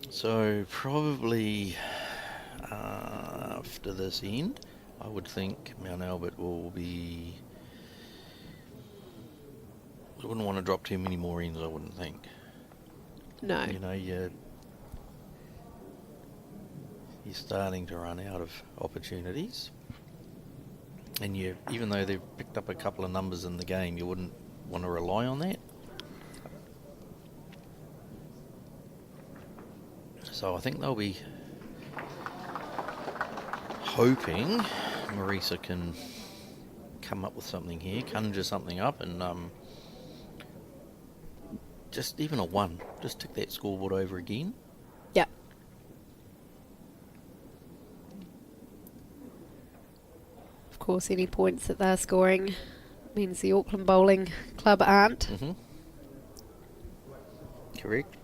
S2: So probably after this end, I would think Mount Albert will be... I wouldn't want to drop too many more ends, I wouldn't think.
S1: No.
S2: You're starting to run out of opportunities, and even though they've picked up a couple of numbers in the game, you wouldn't want to rely on that. So I think they'll be hoping Marisa can come up with something here, conjure something up, and just even a 1, just tick that scoreboard over again.
S1: Yeah. Of course, any points that they're scoring means the Auckland Bowling Club aren't.
S2: Mm-hmm. Correct.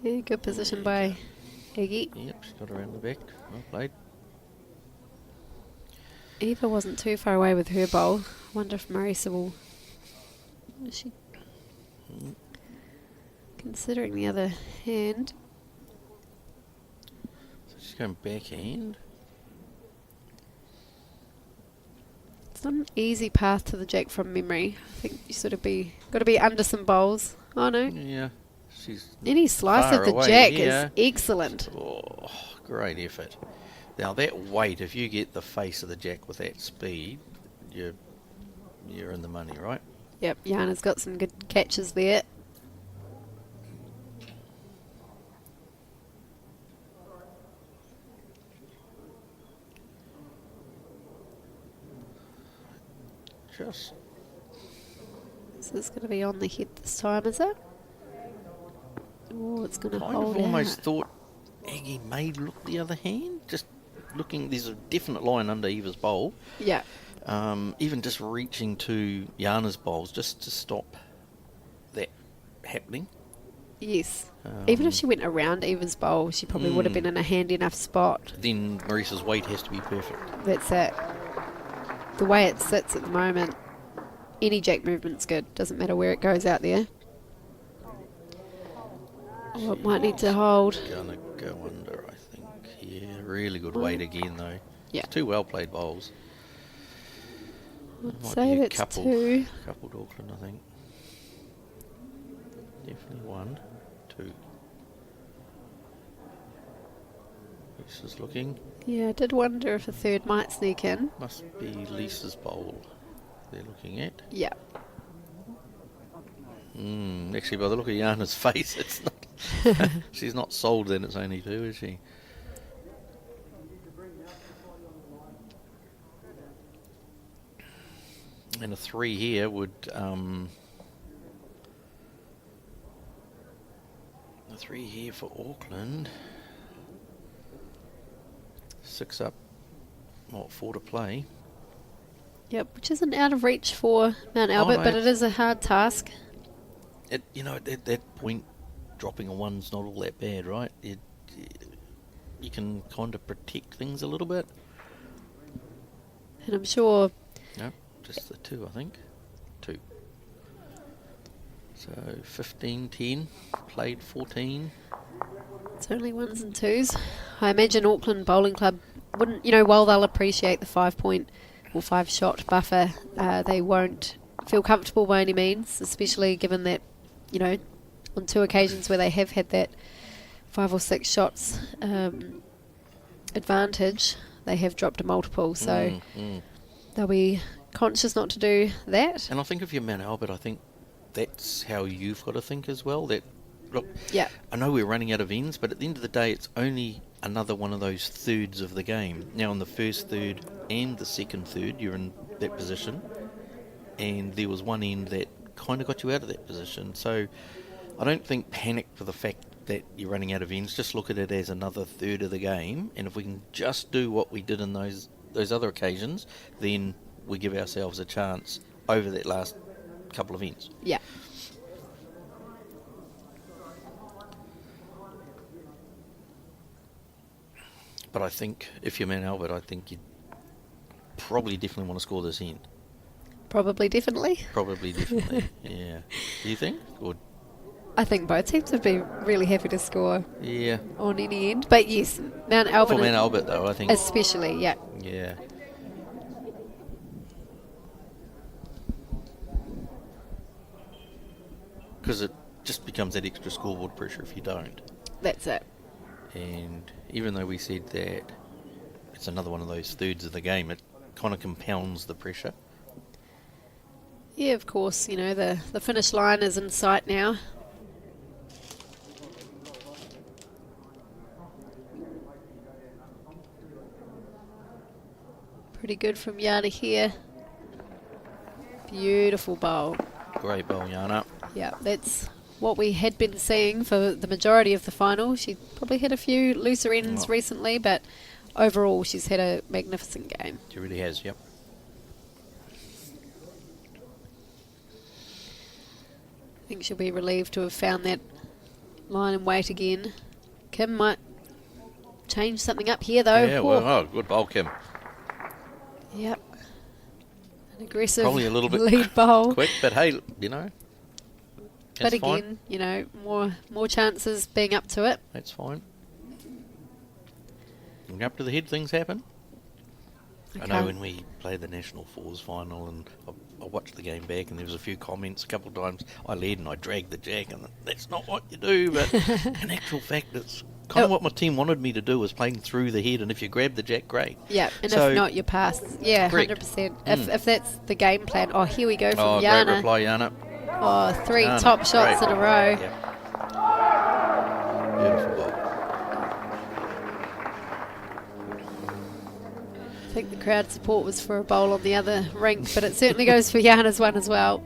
S1: Yeah, good position by Iggy.
S2: Yep, she's got her around the back. Well played.
S1: Eva wasn't too far away with her bowl. Wonder if Marisa will... Is she... Considering the other hand.
S2: So she's going backhand.
S1: It's not an easy path to the jack from memory. I think you sort of got to be under some bowls. Oh no.
S2: Yeah, she's
S1: Any slice
S2: far
S1: of the
S2: away,
S1: jack
S2: yeah.
S1: is excellent.
S2: Oh, great effort. Now that weight, if you get the face of the jack with that speed, you're in the money, right?
S1: Yep, Jana's got some good catches there.
S2: Just
S1: This is going to be on the head this time, is it? Oh, it's going to
S2: kind
S1: hold
S2: of almost
S1: out.
S2: thought Aggie may look the other hand. Just looking, there's a definite line under Eva's bowl.
S1: Yeah.
S2: Even just reaching to Jana's bowls just to stop that happening.
S1: Yes. Even if she went around Eva's bowl, she probably would have been in a handy enough spot.
S2: Then Marisa's weight has to be perfect.
S1: That's it. The way it sits at the moment, any jack movement's good. Doesn't matter where it goes out there. Oh, it might need to hold.
S2: Gonna go under, I think. Yeah, really good weight again though.
S1: Yeah.
S2: It's 2 well played bowls.
S1: I'd
S2: Might
S1: say
S2: be a
S1: that's
S2: couple
S1: 2.
S2: to Auckland, I think. Definitely 1, 2. Lisa's looking.
S1: Yeah, I did wonder if a third might sneak in.
S2: Must be Lisa's bowl they're looking at.
S1: Yeah.
S2: Actually, by the look of Jana's face, it's not. She's not sold then it's only 2, is she? And a 3 here would... a 3 here for Auckland. 6 up. 4 to play.
S1: Yep, which isn't out of reach for Mount Albert,
S2: no.
S1: but it is a hard task.
S2: At that point, dropping a 1's not all that bad, right? You can kind of protect things a little bit.
S1: And I'm sure...
S2: No, just the 2, I think. 2. So 15, 10, played 14.
S1: It's only 1s and 2s. I imagine Auckland Bowling Club wouldn't, while they'll appreciate the 5-point or 5-shot buffer, they won't feel comfortable by any means, especially given that, on 2 occasions where they have had that 5 or 6 shots advantage, they have dropped a multiple. So they'll be conscious not to do that.
S2: And I think if you're Mount Albert, I think that's how you've got to think as well. That, look,
S1: yeah,
S2: I know we're running out of ends, but at the end of the day, it's only another one of those thirds of the game. Now, in the first third and the second third, you're in that position, and there was one end that kind of got you out of that position. So I don't think panic for the fact that you're running out of ends. Just look at it as another third of the game, and if we can just do what we did in those other occasions, then we give ourselves a chance over that last couple of ends.
S1: Yeah.
S2: But I think if you're Mount Albert, I think you'd probably definitely want to score this end.
S1: Probably definitely.
S2: Probably definitely, yeah. Do you think? Or
S1: I think both teams would be really happy to score
S2: yeah.
S1: on any end. But yes, Mount Albert.
S2: For Mount Albert, though, I think.
S1: Especially, yeah.
S2: Yeah. Because it just becomes that extra scoreboard pressure if you don't.
S1: That's it.
S2: And even though we said that it's another one of those thirds of the game, it kind of compounds the pressure.
S1: Yeah, of course, the finish line is in sight now. Pretty good from Yana here. Beautiful bowl.
S2: Great bowl, Yana.
S1: Yeah, that's what we had been seeing for the majority of the final. She probably had a few looser ends recently, but overall she's had a magnificent game.
S2: She really has, yep.
S1: I think she'll be relieved to have found that line and weight again. Kim might change something up here, though.
S2: Yeah, well, good bowl, Kim.
S1: Yep. An aggressive
S2: Probably a little bit
S1: lead bowl.
S2: quick, but hey,
S1: But
S2: fine.
S1: again, more chances being up to it.
S2: That's fine. Going up to the head, things happen. I know when we played the National Fours final, and I watched the game back, and there was a few comments a couple of times. I led and I dragged the jack, and that's not what you do. But in actual fact, it's kind of what my team wanted me to do, was playing through the head, and if you grab the jack, great.
S1: Yeah, and
S2: so,
S1: if not, you pass. Yeah,
S2: correct.
S1: 100%. If that's the game plan. Oh, here we go from
S2: great
S1: Yana.
S2: reply, Yana.
S1: Oh, 3
S2: Yana,
S1: top shots
S2: great.
S1: in a row.
S2: Yep. Beautiful ball.
S1: I think the crowd support was for a bowl on the other rink, but it certainly goes for Yana's one as well.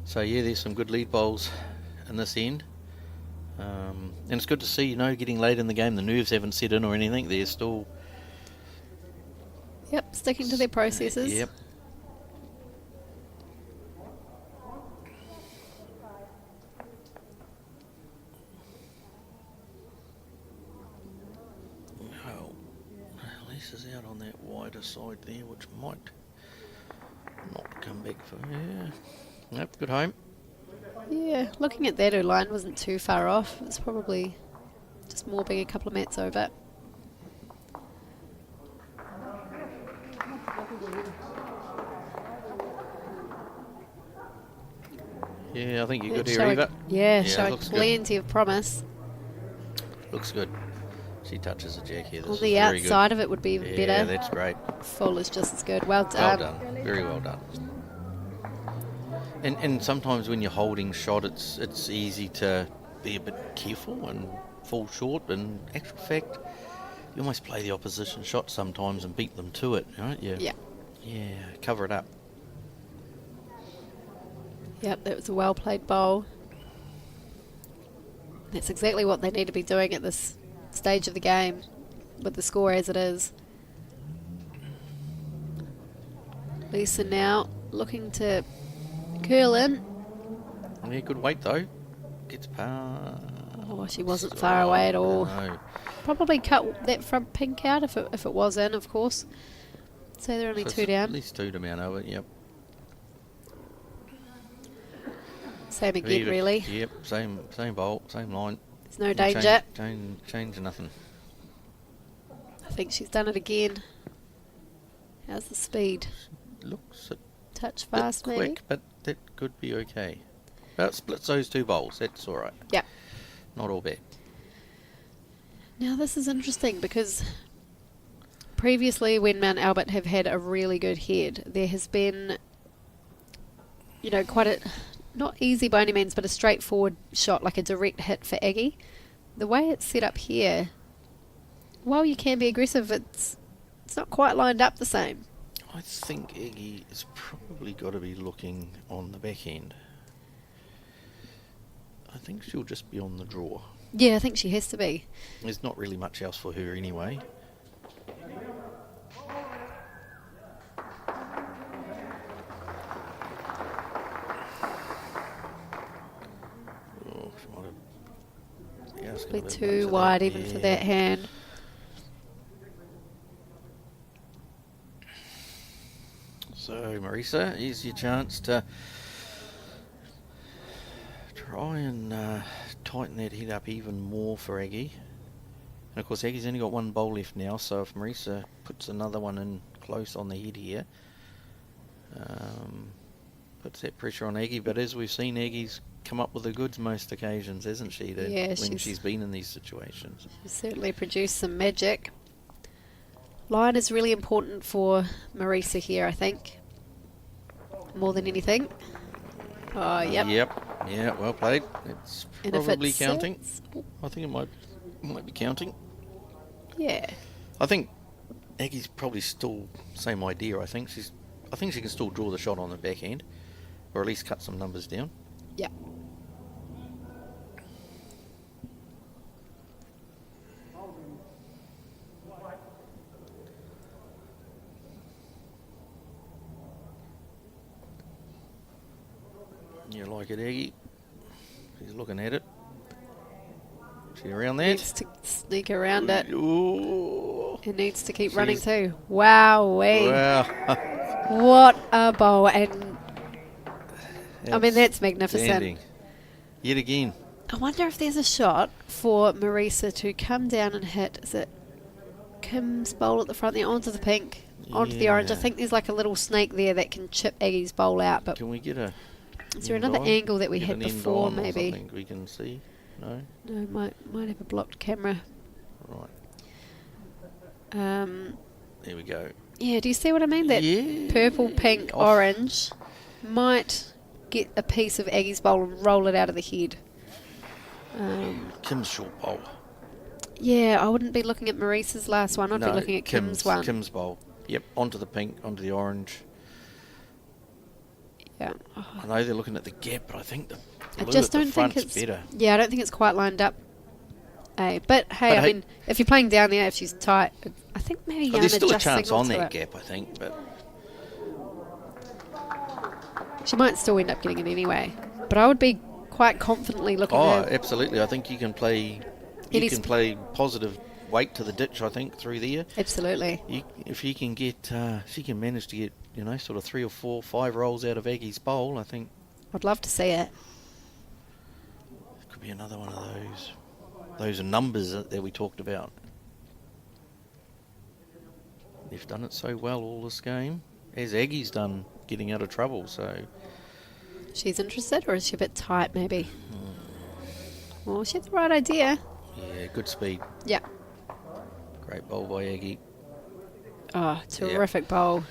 S2: So yeah, there's some good lead bowls in this end. And it's good to see, getting late in the game, the nerves haven't set in or anything. They're still...
S1: Yep, sticking to their processes.
S2: Yep. Well, Lisa's out on that wider side there, which might not come back for her. Nope, good home.
S1: Yeah, looking at that, her line wasn't too far off. It's probably just more being a couple of mats over.
S2: Yeah, I think you're good here,
S1: Showing-
S2: Eva.
S1: Yeah,
S2: Yeah,
S1: showing
S2: looks good.
S1: plenty of promise.
S2: Looks good. She touches the jack here. This
S1: On
S2: is
S1: the
S2: very good.
S1: outside of it would be even
S2: Yeah,
S1: better.
S2: that's great.
S1: Full is just as good. Well
S2: Well
S1: done.
S2: done. Very well done. And sometimes when you're holding shot, it's easy to be a bit careful and fall short. But in actual fact, you almost play the opposition shot sometimes and beat them to it, right?
S1: Yeah.
S2: Yeah, cover it up.
S1: Yep, that was a well played bowl. That's exactly what they need to be doing at this stage of the game, with the score as it is. Lisa now looking to curl in.
S2: Yeah, good weight though. Gets power.
S1: Oh, she wasn't far away at all.
S2: No.
S1: Probably cut that front pink out if it was in, of course. So they're only
S2: So
S1: two
S2: it's
S1: down.
S2: At least two down over, yep.
S1: Same again,
S2: Leave it.
S1: really.
S2: Yep, same bowl, same line.
S1: There's no danger.
S2: Change nothing.
S1: I think she's done it again. How's the speed?
S2: Looks a
S1: Touch
S2: bit
S1: fast,
S2: quick,
S1: maybe?
S2: but that could be okay. About splits those two bowls, that's alright.
S1: Yeah.
S2: Not all bad.
S1: Now this is interesting because previously when Mount Albert have had a really good head, there has been, you know, quite a, not easy by any means, but a straightforward shot, like a direct hit for Aggie. The way it's set up here, while you can be aggressive, it's not quite lined up the same.
S2: I think Eggie has probably got to be looking on the back end. I think she'll just be on the draw.
S1: Yeah, I think she has to be.
S2: There's not really much else for her anyway. Oh, she might have- yeah, it's
S1: Be
S2: gonna
S1: too
S2: look
S1: wide
S2: at
S1: even for
S2: yeah.
S1: that hand.
S2: So, Marisa, here's your chance to try and tighten that head up even more for Aggie. And of course, Aggie's only got one bowl left now, so if Marisa puts another one in close on the head here, puts that pressure on Aggie. But as we've seen, Aggie's come up with the goods most occasions, hasn't she?
S1: Yeah,
S2: when she's been in these situations.
S1: She certainly produced some magic. Line is really important for Marisa here, I think. More than anything. Oh, yep.
S2: Yep. Yeah, well played. It's
S1: And if
S2: probably
S1: it
S2: counting.
S1: sits-
S2: I think it might be counting.
S1: Yeah.
S2: I think Aggie's probably still same idea. I think she can still draw the shot on the back end, or at least cut some numbers down.
S1: Yeah.
S2: You like it, Aggie? She's looking at it. She around that?
S1: Needs to sneak around it.
S2: Ooh.
S1: It needs to keep
S2: She's-
S1: running too. Wow-wee.
S2: Wow.
S1: What a bowl. And I mean, that's magnificent.
S2: Outstanding. Yet again.
S1: I wonder if there's a shot for Marisa to come down and hit. Is it Kim's bowl at the front there onto the pink, onto the orange? I
S2: Yeah.
S1: think there's like a little snake there that can chip Aggie's bowl out. But
S2: Can we get a...
S1: is there
S2: end
S1: another
S2: on?
S1: angle that we
S2: Get
S1: had
S2: an end
S1: before?
S2: on or
S1: Maybe.
S2: something we can see? No?
S1: No, might have a blocked camera.
S2: Right. There we go.
S1: Yeah, do you see what I mean? That
S2: Yeah.
S1: purple, pink,
S2: Off.
S1: orange might get a piece of Aggie's bowl and roll it out of the head.
S2: Kim's short bowl.
S1: Yeah, I wouldn't be looking at Marisa's last one. I'd be looking at Kim's one.
S2: Kim's bowl. Yep, onto the pink, onto the orange.
S1: Yeah. Oh,
S2: I know they're looking at the gap, but I think the
S1: I
S2: blue
S1: just
S2: at the
S1: don't think
S2: front's
S1: it's
S2: better.
S1: Yeah, I don't think it's quite lined up. But hey,
S2: But
S1: I
S2: hey-
S1: mean, if you're playing down there, if she's tight, I think maybe
S2: But
S1: Yana
S2: there's still a
S1: just
S2: chance
S1: signaled
S2: on
S1: to
S2: that
S1: it.
S2: gap, I think. But
S1: She might still end up getting it anyway. But I would be quite confidently looking at
S2: absolutely. I think you can play. You
S1: Any
S2: can
S1: sp-
S2: play positive weight to the ditch. I think through there.
S1: Absolutely.
S2: If you can get, she can manage to get, sort of 3 or 4, 5 rolls out of Aggie's bowl. I think
S1: I'd love to see it.
S2: it could be another one of those numbers that we talked about. They've done it so well all this game, as Aggie's done getting out of trouble. So
S1: She's interested, or is she a bit tight maybe? Well, she had the right idea.
S2: Yeah, good speed.
S1: Yeah.
S2: Great bowl by Aggie.
S1: Oh, terrific bowl.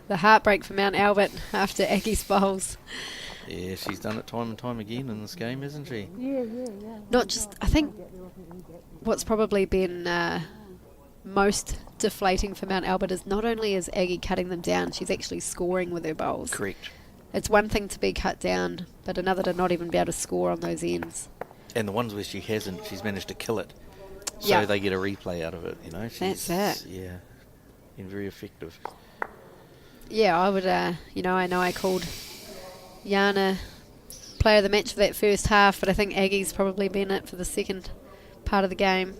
S1: The heartbreak for Mount Albert after Aggie's bowls.
S2: Yeah, she's done it time and time again in this game, hasn't she?
S3: Yeah.
S1: Not just, I think what's probably been most deflating for Mount Albert is not only is Aggie cutting them down, she's actually scoring with her bowls.
S2: Correct.
S1: It's one thing to be cut down, but another to not even be able to score on those ends.
S2: And the ones where she hasn't, she's managed to kill it. So they get a replay out of it, you know.
S1: That's it.
S2: Yeah, been very effective.
S1: Yeah, I would, I know I called Jana player of the match for that first half, but I think Aggie's probably been it for the second part of the game.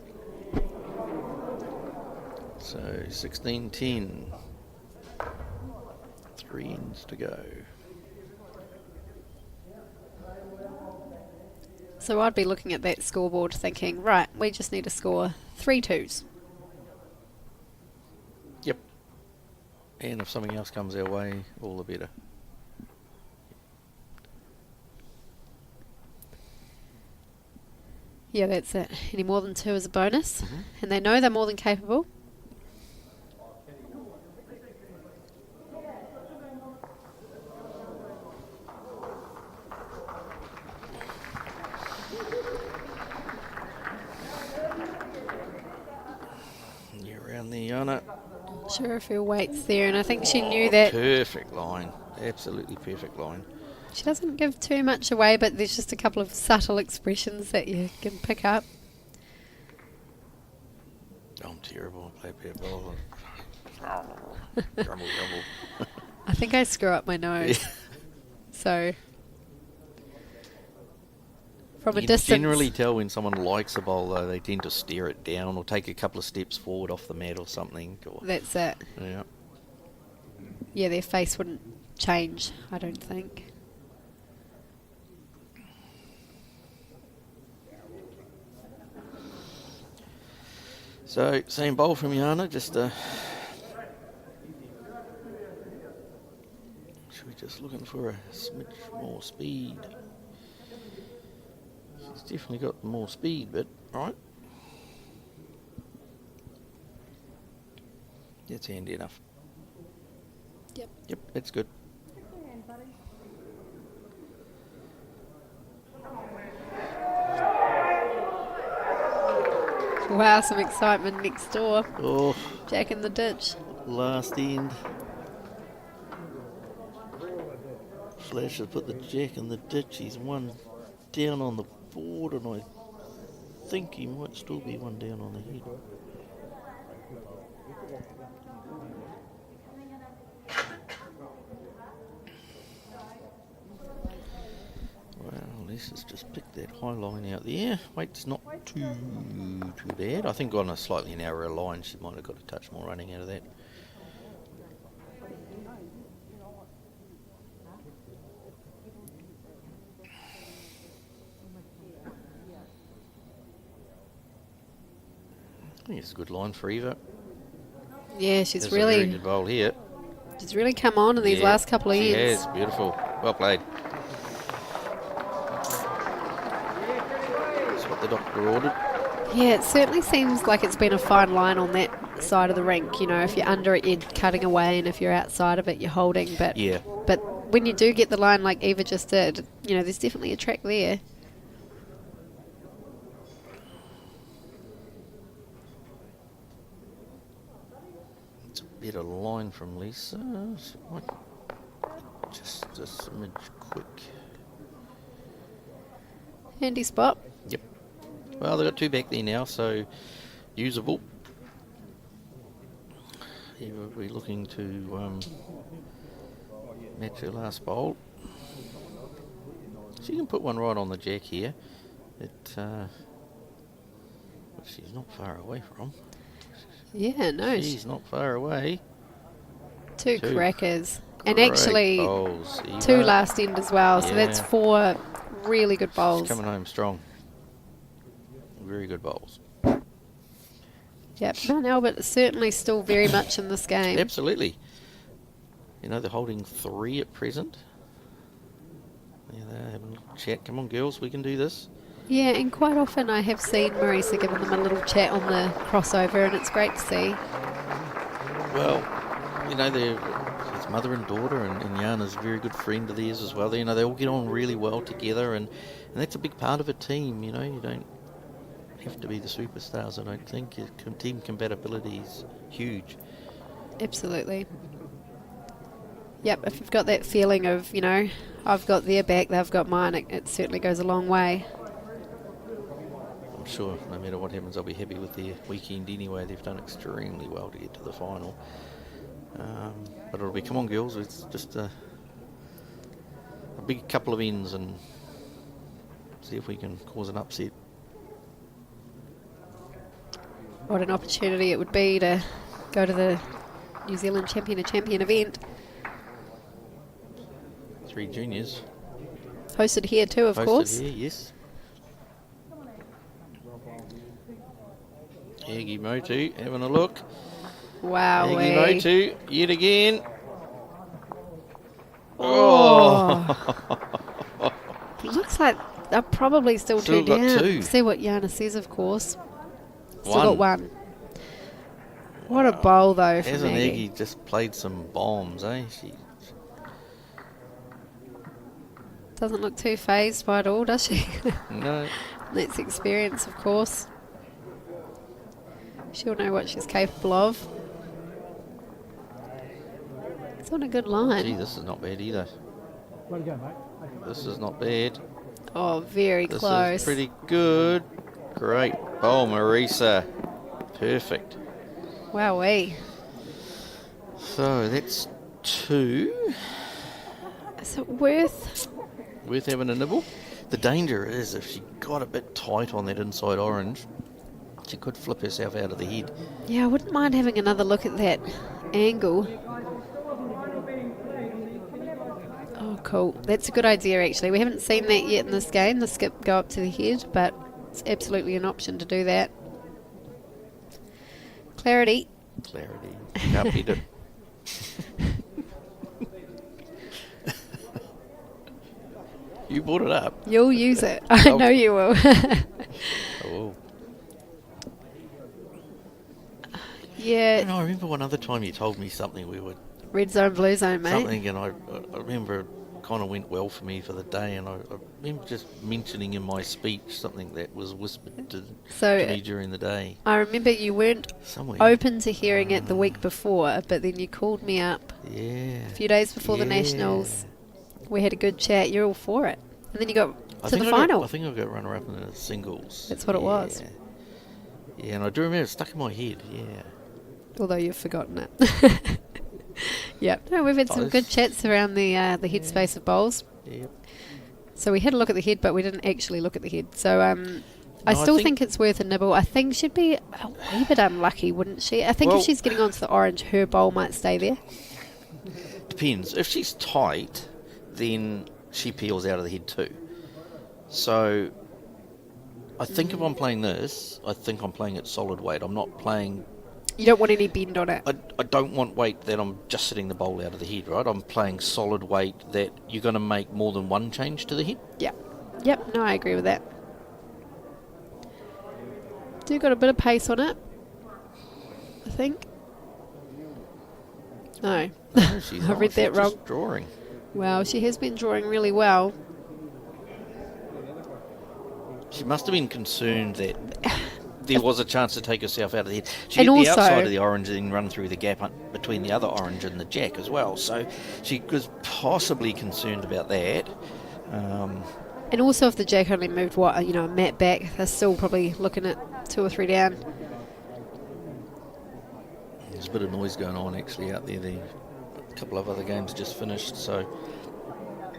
S2: So 16-10. 3 ends to go.
S1: So I'd be looking at that scoreboard thinking, right, we just need to score 3 2s.
S2: Yep. And if something else comes our way, all the better.
S1: Yeah, that's it. Any more than 2 is a bonus. And they know they're more than capable.
S2: You're around there, Jana.
S1: Sure, a few weights there, and I think she knew that.
S2: Perfect line. Absolutely perfect line.
S1: She doesn't give too much away, but there's just a couple of subtle expressions that you can pick up.
S2: I'm terrible. I play pair ball. Grumble.
S1: I think I screw up my nose. So, from a
S2: You
S1: distance.
S2: generally tell when someone likes a bowl, though, they tend to stare it down or take a couple of steps forward off the mat or something. Or,
S1: That's it.
S2: yeah.
S1: Yeah, their face wouldn't change, I don't think.
S2: So, same bowl from Jana, just should we just looking for a smidge more speed? She's definitely got more speed, but right. That's handy enough. Yep, that's good.
S1: Wow, some excitement next door.
S2: Oh,
S1: Jack in the ditch.
S2: last end. Flash has put the Jack in the ditch. He's one down on the board, and I think he might still be one down on the head. Well, Lisa's just picked that high line out there. Weight's not too bad. I think on a slightly narrower line, she might have got a touch more running out of that. I think it's a good line for Eva.
S1: Yeah, she's
S2: There's a very
S1: really
S2: good bowl here.
S1: she's really come on in these
S2: Yeah,
S1: last couple of
S2: she
S1: ends.
S2: has. Beautiful. Well played. That's what the doctor ordered.
S1: Yeah, it certainly seems like it's been a fine line on that side of the rink. You know, if you're under it, you're cutting away, and if you're outside of it, you're holding. But
S2: Yeah.
S1: but when you do get the line like Eva just did, you know, there's definitely a track there.
S2: It's a better line from Lisa. She might just a smidge quick.
S1: Handy spot.
S2: Yep. Well, they've got 2 back there now, so usable. Here we're looking to match her last bowl. She can put one right on the Jack here. Which she's not far away from.
S1: Yeah, no.
S2: She's not far away.
S1: Two crackers. And
S2: Great
S1: actually,
S2: bowls,
S1: 2
S2: Eva.
S1: last end as well. So that's
S2: Yeah.
S1: 4 really good bowls.
S2: She's coming home strong. Very good bowls.
S1: Yep, Mount Albert is certainly still very much in this game.
S2: Absolutely. You know, they're holding 3 at present. chat. Come on, girls, we can do this.
S1: Yeah, and quite often I have seen Marisa giving them a little chat on the crossover, and it's great to see.
S2: Well, you know, it's mother and daughter, and Jana's a very good friend of theirs as well. You know, they all get on really well together, and that's a big part of a team. You know, you don't have to be the superstars, I don't think. Team compatibility is huge.
S1: Absolutely. Yep, if you've got that feeling of, you know, I've got their back, they've got mine, it certainly goes a long way.
S2: I'm sure no matter what happens, I'll be happy with their weekend anyway. They've done extremely well to get to the final. But it'll be, come on girls, it's just a big couple of ends and see if we can cause an upset.
S1: What an opportunity it would be to go to the New Zealand Champion event.
S2: 3 juniors.
S1: Hosted here too, of course.
S2: Hosted here, yes. Aggie Motu having a look.
S1: Wow.
S2: Aggie Motu yet again.
S1: Oh. Looks like they're probably still
S2: Still
S1: two
S2: got
S1: down.
S2: 2.
S1: See what Jana says, of course. Still
S2: 1.
S1: got 1. What a bowl though from
S2: Hasn't
S1: Aggie.
S2: Aggie just played some bombs, eh? She
S1: Doesn't look too phased by it all, does she?
S2: no.
S1: That's experience, of course. She'll know what she's capable of. It's on a good line.
S2: Gee, this is not bad either. This is not bad.
S1: Oh, very
S2: This
S1: close.
S2: is pretty good. Great bowl, Marisa. Perfect.
S1: Wowee.
S2: So that's 2.
S1: Is it worth?
S2: Worth having a nibble. The danger is if she got a bit tight on that inside orange, she could flip herself out of the head.
S1: Yeah, I wouldn't mind having another look at that angle. Oh, cool. That's a good idea, actually. We haven't seen that yet in this game, the skip go up to the head, but it's absolutely an option to do that. Clarity.
S2: Clarity. Can't beat it. You brought it up.
S1: You'll use it. I know you will.
S2: Oh.
S1: Yeah,
S2: And I remember one other time you told me something we were
S1: red zone, blue zone, mate.
S2: something, and I remember it kind of went well for me for the day, and I remember just mentioning in my speech something that was whispered to me during the day.
S1: I remember you weren't
S2: Somewhere.
S1: open to hearing it the week before, but then you called me up
S2: Yeah.
S1: a few days before the Nationals. We had a good chat. You're all for it. And then you got to the final.
S2: I think I got runner-up in the singles.
S1: That's what it was.
S2: Yeah, and I do remember it stuck in my head, yeah.
S1: Although you've forgotten it. Yep. No, we've had some
S2: Nice.
S1: good chats around the headspace of bowls.
S2: Yep.
S1: So we had a look at the head, but we didn't actually look at the head. So I
S2: I
S1: still
S2: think-
S1: think it's worth a nibble. I think she'd be a wee bit unlucky, wouldn't she? I think
S2: Well-
S1: if she's getting onto the orange, her bowl might stay there.
S2: Depends. If she's tight, then she peels out of the head too. So I think if I'm playing this, I think I'm playing it solid weight. I'm not playing...
S1: You don't want any bend on it.
S2: I don't want weight that I'm just sitting the bowl out of the head, right? I'm playing solid weight that you're going to make more than one change to the head.
S1: Yep. No, I agree with that. Do got a bit of pace on it, I think. No.
S2: No, she's
S1: I
S2: not.
S1: read that
S2: She's
S1: wrong.
S2: just drawing.
S1: Well, she has been drawing really well.
S2: She must have been concerned that there was a chance to take herself out of the head. She
S1: And
S2: hit the
S1: also-
S2: outside of the orange and then run through the gap between the other orange and the jack as well. So she was possibly concerned about that.
S1: And also if the jack only moved, a mat back, they're still probably looking at 2 or 3 down.
S2: There's a bit of noise going on actually out there. A couple of other games just finished, so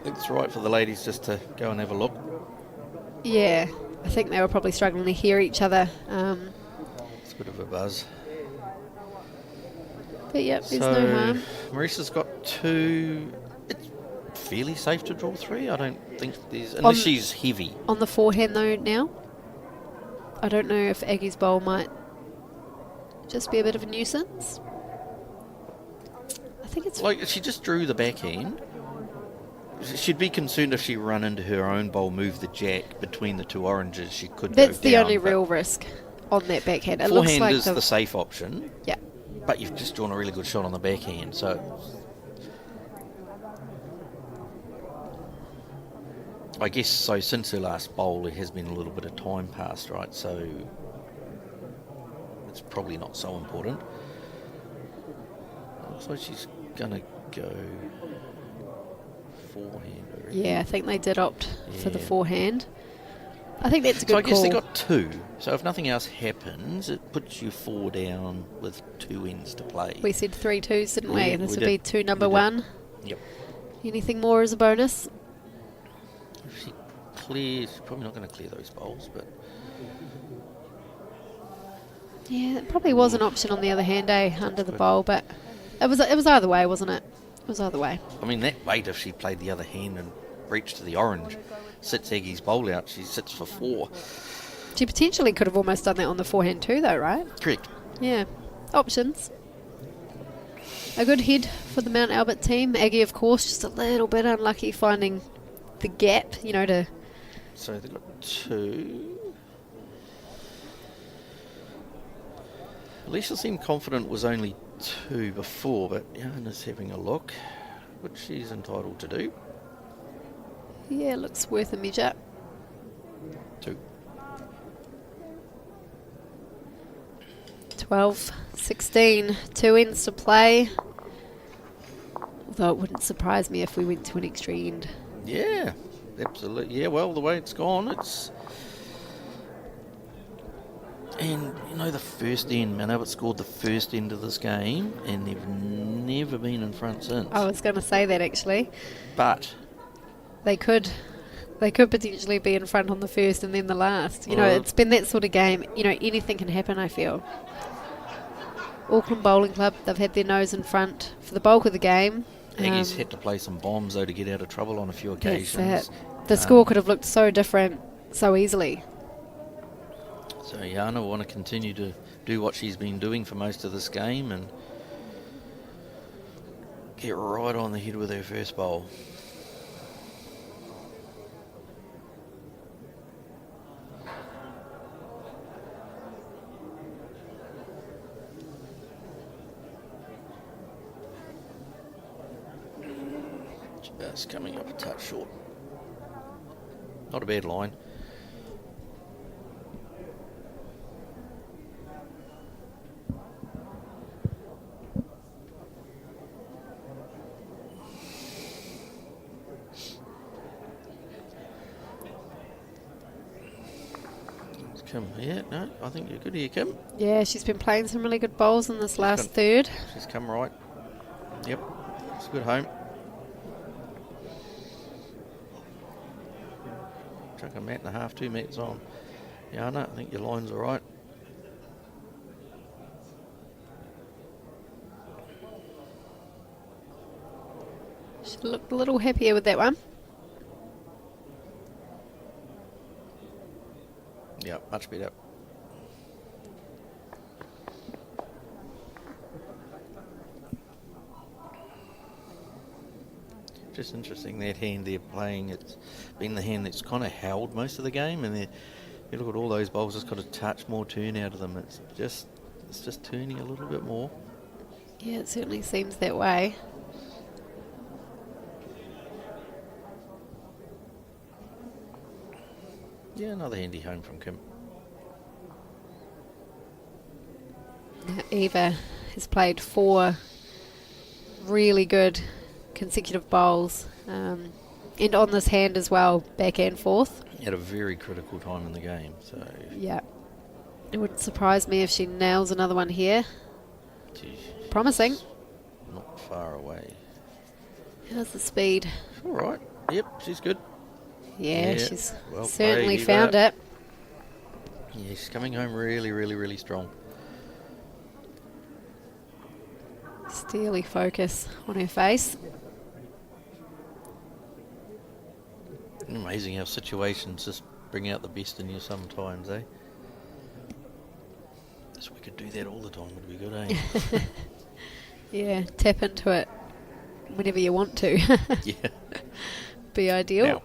S2: it's right for the ladies just to go and have a look.
S1: Yeah, I think they were probably struggling to hear each other.
S2: It's a bit of a buzz.
S1: But yep, there's
S2: So
S1: no harm.
S2: Marissa's got 2. It's fairly safe to draw 3. I don't think there's... Unless she's heavy.
S1: On the forehand though now, I don't know if Aggie's bowl might just be a bit of a nuisance. I think it's...
S2: Like, she just drew the backhand. she'd be concerned if she run into her own bowl, move the jack between the two oranges. She could
S1: That's
S2: go
S1: the
S2: down,
S1: only
S2: but
S1: real risk on that backhand. It looks
S2: forehand
S1: like
S2: is the safe option,
S1: yeah.
S2: but you've just drawn a really good shot on the backhand. So I guess so. Since her last bowl, there has been a little bit of time passed, right? So it's probably not so important. Looks like she's gonna go forehand. I reckon.
S1: Yeah, I think they did opt for the
S2: Yeah.
S1: forehand. I think that's a good
S2: So I guess
S1: call.
S2: they got two. So if nothing else happens, it puts you 4 down with 2 ends to play.
S1: We said 3-2s, didn't we?
S2: Yeah,
S1: And this
S2: we
S1: would be
S2: did.
S1: 2 number
S2: We did.
S1: 1.
S2: Yep.
S1: Anything more as a bonus?
S2: If she clears, she's probably not going to clear those bowls, but
S1: Yeah, it probably was an option on the other hand, under the
S2: good.
S1: bowl, but it was either way, wasn't it? It was either way.
S2: I mean, that weight, if she played the other hand and reached to the orange, sits Aggie's bowl out, she sits for 4.
S1: She potentially could have almost done that on the forehand too, though, right?
S2: Correct.
S1: Yeah. Options. A good head for the Mount Albert team. Aggie, of course, just a little bit unlucky finding the gap, to...
S2: So they've got 2. Alicia seemed confident was only 2 before, but Jana's having a look, which she's entitled to do.
S1: Yeah, looks worth a measure.
S2: 2.
S1: 12, 16, 2 ends to play. Although it wouldn't surprise me if we went to an extra end.
S2: Yeah, absolutely. Yeah, well, the way it's gone, it's... And, the first end, Mount Albert scored the first end of this game, and they've never been in front since.
S1: I was going to say that, actually.
S2: But...
S1: They could potentially be in front on the first and then the last.
S2: Well,
S1: It's been that sort of game. Anything can happen, I feel. Auckland Bowling Club, they've had their nose in front for the bulk of the game.
S2: Aggie's had to play some bombs, though, to get out of trouble on a few occasions.
S1: That's it. The score could have looked so different so easily.
S2: So Jana will want to continue to do what she's been doing for most of this game and get right on the head with her first bowl. Just coming up a touch short. Not a bad line. Kim, yeah, no, I think you're good here, Kim.
S1: Yeah, she's been playing some really good bowls in this last third.
S2: She's come right. Yep, it's a good home. Chuck a mat and a half, 2 mats on. Jana, I think your line's all right.
S1: She looked a little happier with that one.
S2: Yeah, much better. Just interesting, that hand they're playing, it's been the hand that's kind of held most of the game, and you look at all those bowls, it's got a touch more turn out of them. It's just turning a little bit more.
S1: Yeah, it certainly seems that way.
S2: Yeah, another handy home from Kim.
S1: Now, Eva has played 4 really good consecutive bowls, and on this hand as well, back and forth.
S2: At a very critical time in the game, so
S1: Yeah, it wouldn't surprise me if she nails another one here.
S2: geez,
S1: Promising.
S2: she's not far away.
S1: How's the speed?
S2: All right. Yep, she's good.
S1: Yeah,
S2: Yeah,
S1: she's
S2: well
S1: certainly
S2: played,
S1: found
S2: Eva.
S1: it.
S2: Yeah, she's coming home really, really, really strong.
S1: Steely focus on her face.
S2: Amazing how situations just bring out the best in you sometimes, eh? If we could do that all the time, would be good, eh?
S1: Yeah, tap into it whenever you want to.
S2: Yeah.
S1: be ideal.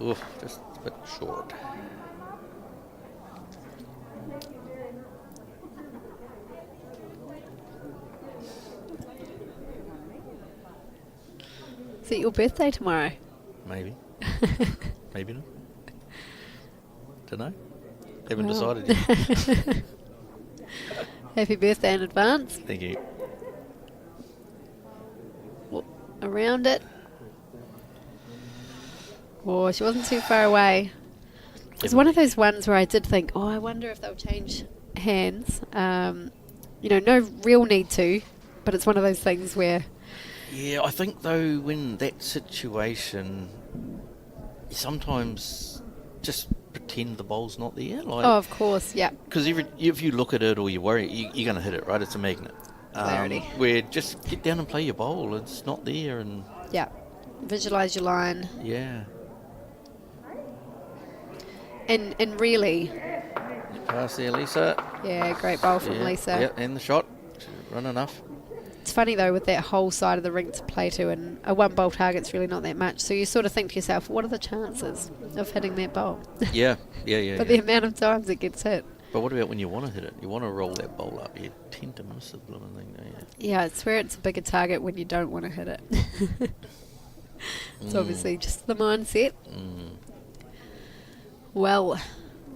S2: Oof, just a bit short.
S1: Is it your birthday tomorrow?
S2: Maybe. Maybe not. Don't know. Haven't
S1: Wow.
S2: decided yet.
S1: Happy birthday in advance.
S2: Thank you.
S1: Around it. Oh, she wasn't too far away. It's one of those ones where I did think, oh, I wonder if they'll change hands. No real need to, but it's one of those things where...
S2: Yeah, I think though, when that situation, you sometimes just pretend the ball's not there. Like,
S1: Oh, of course, yeah.
S2: because if you look at it or you worry, you're going to hit it, right? It's a magnet.
S1: Clarity.
S2: Where just get down and play your bowl. It's not there, and
S1: Yeah. Visualise your line.
S2: yeah.
S1: And really,
S2: Pass there, Lisa.
S1: yeah, great bowl from Lisa.
S2: Yeah, and the shot. Run enough.
S1: It's funny though, with that whole side of the rink to play to, and a one bowl target's really not that much. So you sort of think to yourself, what are the chances of hitting that bowl?
S2: Yeah.
S1: But the amount of times it gets hit.
S2: But what about when you want to hit it? You want to roll that bowl up. You tend to miss the blooming thing, don't you?
S1: Yeah, it's where it's a bigger target when you don't want to hit it. It's obviously just the mindset. Well,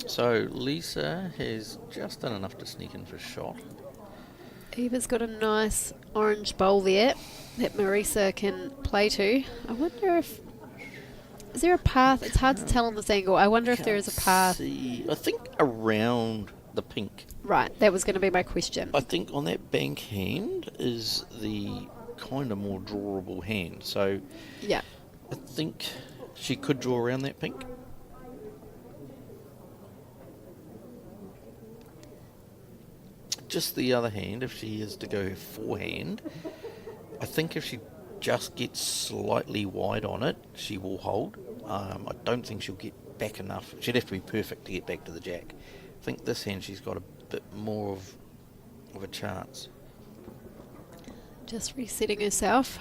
S2: So Lisa has just done enough to sneak in for a shot.
S1: Eva's got a nice orange bowl there that Marisa can play to. I wonder if... Is there a path? It's hard to tell on this angle. I wonder if there is a path.
S2: See, I think around the pink.
S1: Right, that was going to be my question.
S2: I think on that bank hand is the kind of more drawable hand. So
S1: Yeah.
S2: I think she could draw around that pink. Just the other hand, if she is to go forehand, I think if she just gets slightly wide on it, she will hold. I don't think she'll get back enough. She'd have to be perfect to get back to the jack. I think this hand she's got a bit more of a chance.
S1: Just resetting herself.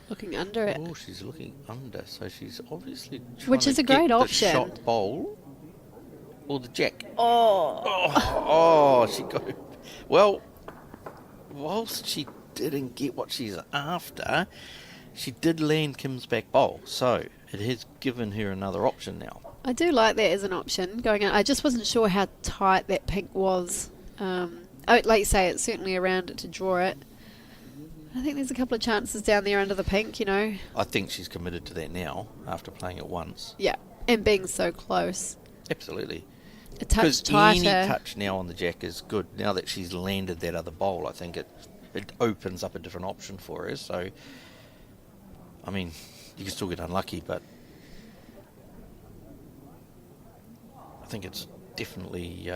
S1: Looking under it.
S2: Oh, she's looking under, so she's obviously trying
S1: Which is
S2: to
S1: a great
S2: get
S1: option.
S2: the shot bowl or the jack.
S1: Oh.
S2: Oh, she got... Well, whilst she didn't get what she's after, she did land Kim's back bowl, so it has given her another option now.
S1: I do like that as an option going on. I just wasn't sure how tight that pink was. Like you say, it's certainly around it to draw it. I think there's a couple of chances down there under the pink, you know.
S2: I think she's committed to that now after playing it once.
S1: Yeah, and being so close.
S2: Absolutely.
S1: A touch
S2: Because
S1: tighter.
S2: any touch now on the jack is good. Now that she's landed that other bowl, I think it opens up a different option for her. So, I mean, you can still get unlucky, but I think it's definitely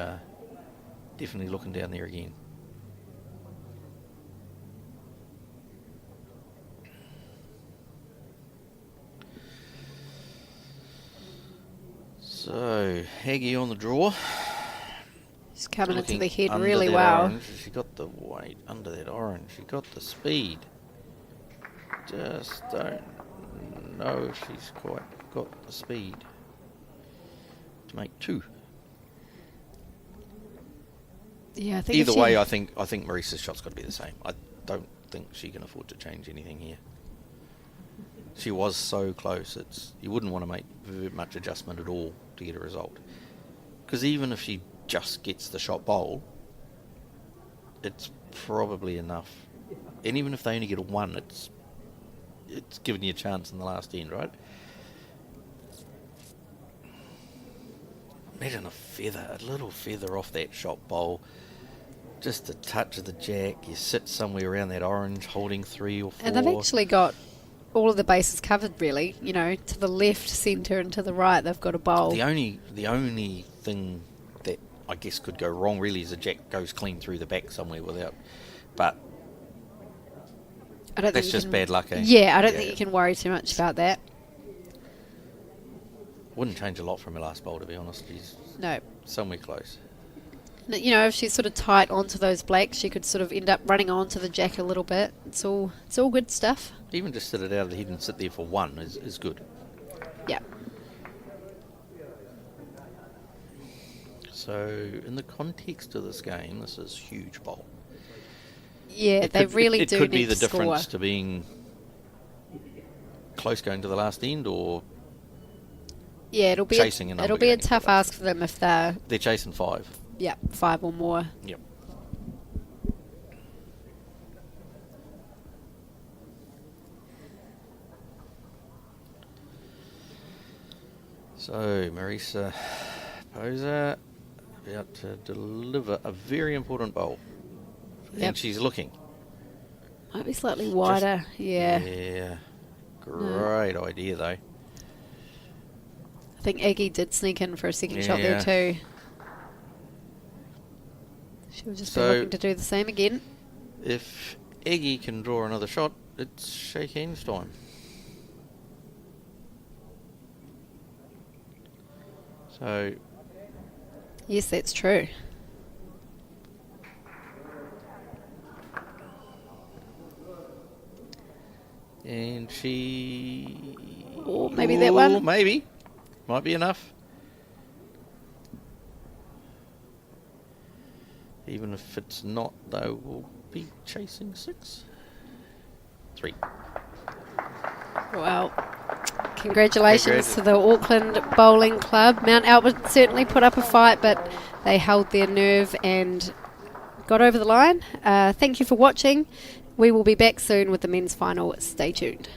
S2: looking down there again. So, Haggy on the draw.
S1: She's coming into
S2: Looking
S1: the head
S2: under
S1: really
S2: that
S1: well.
S2: Orange. She got the weight under that orange. She got the speed. Just don't know if she's quite got the speed to make two.
S1: Yeah, I think
S2: Either
S1: if she-
S2: way, I think Marisa's shot's got to be the same. I don't think she can afford to change anything here. She was so close. You wouldn't want to make very much adjustment at all to get a result. Because even if she just gets the shot bowl, it's probably enough. And even if they only get a 1, it's giving you a chance in the last end, right? Imagine a little feather off that shot bowl. Just a touch of the jack. You sit somewhere around that orange holding 3 or 4.
S1: And they've actually got all of the bases covered, really. You know, to the left, centre, and to the right, they've got a bowl.
S2: The only thing that I guess could go wrong really is a jack goes clean through the back somewhere without. But
S1: I don't
S2: That's
S1: think you
S2: just
S1: can,
S2: bad luck, eh?
S1: Yeah, I don't think you can worry too much about that.
S2: Wouldn't change a lot from her last bowl, to be honest. She's
S1: No.
S2: somewhere close.
S1: You know, if she's sort of tight onto those blacks, she could sort of end up running onto the jack a little bit. It's all good stuff.
S2: Even just sit it out of the head and sit there for one is good.
S1: Yeah.
S2: So, in the context of this game, this is huge bowl.
S1: Yeah, they really
S2: it
S1: do
S2: could
S1: need
S2: be the
S1: to
S2: difference
S1: score.
S2: to being close going to the last end, or
S1: Yeah, it'll be
S2: chasing a number
S1: it'll be a
S2: going into
S1: tough
S2: the last
S1: ask for them if they're
S2: they're chasing 5.
S1: 5 or more.
S2: Yep. So, Marisa Poser about to deliver a very important bowl.
S1: Yep.
S2: And she's looking.
S1: Might be slightly wider. Yeah.
S2: Yeah. Great idea, though.
S1: I think Aggie did sneak in for a second shot there
S2: Yeah.
S1: too. She'll just be
S2: So-
S1: looking to do the same again.
S2: If Eggy can draw another shot, it's shake hands time. So,
S1: Yes, that's true.
S2: and she...
S1: Or maybe that one.
S2: Maybe. Might be enough. Even if it's not, though, we'll be chasing 6. 3.
S1: Well, congratulations to the Auckland Bowling Club. Mount Albert certainly put up a fight, but they held their nerve and got over the line. Thank you for watching. We will be back soon with the men's final. Stay tuned.